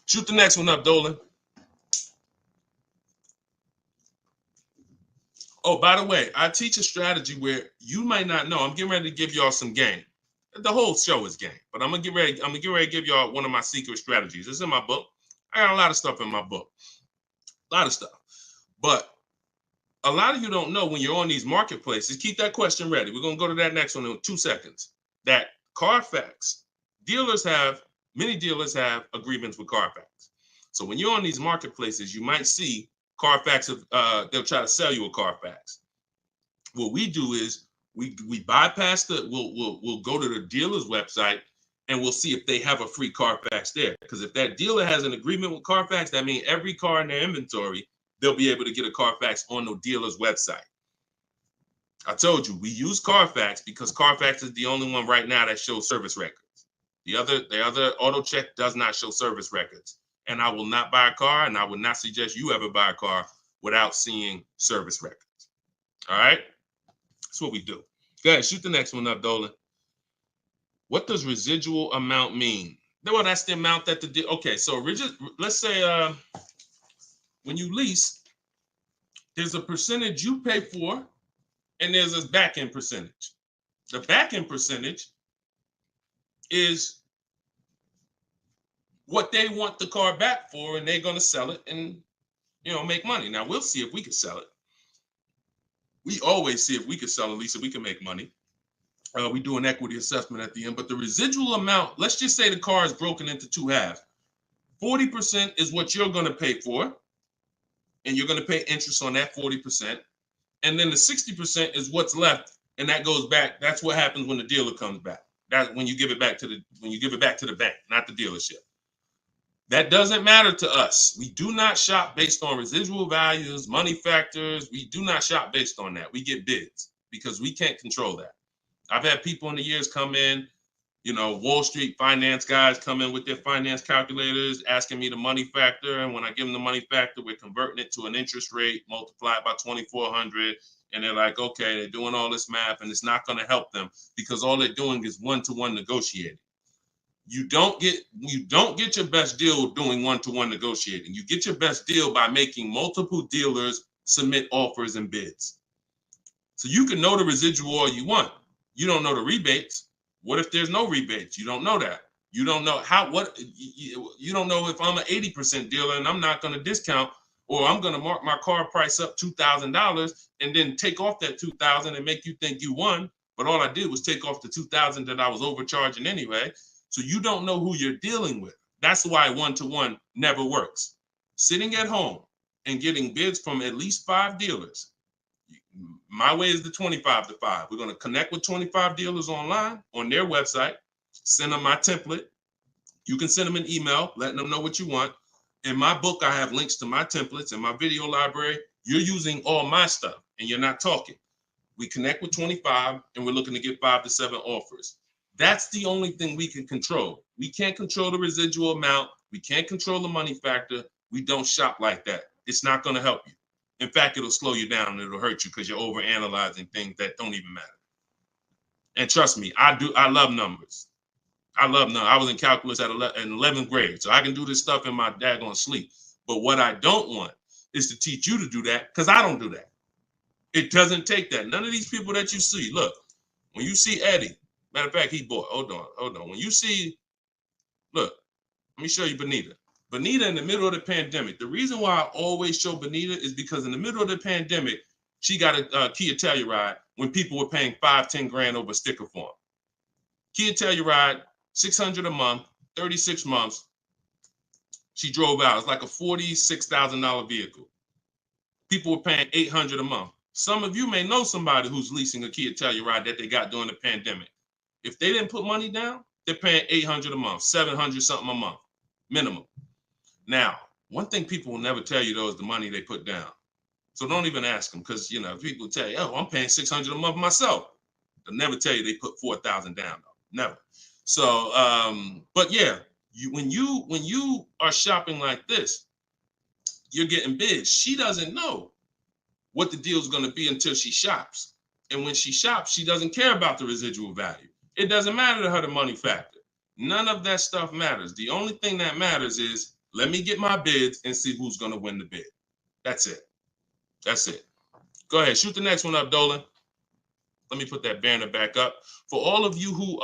Shoot the next one up, Dolan. Oh, by the way, I teach a strategy where you might not know. I'm getting ready to give y'all some game. The whole show is game, but I'm gonna get ready to give y'all one of my secret strategies. It's in my book. I got a lot of stuff in my book. A lot of stuff. But a lot of you don't know when you're on these marketplaces. Keep that question ready. We're gonna go to that next one in 2 seconds. That Carfax, many dealers have agreements with Carfax. So when you're on these marketplaces, you might see Carfax, they'll try to sell you a Carfax. What we do is we bypass we'll go to the dealer's website and we'll see if they have a free Carfax there. Because if that dealer has an agreement with Carfax, that means every car in their inventory, they'll be able to get a Carfax on the dealer's website. I told you, we use Carfax because Carfax is the only one right now that shows service records. The other auto check does not show service records. And I will not buy a car, and I would not suggest you ever buy a car without seeing service records. All right? That's what we do. Go ahead, shoot the next one up, Dolan. What does residual amount mean? Well, that's the amount that okay, so let's say when you lease, there's a percentage you pay for, and there's a back-end percentage. The back-end percentage is what they want the car back for, and they're going to sell it and, make money. Now, we'll see if we can sell it. We always see if we can sell a lease, if we can make money. We do an equity assessment at the end, but the residual amount, let's just say the car is broken into 2 halves. 40% is what you're going to pay for, and you're going to pay interest on that 40%. And then the 60% is what's left, and that goes back. That's what happens when the dealer comes back. That's when you give it back to the bank, not the dealership. That doesn't matter to us. We do not shop based on residual values, money factors. We do not shop based on that. We get bids because we can't control that. I've had people in the years come in, Wall Street finance guys come in with their finance calculators, asking me the money factor. And when I give them the money factor, we're converting it to an interest rate multiplied by 2,400. And they're like, okay, they're doing all this math and it's not going to help them because all they're doing is one-to-one negotiating. You don't get your best deal doing one-to-one negotiating. You get your best deal by making multiple dealers submit offers and bids. So you can know the residual all you want. You don't know the rebates. What if there's no rebates? You don't know that. You don't know you don't know if I'm an 80% dealer and I'm not going to discount, or I'm going to mark my car price up $2,000 and then take off that $2,000 and make you think you won. But all I did was take off the $2,000 that I was overcharging anyway. So you don't know who you're dealing with. That's why one-to-one never works. Sitting at home and getting bids from at least 5 dealers. My way is the 25-to-5. We're going to connect with 25 dealers online on their website, send them my template. You can send them an email, letting them know what you want. In my book, I have links to my templates. In my video library, you're using all my stuff and you're not talking. We connect with 25 and we're looking to get 5 to 7 offers. That's the only thing we can control. We can't control the residual amount. We can't control the money factor. We don't shop like that. It's not going to help you. In fact, it'll slow you down and it'll hurt you because you're overanalyzing things that don't even matter. And trust me, I love numbers. I love numbers. I was in calculus in 11th grade, so I can do this stuff in my daggone sleep. But what I don't want is to teach you to do that because I don't do that. It doesn't take that. None of these people that you see, look, when you see Eddie, matter of fact, he bought, hold on. When you see, look, let me show you Benita. Benita in the middle of the pandemic. The reason why I always show Benita is because in the middle of the pandemic, She got a Kia Telluride when people were paying $5-10 grand over sticker form. Kia Telluride, $600 a month, 36 months. She drove out. It's like a $46,000 vehicle. People were paying $800 a month. Some of you may know somebody who's leasing a Kia Telluride that they got during the pandemic. If they didn't put money down, they're paying $800 a month, $700 something a month, minimum. Now, one thing people will never tell you though is the money they put down. So don't even ask them, because people tell you, oh, I'm paying $600 a month myself. They'll never tell you they put $4,000 down though. Never. So, but yeah, when you are shopping like this, you're getting bids. She doesn't know what the deal is going to be until she shops. And when she shops, she doesn't care about the residual value. It doesn't matter to her the money factor. None of that stuff matters. The only thing that matters is, let me get my bids and see who's going to win the bid. That's it. That's it. Go ahead. Shoot the next one up, Dolan. Let me put that banner back up. For all of you who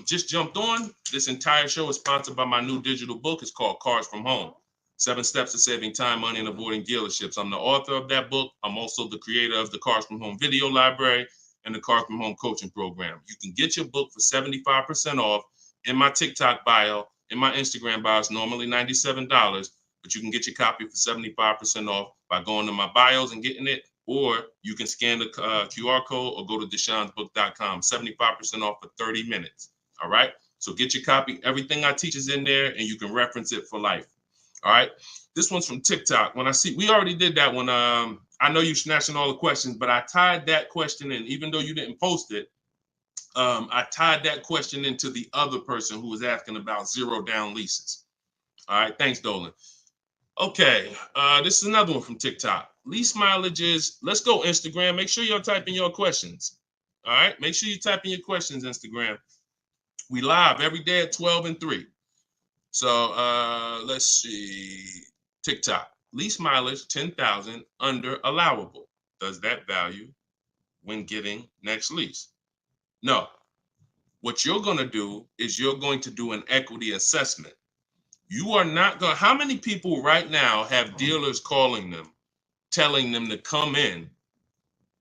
just jumped on, this entire show is sponsored by my new digital book. It's called Cars from Home. 7 Steps to Saving Time, Money, and Avoiding Dealerships. I'm the author of that book. I'm also the creator of the Cars from Home video library and the Cars from Home coaching program. You can get your book for 75% off in my TikTok bio, in my Instagram bio. It's normally $97, but you can get your copy for 75% off by going to my bios and getting it, or you can scan the QR code or go to deshonsbook.com. 75% off for 30 minutes. All right. So get your copy. Everything I teach is in there, and you can reference it for life. All right. This one's from TikTok. When I see, we already did that one. I know you're snatching all the questions, but I tied that question in, even though you didn't post it. I tied that question into the other person who was asking about 0 down leases. All right. Thanks, Dolan. Okay. This is another one from TikTok. Lease mileages. Let's go Instagram. Make sure you're typing your questions. All right. Make sure you type in your questions, Instagram. We live every day at 12 and 3. So let's see. TikTok. Lease mileage 10,000 under allowable. Does that value when getting next lease? No. What you're going to do is you're going to do an equity assessment. You are not going to, how many people right now have dealers calling them, telling them to come in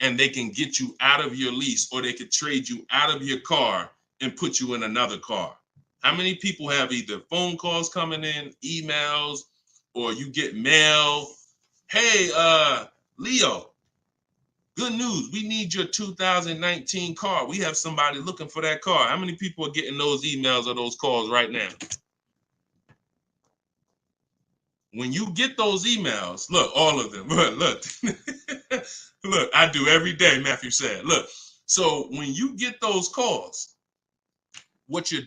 and they can get you out of your lease, or they could trade you out of your car and put you in another car? How many people have either phone calls coming in, emails, or you get mail? Hey, Leo, good news. We need your 2019 car. We have somebody looking for that car. How many people are getting those emails or those calls right now? When you get those emails, look, all of them, look, look, I do every day, Matthew said. Look, so when you get those calls, what they're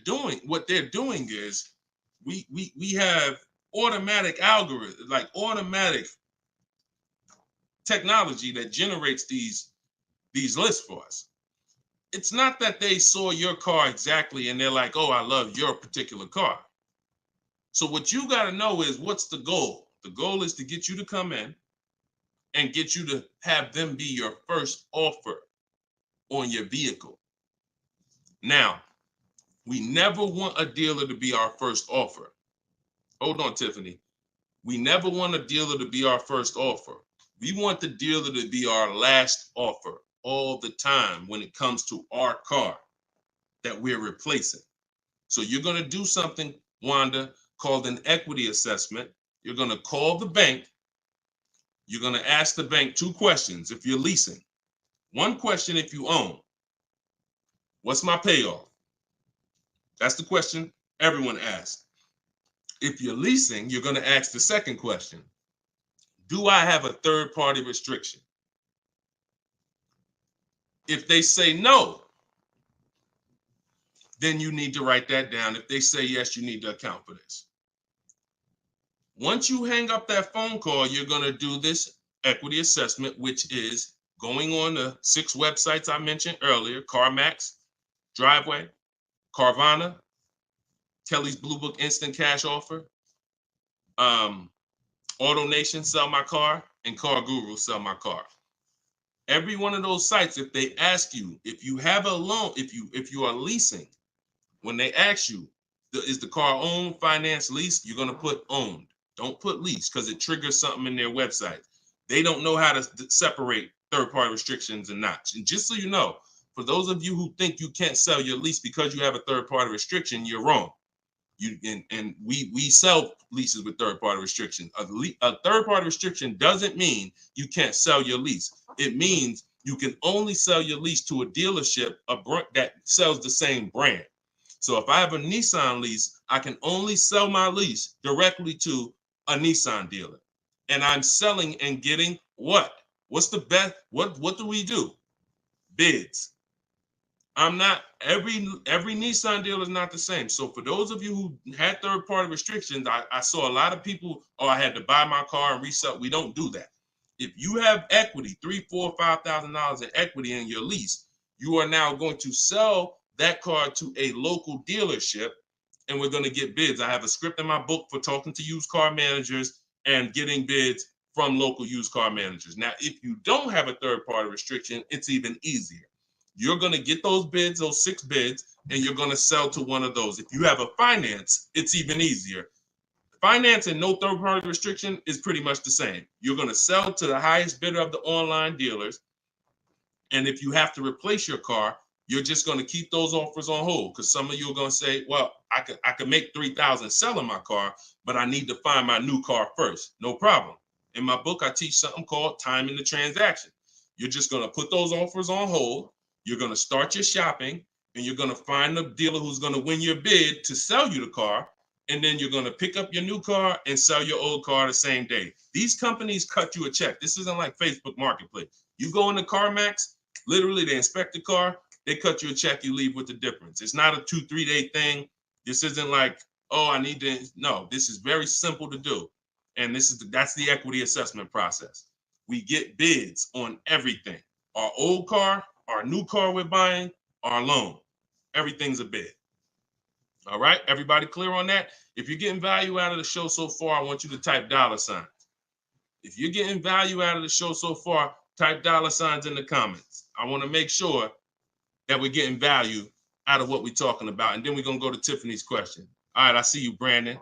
doing is we have automatic algorithms, like automatic technology that generates these lists for us. It's not that they saw your car exactly and they're like, oh, I love your particular car. So what you got to know is, what's the goal? The goal is to get you to come in and get you to have them be your first offer on your vehicle. Now, we never want a dealer to be our first offer. Hold on, Tiffany. We never want a dealer to be our first offer. We want the dealer to be our last offer all the time when it comes to our car that we're replacing. So you're going to do something, Wanda, called an equity assessment. You're going to call the bank. You're going to ask the bank 2 questions if you're leasing. 1 question if you own. What's my payoff? That's the question everyone asks. If you're leasing, you're going to ask the second question. Do I have a third-party restriction? If they say no, then you need to write that down. If they say yes, you need to account for this. Once you hang up that phone call, you're going to do this equity assessment, which is going on the 6 websites I mentioned earlier: CarMax, Driveway, Carvana, Kelly's Blue Book Instant Cash Offer, AutoNation, Sell My Car, and Car Guru, Sell My Car. Every one of those sites, if they ask you, if you have a loan, if you are leasing, when they ask you, is the car owned, finance, leased, you're going to put owned. Don't put lease, because it triggers something in their website. They don't know how to separate third-party restrictions and not. And just so you know, for those of you who think you can't sell your lease because you have a third-party restriction, you're wrong. We sell leases with third-party restrictions. A third-party restriction doesn't mean you can't sell your lease. It means you can only sell your lease to a dealership that sells the same brand. So if I have a Nissan lease, I can only sell my lease directly to a Nissan dealer. And I'm selling and getting what? What's the best? What do we do? Bids. I'm not, every Nissan deal is not the same. So for those of you who had third-party restrictions, I saw a lot of people, I had to buy my car and resell. We don't do that. If you have equity, $3,000, $4,000, $5,000 in equity in your lease, you are now going to sell that car to a local dealership, and we're going to get bids. I have a script in my book for talking to used car managers and getting bids from local used car managers. Now, if you don't have a third-party restriction, it's even easier. You're going to get those bids, those 6 bids, and you're going to sell to one of those. If you have a finance, it's even easier. Finance and no third-party restriction is pretty much the same. You're going to sell to the highest bidder of the online dealers. And if you have to replace your car, you're just going to keep those offers on hold, because some of you are going to say, well, I could make $3,000 selling my car, but I need to find my new car first. No problem. In my book, I teach something called timing the transaction. You're just going to put those offers on hold. You're going to start your shopping, and you're going to find the dealer who's going to win your bid to sell you the car. And then you're going to pick up your new car and sell your old car the same day. These companies cut you a check. This isn't like Facebook Marketplace. You go into CarMax, literally they inspect the car, they cut you a check, you leave with the difference. It's not a 2-3 day thing. This isn't like, oh, I need to. No, this is very simple to do. And that's the equity assessment process. We get bids on everything. Our old car, our new car we're buying, our loan. Everything's a bid. All right, everybody clear on that? If you're getting value out of the show so far, I want you to type $signs. If you're getting value out of the show so far, type $signs in the comments. I want to make sure that we're getting value out of what we're talking about. And then we're going to go to Tiffany's question. All right, I see you, Brandon.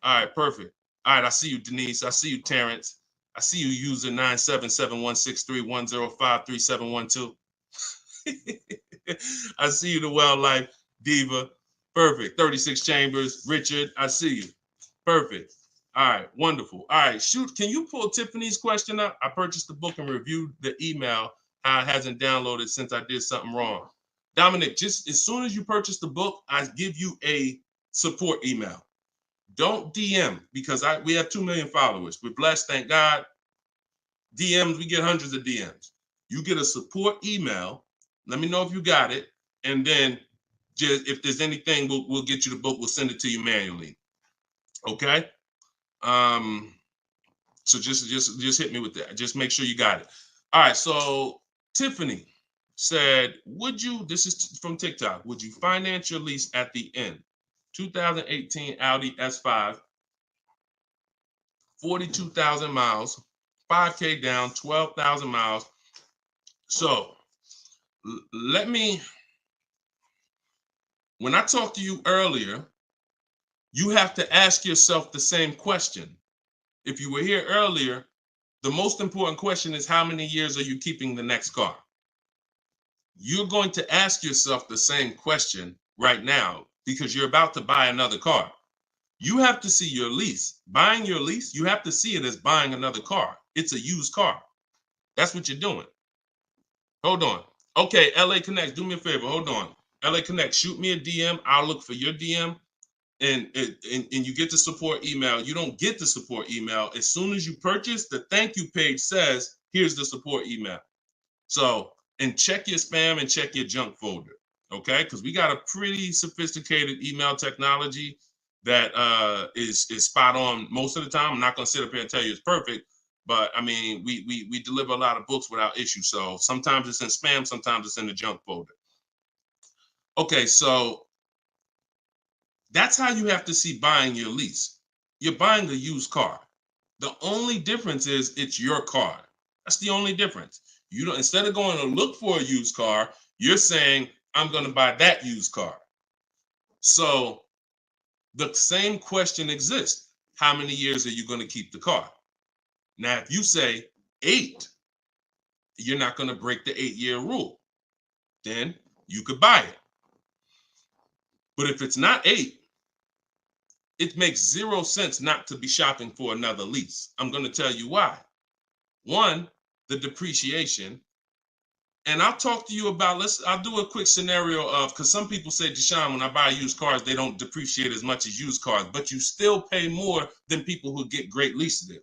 All right, perfect. All right, I see you, Denise. I see you, Terrence. I see you, user 977-163-105-3712. I see you, the Wildlife Diva. Perfect. 36 Chambers. Richard, I see you. Perfect. All right. Wonderful. All right. Shoot. Can you pull Tiffany's question up? I purchased the book and reviewed the email. How it hasn't downloaded since I did something wrong. Dominic, just as soon as you purchase the book, I give you a support email. Don't DM, because we have 2 million followers. We're blessed, thank God. DMs, we get hundreds of DMs. You get a support email. Let me know if you got it. And then just if there's anything, we'll get you the book. We'll send it to you manually. Okay. So just hit me with that. Just make sure you got it. All right. So Tiffany said, this is from TikTok, would you finance your lease at the end? 2018 Audi S5, 42,000 miles, 5K down, 12,000 miles. So when I talked to you earlier, you have to ask yourself the same question. If you were here earlier, the most important question is, how many years are you keeping the next car? You're going to ask yourself the same question right now, because you're about to buy another car. You have to see your lease. Buying your lease, you have to see it as buying another car. It's a used car. That's what you're doing. Hold on. Okay, LA Connect, do me a favor. Hold on. LA Connect, shoot me a DM. I'll look for your DM, and you get the support email. You don't get the support email. As soon as you purchase, the thank you page says, here's the support email. So, and check your spam and check your junk folder, okay? Because we got a pretty sophisticated email technology that is spot on most of the time. I'm not going to sit up here and tell you it's perfect, but I mean, we deliver a lot of books without issue. So sometimes it's in spam, sometimes it's in the junk folder. Okay, so that's how you have to see buying your lease. You're buying a used car. The only difference is it's your car. That's the only difference. You don't, instead of going to look for a used car, you're saying, I'm going to buy that used car. So the same question exists. How many years are you going to keep the car? Now, if you say, 8, you're not going to break the 8-year rule. Then you could buy it. But if it's not 8, it makes 0 sense not to be shopping for another lease. I'm going to tell you why. One, the depreciation. And I'll talk to you about, I'll do a quick scenario of, because some people say, Deshone, when I buy used cars, they don't depreciate as much as used cars, but you still pay more than people who get great lease deals,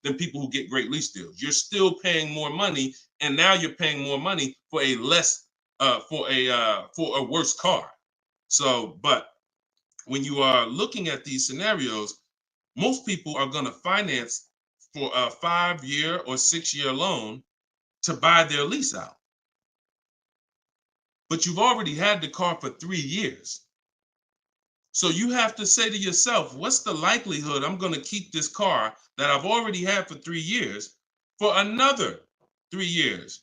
than people who get great lease deals. You're still paying more money, and now you're paying more money for a for a worse car. So, but when you are looking at these scenarios, most people are going to finance for a 5-year or 6-year loan to buy their lease out. But you've already had the car for 3 years. So you have to say to yourself, what's the likelihood I'm going to keep this car that I've already had for 3 years for another 3 years?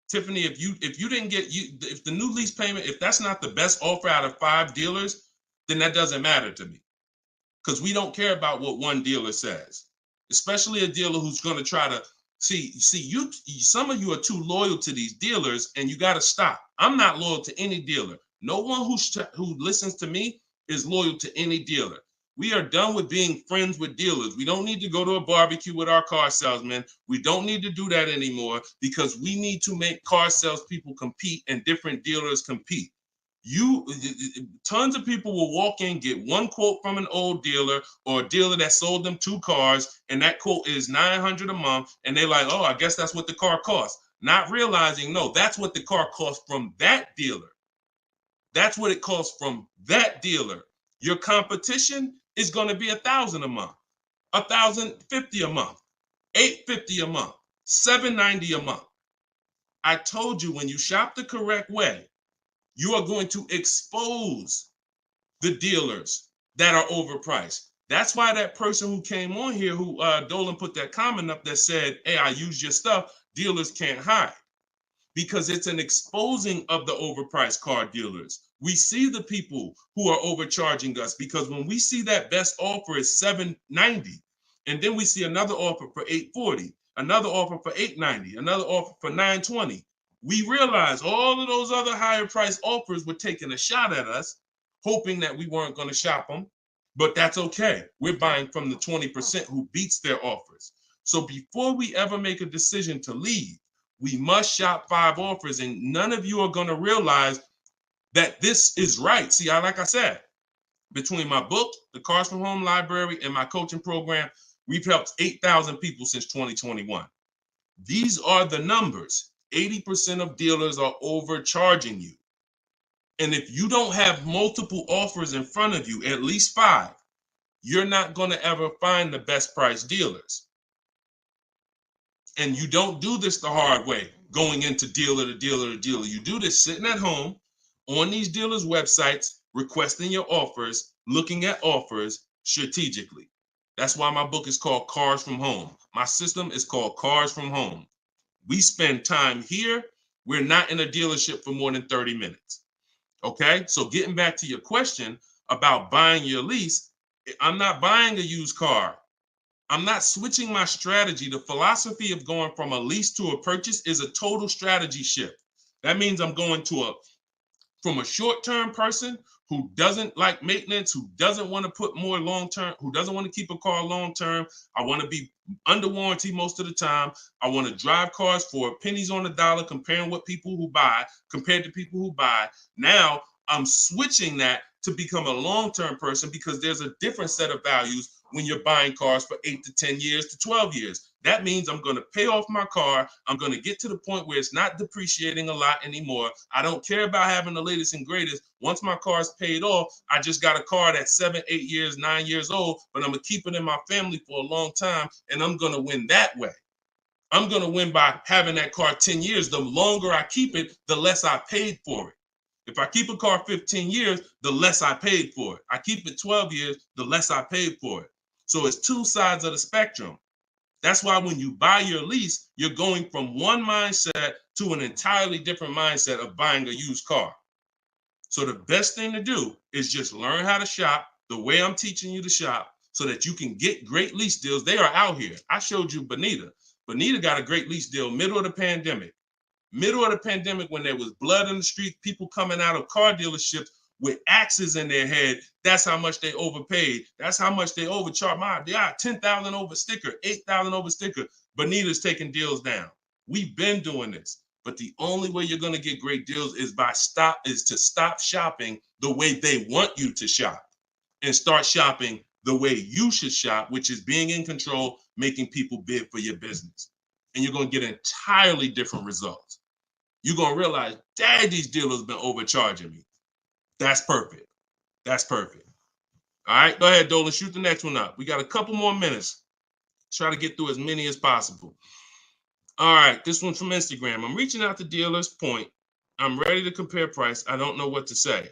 Tiffany, if you didn't get, if the new lease payment, if that's not the best offer out of 5 dealers, then that doesn't matter to me, because we don't care about what one dealer says, especially a dealer who's going to try to see you. Some of you are too loyal to these dealers, and you got to stop. I'm not loyal to any dealer. No one who listens to me is loyal to any dealer. We are done with being friends with dealers. We don't need to go to a barbecue with our car salesman. We don't need to do that anymore, because we need to make car salespeople compete and different dealers compete. Tons of people will walk in, get one quote from an old dealer or a dealer that sold them 2 cars, and that quote is $900 a month, and they're like, oh, I guess that's what the car costs. Not realizing, no, that's what the car costs from that dealer. That's what it costs from that dealer. Your competition is going to be $1,000 a month, $1,050 a month, $850 a month, $790 a month. I told you, when you shop the correct way, you are going to expose the dealers that are overpriced. That's why that person who came on here, who Dolan put that comment up that said, hey, I use your stuff, dealers can't hide. Because it's an exposing of the overpriced car dealers. We see the people who are overcharging us, because when we see that best offer is $790, and then we see another offer for $840, another offer for $890, another offer for $920, we realize all of those other higher price offers were taking a shot at us, hoping that we weren't going to shop them. But that's okay. We're buying from the 20% who beats their offers. So before we ever make a decision to leave, we must shop 5 offers, and none of you are going to realize that this is right. See, like I said, between my book, the Cars from Home Library, and my coaching program, we've helped 8,000 people since 2021. These are the numbers. 80% of dealers are overcharging you. And if you don't have multiple offers in front of you, at least 5, you're not going to ever find the best price dealers. And you don't do this the hard way, going into dealer to dealer to dealer. You do this sitting at home on these dealers' websites, requesting your offers, looking at offers strategically. That's why my book is called Cars from Home. My system is called Cars from Home. We spend time here. We're not in a dealership for more than 30 minutes. Okay? So getting back to your question about buying your lease, I'm not buying a used car. I'm not switching my strategy. The philosophy of going from a lease to a purchase is a total strategy shift. That means I'm going from a short-term person who doesn't like maintenance, who doesn't want to put more long-term, who doesn't want to keep a car long-term. I want to be under warranty most of the time. I want to drive cars for pennies on the dollar, compared to people who buy. Now I'm switching that to become a long-term person, because there's a different set of values when you're buying cars for 8 to 10 years to 12 years. That means I'm going to pay off my car. I'm going to get to the point where it's not depreciating a lot anymore. I don't care about having the latest and greatest. Once my car is paid off, I just got a car that's 7, 8 years, 9 years old, but I'm going to keep it in my family for a long time, and I'm going to win that way. I'm going to win by having that car 10 years. The longer I keep it, the less I paid for it. If I keep a car 15 years, the less I paid for it. I keep it 12 years, the less I paid for it. So it's 2 sides of the spectrum. That's why when you buy your lease, you're going from one mindset to an entirely different mindset of buying a used car. So the best thing to do is just learn how to shop the way I'm teaching you to shop, so that you can get great lease deals. They are out here. I showed you Bonita. Bonita got a great lease deal middle of the pandemic. Middle of the pandemic, when there was blood in the street, people coming out of car dealerships with axes in their head. That's how much they overpaid. That's how much they overcharged. My God, 10,000 over sticker, 8,000 over sticker. Bonita's taking deals down. We've been doing this, but the only way you're going to get great deals is to stop shopping the way they want you to shop and start shopping the way you should shop, which is being in control, making people bid for your business. And you're going to get entirely different results. You're going to realize, dang, these dealers have been overcharging me. That's perfect. That's perfect. All right, go ahead, Dolan. Shoot the next one up. We got a couple more minutes. Try to get through as many as possible. All right, this one's from Instagram. I'm reaching out to dealers. Point. I'm ready to compare price. I don't know what to say.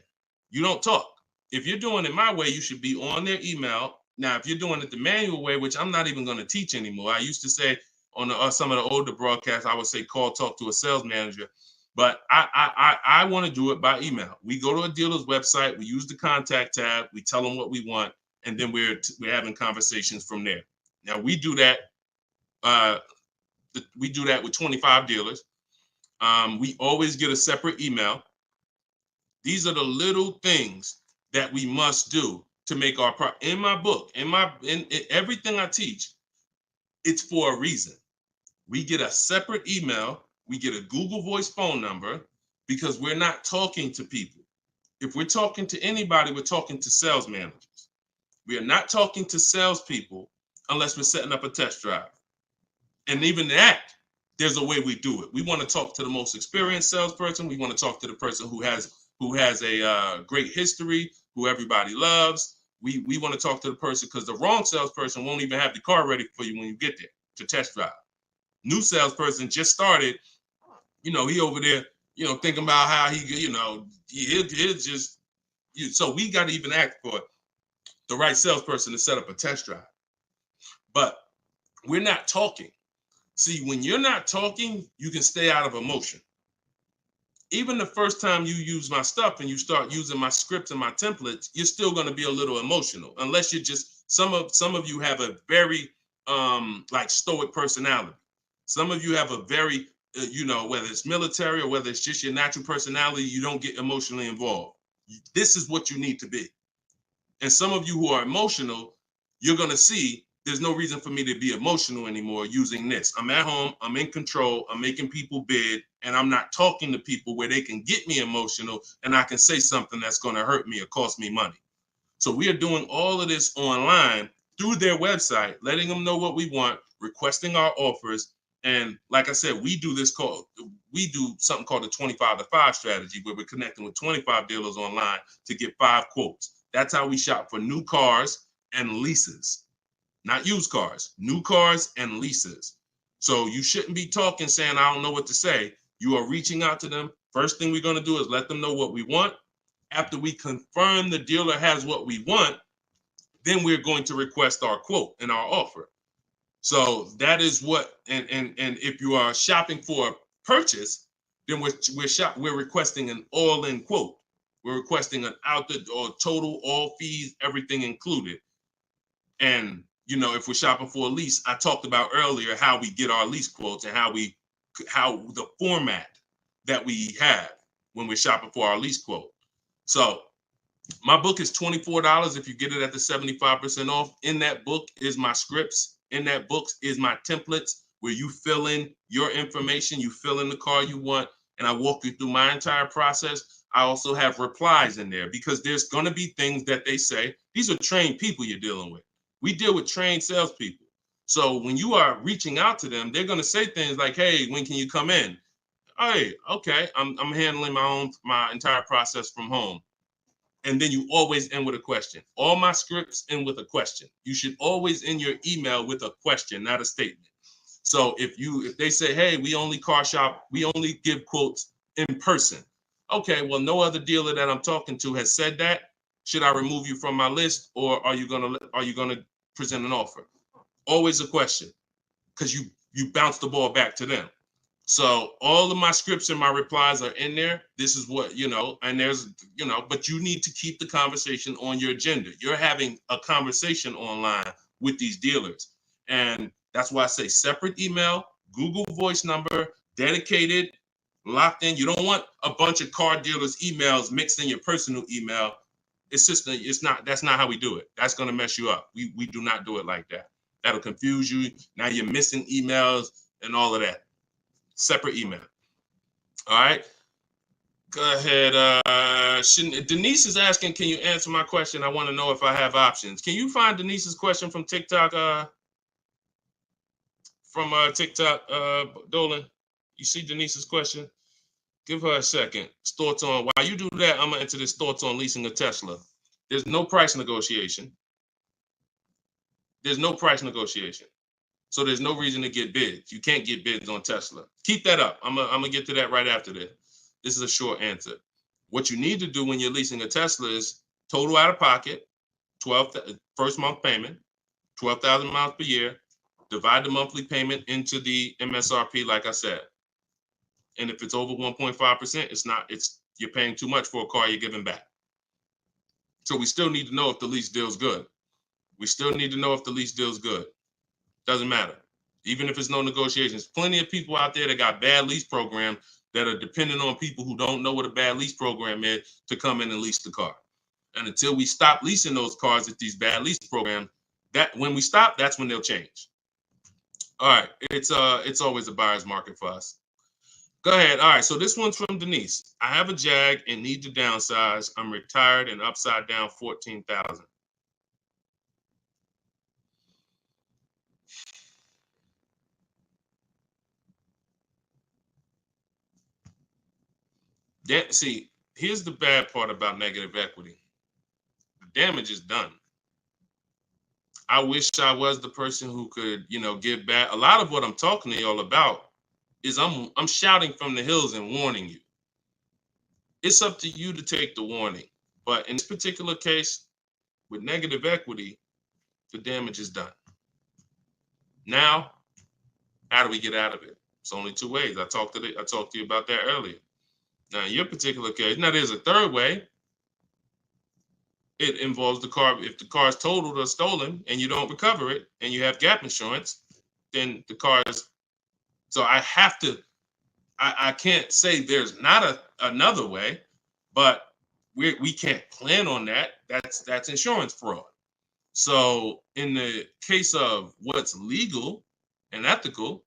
You don't talk. If you're doing it my way, you should be on their email. Now, if you're doing it the manual way, which I'm not even going to teach anymore. I used to say on some of the older broadcasts, I would say call, talk to a sales manager. But I want to do it by email. We go to a dealer's website, we use the contact tab, we tell them what we want, and then we're having conversations from there. Now we do that. We do that with 25 dealers. We always get a separate email. These are the little things that we must do to make our in my book, in everything I teach. It's for a reason. We get a separate email. We get a Google Voice phone number because we're not talking to people. If we're talking to anybody, we're talking to sales managers. We are not talking to salespeople unless we're setting up a test drive. And even that, there's a way we do it. We want to talk to the most experienced salesperson. We want to talk to the person who has a great history, who everybody loves. We want to talk to the person because the wrong salesperson won't even have the car ready for you when you get there to test drive. New salesperson just started. He over there, thinking about how he'll just, so we got to even act for the right salesperson to set up a test drive. But we're not talking. See, when you're not talking, you can stay out of emotion. Even the first time you use my stuff and you start using my scripts and my templates, you're still going to be a little emotional, unless you're just, some of you have a very like stoic personality. Some of you have a very, whether it's military or whether it's just your natural personality, you don't get emotionally involved. This is what you need to be. And some of you who are emotional, you're going to see there's no reason for me to be emotional anymore using this. I'm at home, I'm in control, I'm making people bid, and I'm not talking to people where they can get me emotional and I can say something that's going to hurt me or cost me money. So we are doing all of this online through their website, letting them know what we want, requesting our offers. And like I said, we do something called the 25-to-5 strategy, where we're connecting with 25 dealers online to get 5 quotes. That's how we shop for new cars and leases, not used cars, new cars and leases. So you shouldn't be talking saying, I don't know what to say. You are reaching out to them. First thing we're going to do is let them know what we want. After we confirm the dealer has what we want, then we're going to request our quote and our offer. So that is what, and if you are shopping for a purchase, then we're requesting an all-in quote. We're requesting an total, all fees, everything included. And if we're shopping for a lease, I talked about earlier how we get our lease quotes and how the format that we have when we're shopping for our lease quote. So my book is $24 if you get it at the 75% off. In that book is my scripts. In that book is my templates where you fill in your information, you fill in the car you want, and I walk you through my entire process. I also have replies in there because there's going to be things that they say. These are trained people you're dealing with. We deal with trained salespeople. So when you are reaching out to them, they're going to say things like, hey, when can you come in? Hey, okay, I'm handling my entire process from home. And then you always end with a question. All my scripts end with a question. You should always end your email with a question, not a statement. So if they say, hey, we only car shop, we only give quotes in person. Okay, well, no other dealer that I'm talking to has said that. Should I remove you from my list, or are you gonna present an offer? Always a question, because you bounce the ball back to them. So all of my scripts and my replies are in there. This is what, and there's, but you need to keep the conversation on your agenda. You're having a conversation online with these dealers. And That's why I say separate email, Google Voice number, dedicated, locked in. You don't want a bunch of car dealers' emails mixed in your personal email. It's just, that's not how we do it. That's going to mess you up. We do not do it like that. That'll confuse you. Now you're missing emails and all of that. Separate email. All right. Go ahead. Denise is asking, can you answer my question? I want to know if I have options. Can you find Denise's question from TikTok? TikTok, Dolan? You see Denise's question? Give her a second. Thoughts on, while you do that, I'm going to enter this thoughts on leasing a Tesla. There's no price negotiation. There's no price negotiation. So there's no reason to get bids. You can't get bids on Tesla. Keep that up. I'm gonna get to that right after this. This is a short answer. What you need to do when you're leasing a Tesla is total out of pocket, first month payment, 12,000 miles per year. Divide the monthly payment into the MSRP, like I said. And if it's over 1.5%, you're paying too much for a car you're giving back. So we still need to know if the lease deal's good. Doesn't matter. Even if it's no negotiations. Plenty of people out there that got bad lease programs that are dependent on people who don't know what a bad lease program is to come in and lease the car. And until we stop leasing those cars at these bad lease programs, when we stop, that's when they'll change. All right. It's always a buyer's market for us. Go ahead. All right. So this one's from Denise. I have a Jag and need to downsize. I'm retired and upside down 14,000. See, here's the bad part about negative equity. The damage is done. I wish I was the person who could, give back. A lot of what I'm talking to y'all about is I'm shouting from the hills and warning you. It's up to you to take the warning. But in this particular case, with negative equity, the damage is done. Now, how do we get out of it? It's only two ways. I talked to you about that earlier. Now, in your particular case, now there's a third way. It involves the car. If the car is totaled or stolen and you don't recover it and you have gap insurance, then the car is. So I have to. I can't say there's not another way, but we can't plan on that. That's insurance fraud. So in the case of what's legal and ethical,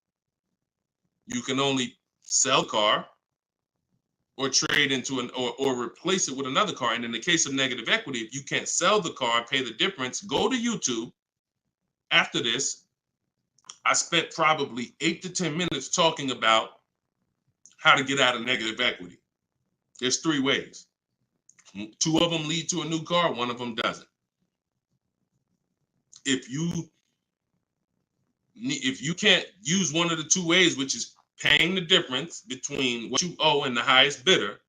you can only sell a car or trade into or replace it with another car. And in the case of negative equity, if you can't sell the car, pay the difference, go to YouTube. After this, I spent probably 8 to 10 minutes talking about how to get out of negative equity. There's 3 ways. 2 of them lead to a new car, 1 of them doesn't. If you can't use one of the 2 ways, which is paying the difference between what you owe and the highest bidder,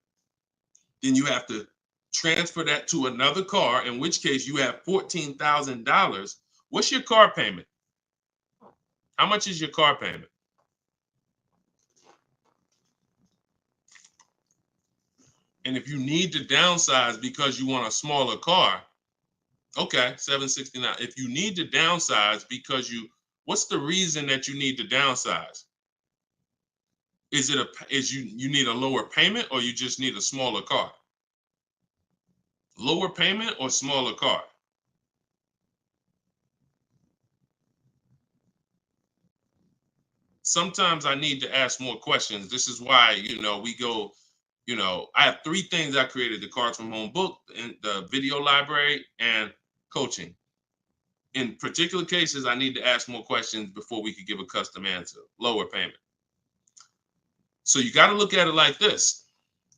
then you have to transfer that to another car, in which case you have $14,000. What's your car payment? How much is your car payment? And if you need to downsize because you want a smaller car, okay, $769. If you need to downsize because what's the reason that you need to downsize? Is you need a lower payment, or you just need a smaller car? Lower payment or smaller car? Sometimes I need to ask more questions. This is why, we go, I have 3 things I created: the Cards from Home book, and the video library, and coaching. In particular cases, I need to ask more questions before we could give a custom answer. Lower payment. So you got to look at it like this.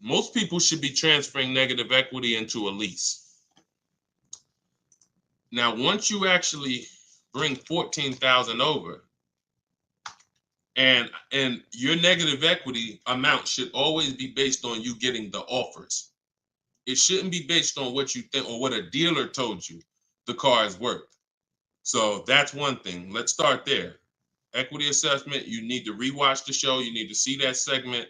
Most people should be transferring negative equity into a lease. Now, once you actually bring 14,000 over, and your negative equity amount should always be based on you getting the offers. It shouldn't be based on what you think or what a dealer told you the car is worth. So that's one thing. Let's start there. Equity assessment, you need to rewatch the show. You need to see that segment.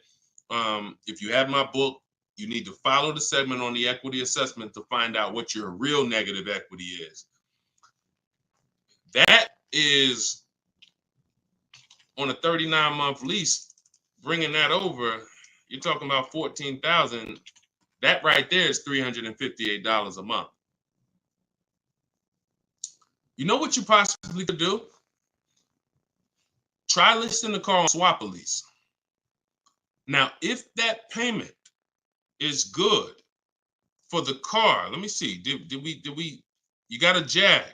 If you have my book, you need to follow the segment on the equity assessment to find out what your real negative equity is. That is on a 39-month lease, bringing that over, you're talking about $14,000. That right there is $358 a month. You know what you possibly could do? Try listing the car on Swap a Lease. Now, if that payment is good for the car, let me see. Did we? You got a Jag.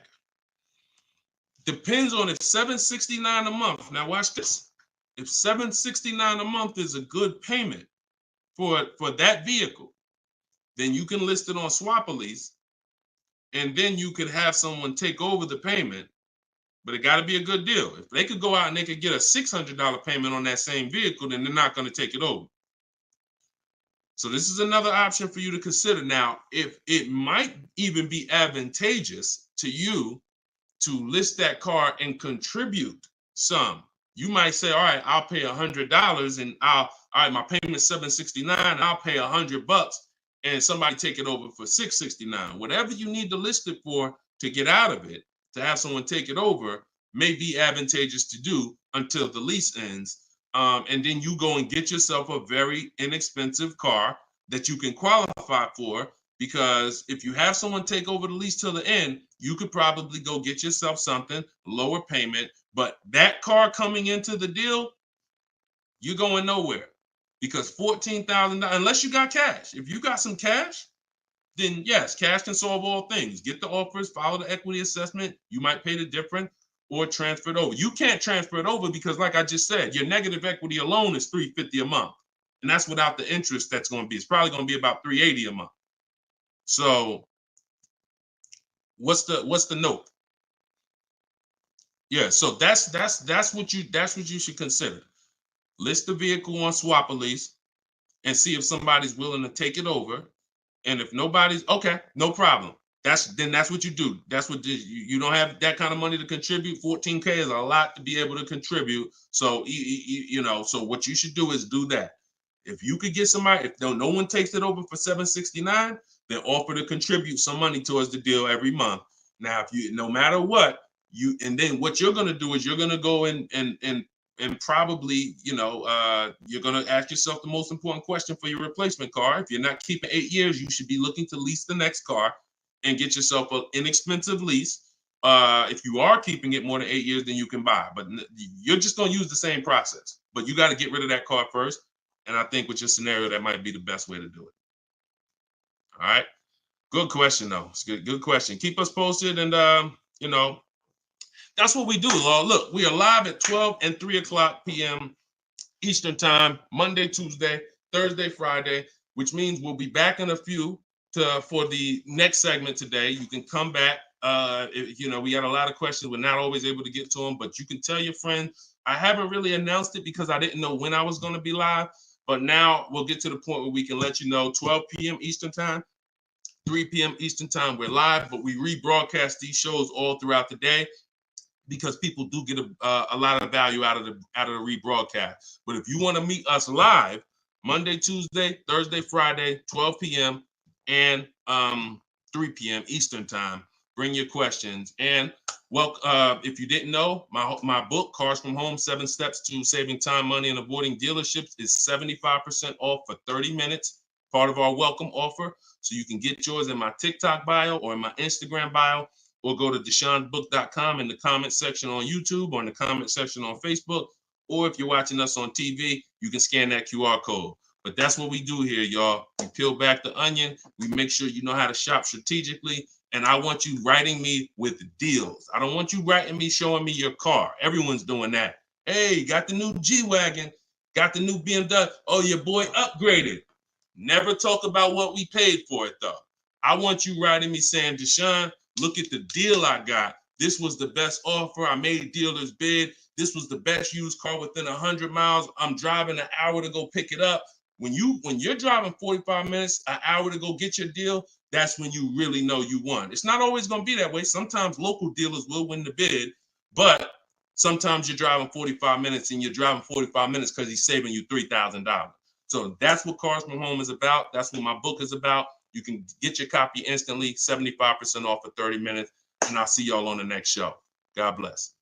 Depends on if $769 a month. Now watch this. If $769 a month is a good payment for that vehicle, then you can list it on Swap a Lease, and then you could have someone take over the payment. But it got to be a good deal. If they could go out and they could get a $600 payment on that same vehicle, then they're not going to take it over. So this is another option for you to consider. Now, if it might even be advantageous to you to list that car and contribute some. You might say, all right, I'll pay $100 and all right, my payment's $769, I'll pay $100 and somebody take it over for $669. Whatever you need to list it for to get out of it, to have someone take it over, may be advantageous to do until the lease ends. And then you go and get yourself a very inexpensive car that you can qualify for, because if you have someone take over the lease till the end, you could probably go get yourself something, lower payment, but that car coming into the deal, you're going nowhere, because $14,000, unless you got cash. If you got some cash, then yes, cash can solve all things. Get the offers, follow the equity assessment. You might pay the difference or transfer it over. You can't transfer it over because, like I just said, your negative equity alone is $350 a month. And that's without the interest that's going to be. It's probably going to be about $380 a month. So what's the note? Yeah, so that's what you should consider. List the vehicle on Swap a Lease and see if somebody's willing to take it over. And if nobody's, okay, no problem. That's what you do. That's what you don't have that kind of money to contribute. $14K is a lot to be able to contribute. So so what you should do is do that. If you could get somebody, if no one takes it over for $769, then offer to contribute some money towards the deal every month. Now, if you, no matter what, and then what you're gonna do is you're gonna go and probably, you're going to ask yourself the most important question for your replacement car. If you're not keeping 8 years, you should be looking to lease the next car and get yourself an inexpensive lease. If you are keeping it more than 8 years, then you can buy. But you're just going to use the same process. But you got to get rid of that car first. And I think with your scenario, that might be the best way to do it. All right. Good question, though. It's good question. Keep us posted. And, that's what we do. Look, we are live at 12 and 3 o'clock p.m. Eastern time, Monday, Tuesday, Thursday, Friday, which means we'll be back in a few for the next segment today. You can come back. We had a lot of questions. We're not always able to get to them, but you can tell your friend. I haven't really announced it because I didn't know when I was going to be live, but now we'll get to the point where we can let you know 12 p.m. Eastern time, 3 p.m. Eastern time. We're live, but we rebroadcast these shows all throughout the day, because people do get a lot of value out of the rebroadcast. But if you want to meet us live, Monday, Tuesday, Thursday, Friday, 12 p.m. and 3 p.m. Eastern time, bring your questions. And if you didn't know, my book, Cars from Home, 7 Steps to Saving Time, Money, and Avoiding Dealerships, is 75% off for 30 minutes, part of our welcome offer. So you can get yours in my TikTok bio or in my Instagram bio, or go to deshonebook.com in the comment section on YouTube or in the comment section on Facebook. Or if you're watching us on TV, you can scan that QR code. But that's what we do here, y'all. We peel back the onion. We make sure you know how to shop strategically. And I want you writing me with deals. I don't want you writing me, showing me your car. Everyone's doing that. Hey, got the new G-Wagon. Got the new BMW. Oh, your boy upgraded. Never talk about what we paid for it, though. I want you writing me saying, Deshone, look at the deal I got. This was the best offer. I made dealer's bid. This was the best used car within 100 miles. I'm driving an hour to go pick it up. When you're driving 45 minutes, an hour to go get your deal, that's when you really know you won. It's not always going to be that way. Sometimes local dealers will win the bid, but sometimes you're driving 45 minutes and you're driving 45 minutes because he's saving you $3,000. So that's what Cars from Home is about. That's what my book is about. You can get your copy instantly, 75% off for 30 minutes. And I'll see y'all on the next show. God bless.